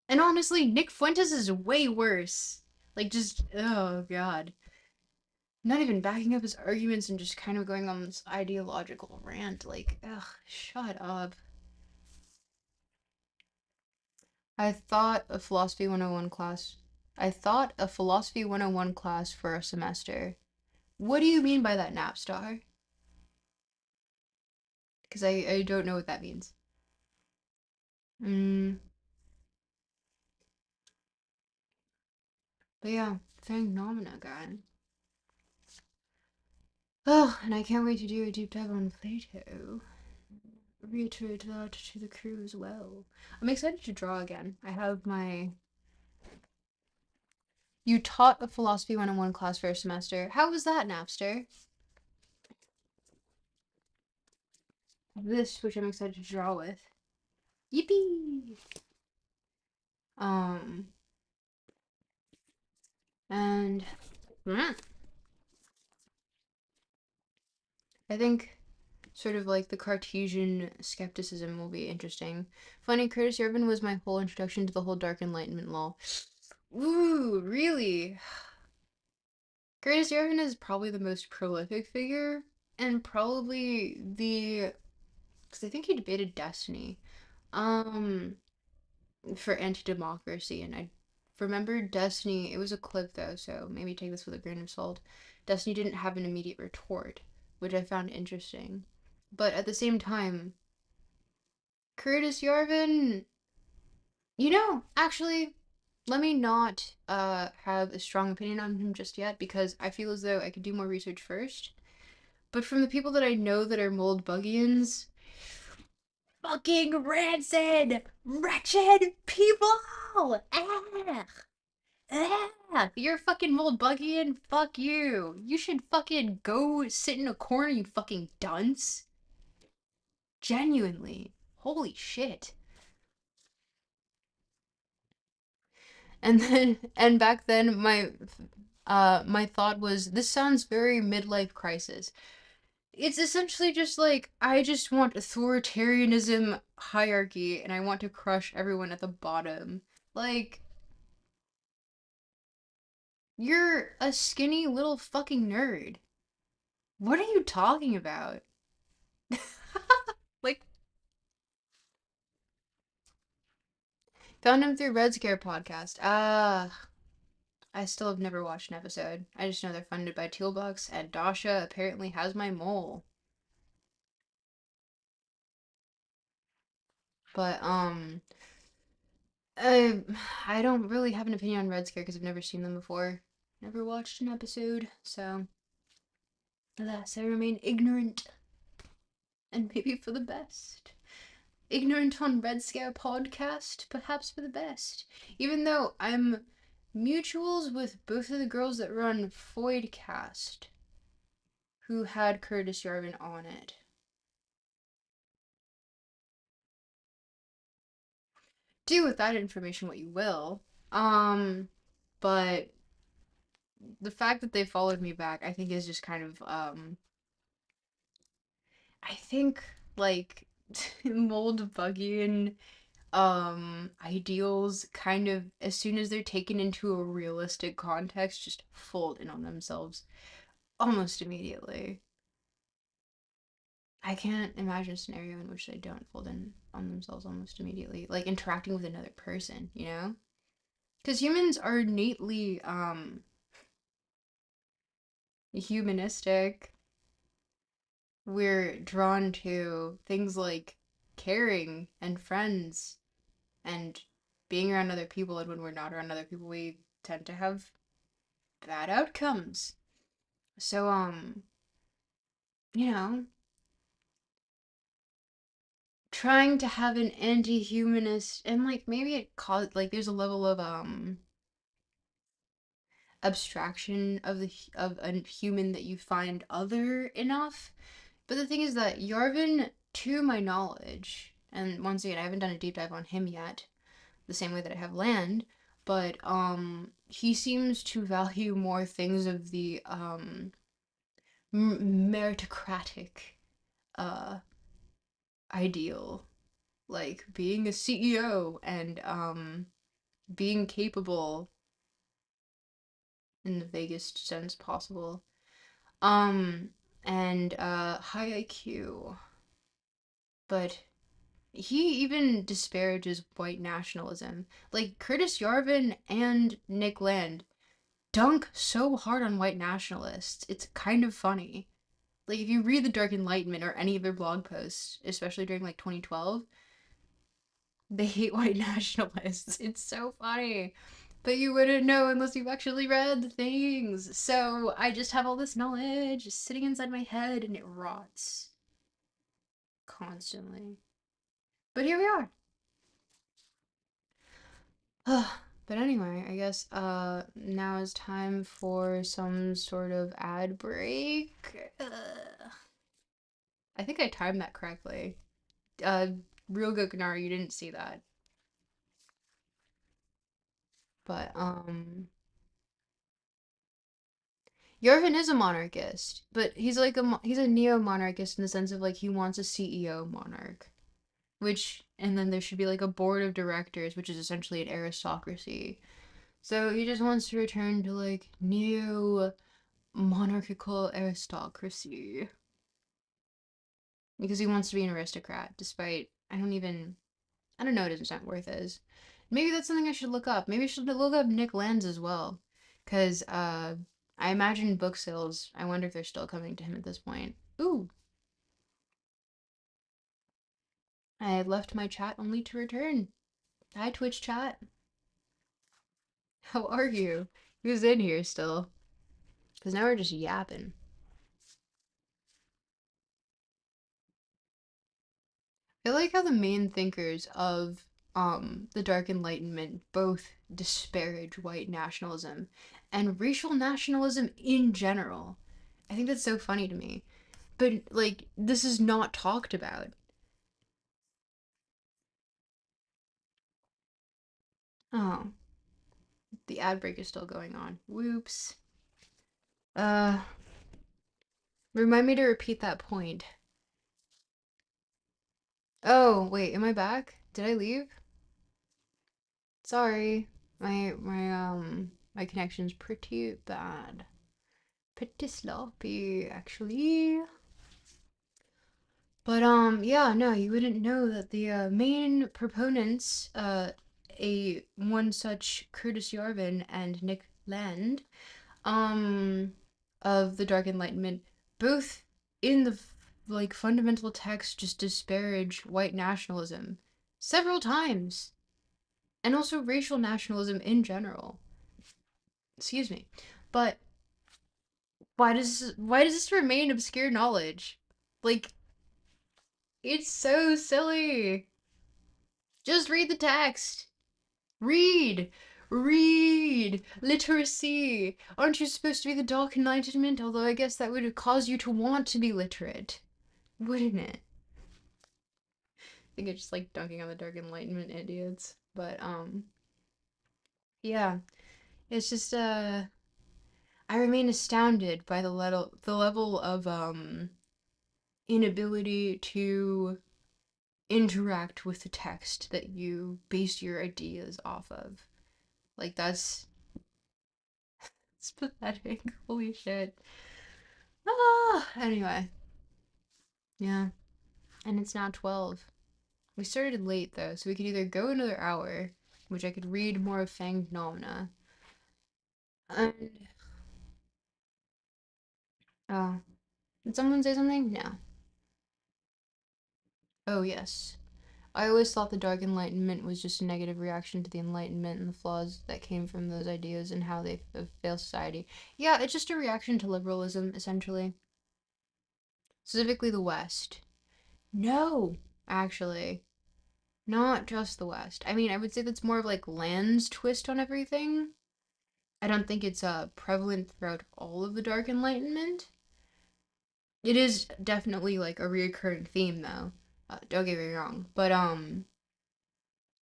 And honestly, Nick Fuentes is way worse. Like just oh god. Not even backing up his arguments and just kind of going on this ideological rant. Like, ugh, shut up. I thought a philosophy 101 class. I thought a philosophy 101 class for a semester. What do you mean by that, Napstar? Because I don't know what that means. Mm, but yeah, Fanged Noumena guy. Oh, and I can't wait to do a deep dive on Plato. Reiterate that to the crew as well. I'm excited to draw again. I have my. You taught a philosophy 101 class for a semester. How was that, Napster? This, which I'm excited to draw with. Yippee! Um, and I think sort of like the Cartesian skepticism will be interesting. Funny, Curtis Yarvin was my whole introduction to the whole Dark Enlightenment law. Ooh, really? Curtis Yarvin is probably the most prolific figure, and probably the because I think he debated Destiny, um, for anti-democracy, and I remember Destiny. It was a clip though, so maybe take this with a grain of salt. Destiny didn't have an immediate retort, which I found interesting, but at the same time, Curtis Yarvin, actually, let me not have a strong opinion on him just yet because I feel as though I could do more research first. But from the people that I know that are mold buggians, fucking rancid, wretched people. Ah, ah. You're fucking mold buggian. Fuck you. You should fucking go sit in a corner, you fucking dunce. Genuinely. Holy shit. And back then my thought was, this sounds very midlife crisis. It's essentially just like, I just want authoritarianism hierarchy and I want to crush everyone at the bottom. Like, you're a skinny little fucking nerd. What are you talking about? Like, found him through Red Scare podcast. I still have never watched an episode. I just know they're funded by Tealbucks, and Dasha apparently has my mole. But I I don't really have an opinion on Red Scare because I've never seen them before. Never watched an episode, so alas, I remain ignorant, and maybe for the best. Ignorant on Red Scare podcast, perhaps for the best. Even though I'm mutuals with both of the girls that run Foydcast, who had Curtis Yarvin on it. Do with that information what you will. Um, but the fact that they followed me back, I think is just kind of I think like mold buggy ideals kind of, as soon as they're taken into a realistic context, just fold in on themselves almost immediately. I can't imagine a scenario in which they don't fold in on themselves almost immediately, like interacting with another person, you know? Because humans are innately humanistic. We're drawn to things like caring and friends and being around other people, and when we're not around other people we tend to have bad outcomes. So you know, trying to have an anti-humanist, and like maybe it caused, like, there's a level of abstraction of of a human that you find other enough. But the thing is that Yarvin, to my knowledge, and once again I haven't done a deep dive on him yet, the same way that I have Land, but he seems to value more things of the meritocratic uh ideal, like being a CEO and being capable in the vaguest sense possible. Um and high IQ. But he even disparages white nationalism. Like Curtis Yarvin and Nick Land dunk so hard on white nationalists. It's kind of funny. Like if you read the Dark Enlightenment or any of their blog posts, especially during like 2012, they hate white nationalists. It's so funny. But you wouldn't know unless you've actually read the things. So I just have all this knowledge sitting inside my head and it rots constantly. But here we are. But anyway, I guess now is time for some sort of ad break. I think I timed that correctly. Uh Real good, Gnar, you didn't see that. But Yervin is a monarchist, but he's like he's a neo-monarchist in the sense of like he wants a CEO monarch, which, and then there should be like a board of directors, which is essentially an aristocracy. So he just wants to return to like neo monarchical aristocracy because he wants to be an aristocrat, despite I don't know what his net worth is. Maybe that's something I should look up. Maybe I should look up Nick Lands as well. Because I imagine book sales, I wonder if they're still coming to him at this point. Ooh, I left my chat only to return. Hi, Twitch chat. How are you? Who's in here still? Because now we're just yapping. I like how the main thinkers of the Dark Enlightenment both disparage white nationalism and racial nationalism in general. I think that's so funny to me. But like this is not talked about. Oh, the ad break is still going on. Whoops. Uh, Remind me to repeat that point. Oh, wait, am I back? Did I leave? Sorry. My connection's pretty bad. Pretty sloppy, actually. But yeah, no, you wouldn't know that the main proponents, a one such Curtis Yarvin and Nick Land, um, of the Dark Enlightenment, both in the like fundamental text just disparage white nationalism several times, and also racial nationalism in general. Excuse me, but why does this remain obscure knowledge? Like, it's so silly. Just read the text. Read! Read! Literacy! Aren't you supposed to be the Dark Enlightenment? Although I guess that would cause you to want to be literate. Wouldn't it? I think it's just like dunking on the Dark Enlightenment idiots. But, yeah. It's just, I remain astounded by the level of, inability to interact with the text that you base your ideas off of. Like, it's pathetic. Holy shit. Ah, anyway, yeah. And it's now 12. We started late though, so we could either go another hour, which I could read more of Fanged Noumena, and oh, did someone say something? No. Oh yes. I always thought the Dark Enlightenment was just a negative reaction to the Enlightenment and the flaws that came from those ideas and how they fail society. Yeah, it's just a reaction to liberalism, essentially. Specifically the West. No, actually. Not just the West. I mean, I would say that's more of like Land's twist on everything. I don't think it's prevalent throughout all of the Dark Enlightenment. It is definitely like a reoccurring theme though. Don't get me wrong. But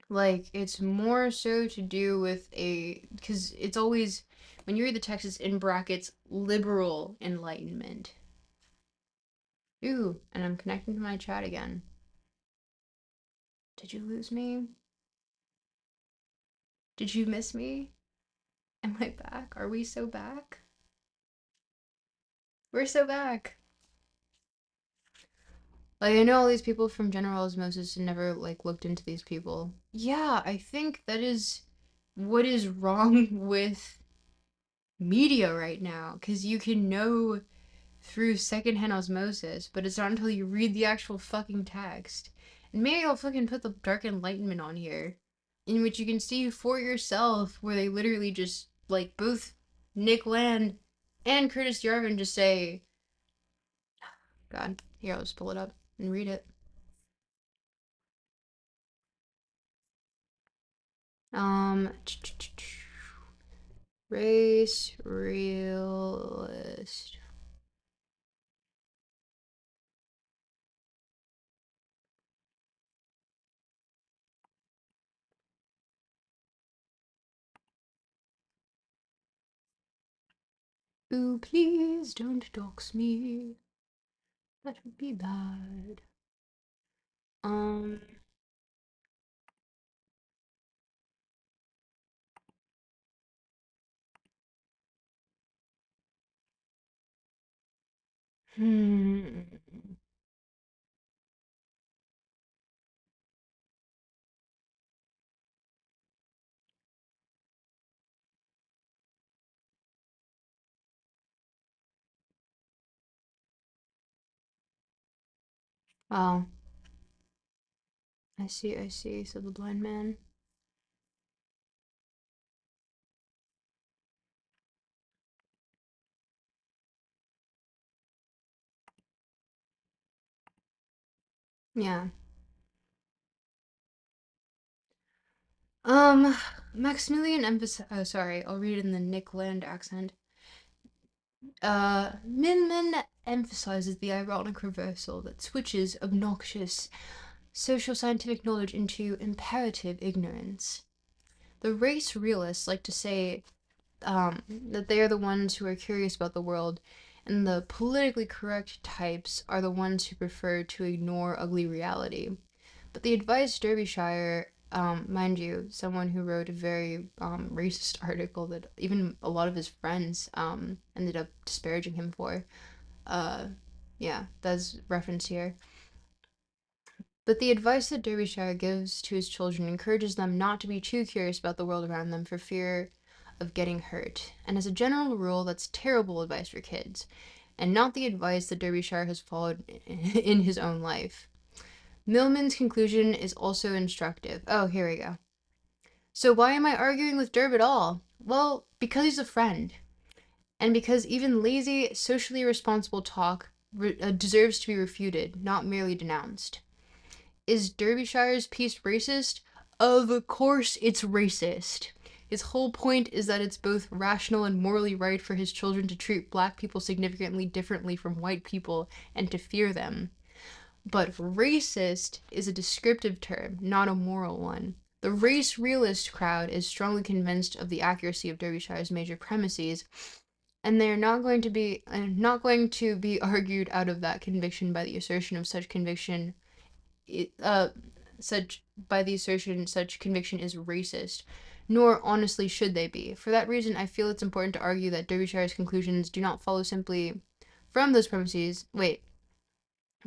like it's more so to do with a because it's always when you read the text it's in brackets liberal enlightenment. Ooh, and I'm connecting to my chat again. Did you lose me? Did you miss me? Am I back? Are we so back? We're so back. Like I know all these people from general osmosis and never like looked into these people. Yeah, I think that is what is wrong with media right now because you can know through secondhand osmosis, but it's not until you read the actual fucking text. And maybe I'll fucking put the Dark Enlightenment on here, in which you can see for yourself where they literally just like both Nick Land and Curtis Yarvin just say, God, here I'll just pull it up and read it. Um, race realist. Ooh, please don't dox me. That would be bad. Um, hmm. Oh, I see, said the blind man. Yeah. Um, Maximilian emphasized. Oh, sorry, I'll read it in the Nick Land accent. Minman emphasizes the ironic reversal that switches obnoxious social scientific knowledge into imperative ignorance. The race realists like to say that they are the ones who are curious about the world, and the politically correct types are the ones who prefer to ignore ugly reality. But the advice Derbyshire, mind you, someone who wrote a very racist article that even a lot of his friends ended up disparaging him for. Uh, yeah, that's reference here. But the advice that Derbyshire gives to his children encourages them not to be too curious about the world around them for fear of getting hurt. And as a general rule, that's terrible advice for kids, and not the advice that Derbyshire has followed in his own life. Millman's conclusion is also instructive. Oh, here we go. So why am I arguing with Derb at all? Well, because he's a friend, and because even lazy, socially irresponsible talk deserves to be refuted, not merely denounced. Is Derbyshire's piece racist? Of course it's racist. His whole point is that it's both rational and morally right for his children to treat black people significantly differently from white people and to fear them. But racist is a descriptive term, not a moral one. The race realist crowd is strongly convinced of the accuracy of Derbyshire's major premises, and they are not going to be argued out of that conviction by the assertion of such conviction uh such by the assertion such conviction is racist, nor honestly should they be. For that reason, I feel it's important to argue that Derbyshire's conclusions do not follow simply from those premises. Wait,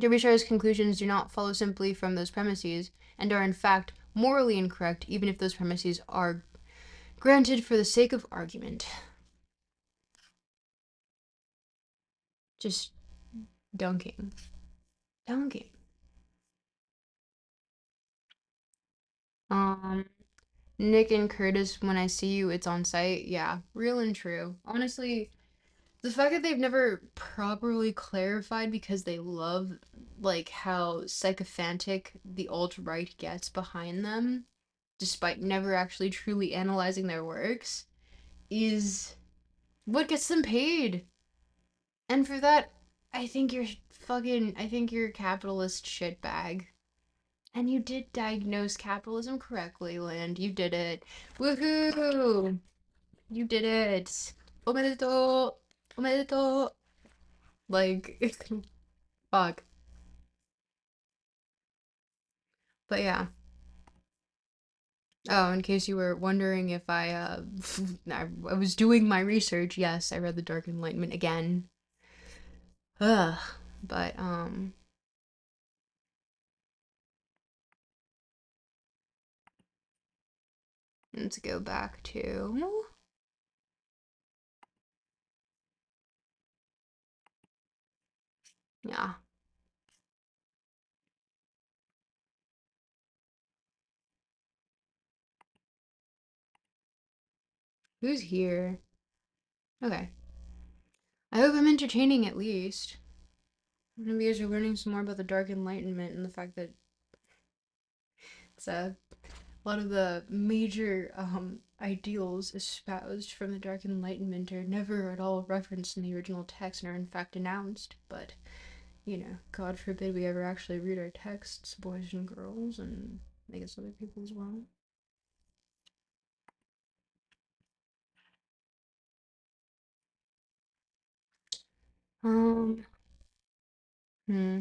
Derbyshire's conclusions do not follow simply from those premises, and are in fact morally incorrect, even if those premises are granted for the sake of argument. Just dunking, dunking. Um, Nick and Curtis, when I see you, it's on site. Yeah, real and true. Honestly, the fact that they've never properly clarified because they love like how sycophantic the alt-right gets behind them, despite never actually truly analyzing their works, is what gets them paid. And for that, I think you're a capitalist shitbag. And you did diagnose capitalism correctly, Lind. You did it. Woohoo! You did it. Omedeto! Omedeto! Like, fuck. But yeah. Oh, in case you were wondering if I was doing my research, yes, I read The Dark Enlightenment again. Ugh. But, let's go back to. Yeah. Who's here? Okay. I hope I'm entertaining at least. Maybe you guys are learning some more about the Dark Enlightenment and the fact that it's a lot of the major ideals espoused from the Dark Enlightenment are never at all referenced in the original text and are in fact announced. But, you know, God forbid we ever actually read our texts, boys and girls, and I guess other people as well. Um, hmm,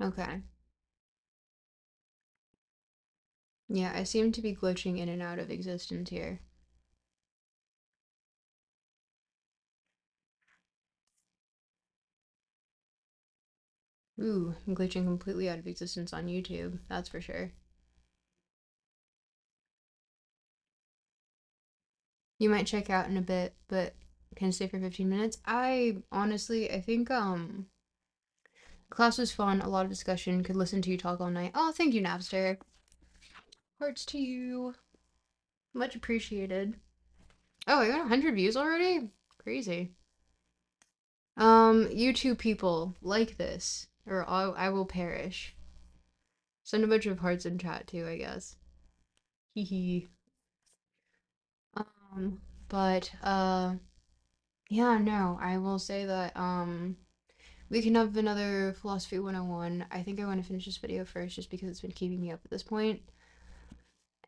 okay. Yeah, I seem to be glitching in and out of existence here. Ooh, I'm glitching completely out of existence on YouTube, that's for sure. You might check out in a bit, but can stay for 15 minutes. I think class was fun, a lot of discussion, could listen to you talk all night. Oh, thank you, Napster. Hearts to you. Much appreciated. Oh, I got 100 views already? Crazy. You two people like this, or I will perish. Send a bunch of hearts in chat too, I guess. Hee hee. Um, but yeah, no, I will say that we can have another Philosophy 101. I think I want to finish this video first just because it's been keeping me up at this point.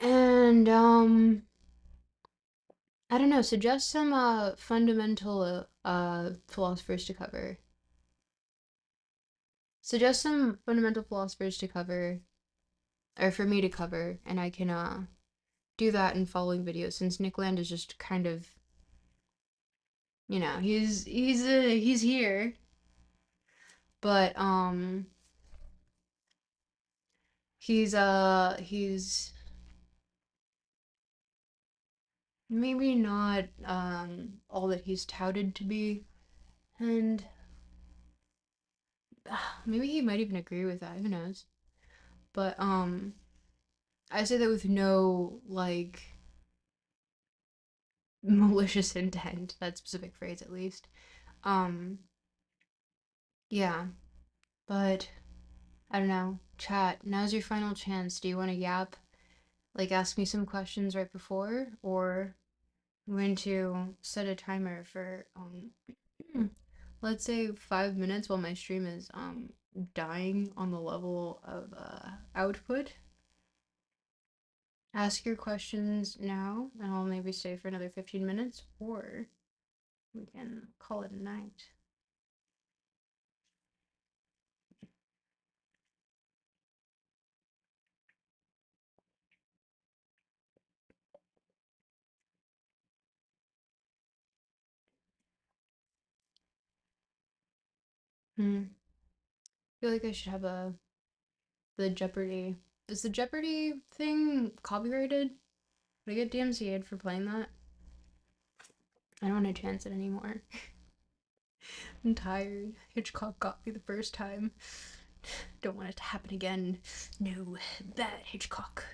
And I don't know, suggest some fundamental philosophers to cover. Suggest some fundamental philosophers to cover, or for me to cover, and I can do that in following videos since Nick Land is just kind of, he's here, but he's maybe not all that he's touted to be, and maybe he might even agree with that, who knows. But I say that with no like malicious intent, that specific phrase at least. Um yeah, but I don't know. Chat, now's your final chance. Do you want to yap? Like ask me some questions right before, or I'm going to set a timer for let's say 5 minutes while my stream is dying on the level of output. Ask your questions now, and I'll maybe stay for another 15 minutes, or we can call it a night. Hmm. I feel like I should have the Jeopardy. Is the Jeopardy thing copyrighted? Would I get DMCA'd for playing that? I don't want to chance it anymore. I'm tired. Hitchcock got me the first time. Don't want it to happen again. No, bad Hitchcock.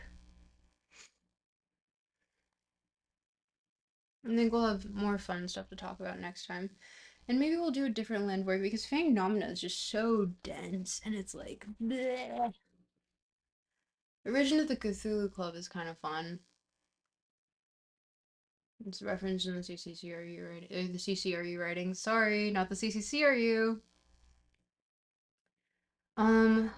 I think we'll have more fun stuff to talk about next time. And maybe we'll do a different land work because Fanged Noumena is just so dense and it's like bleh. Origin of the Cthulhu Club is kind of fun. It's referenced in the CCCRU writing, the CCRU writing. Sorry, not the CCCRU. Um,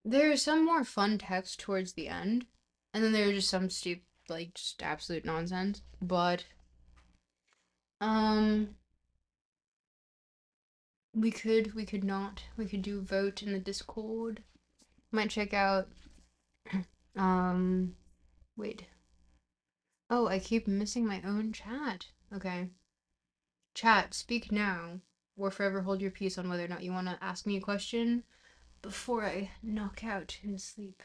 there's some more fun text towards the end, and then there's just some stupid, like just absolute nonsense. But um, we could do vote in the Discord. Might check out um, wait. Oh, I keep missing my own chat. Okay, chat, speak now, or forever hold your peace on whether or not you want to ask me a question before I knock out in sleep.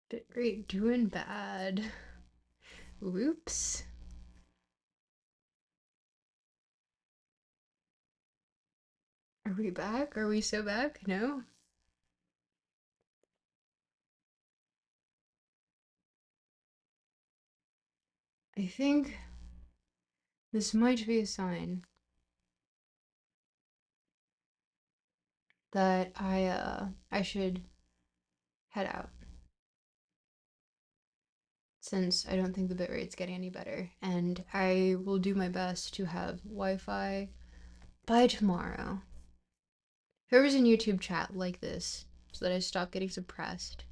Bit rate doing bad. Whoops. Are we back? Are we so back? No? I think this might be a sign that I should head out since I don't think the bitrate's getting any better, and I will do my best to have Wi-Fi by tomorrow. Whoever's in YouTube chat like this so that I stop getting suppressed.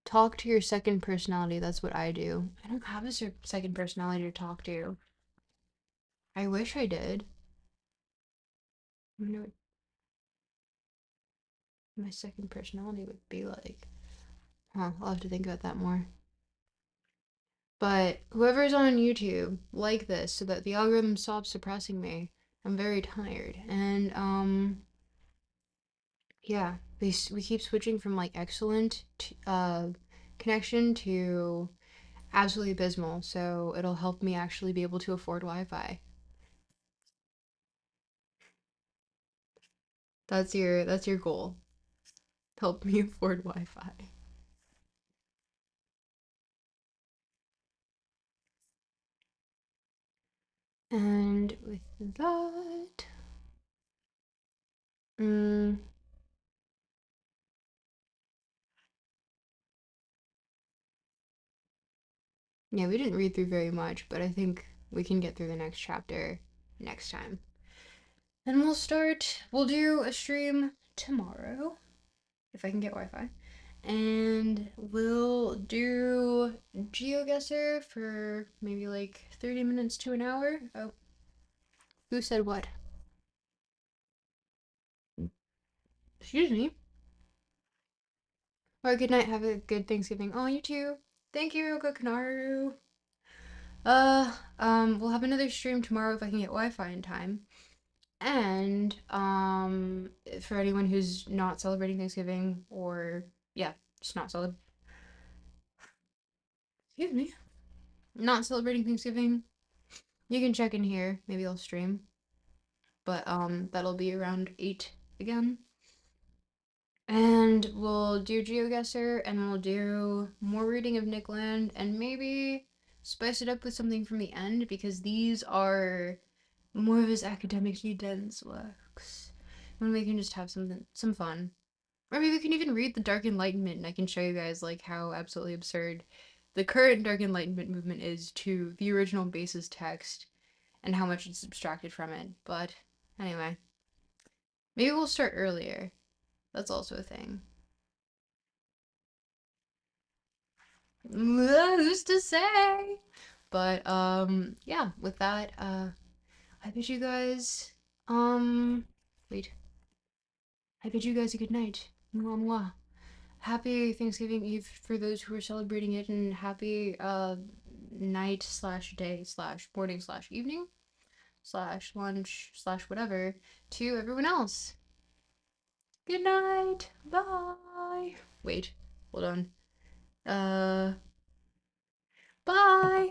Talk to your second personality. That's what I do. I don't have a second personality to talk to. I wish I did. I wonder what my second personality would be like. Huh, I'll have to think about that more. But whoever's on YouTube, like this so that the algorithm stops suppressing me. I'm very tired. And, yeah, we keep switching from like excellent connection to absolutely abysmal. So it'll help me actually be able to afford Wi Fi. That's your goal. Help me afford Wi-Fi. And with that, mm, yeah, we didn't read through very much, but I think we can get through the next chapter next time. And we'll do a stream tomorrow, if I can get Wi-Fi. And we'll do GeoGuessr for maybe like 30 minutes to an hour. Oh, who said what? Excuse me. Or good night, have a good Thanksgiving. Oh, you too. Thank you, Kokanaru. We'll have another stream tomorrow if I can get Wi-Fi in time. And for anyone who's not celebrating Thanksgiving or yeah, just not excuse me, not celebrating Thanksgiving, you can check in here. Maybe I'll stream, but that'll be around 8 again. And we'll do GeoGuessr and we'll do more reading of Nick Land and maybe spice it up with something from the end because these are more of his academically dense works. When we can just have some fun. Or maybe we can even read the Dark Enlightenment and I can show you guys like how absolutely absurd the current Dark Enlightenment movement is to the original basis text and how much it's abstracted from it. But anyway, maybe we'll start earlier. That's also a thing. Who's to say? But yeah, with that, I bid you guys wait. I bid you guys a good night. Mwah mwah. Happy Thanksgiving Eve for those who are celebrating it, and happy night slash day slash morning slash evening slash lunch slash whatever to everyone else. Good night. Bye. Wait, hold on. Uh, bye.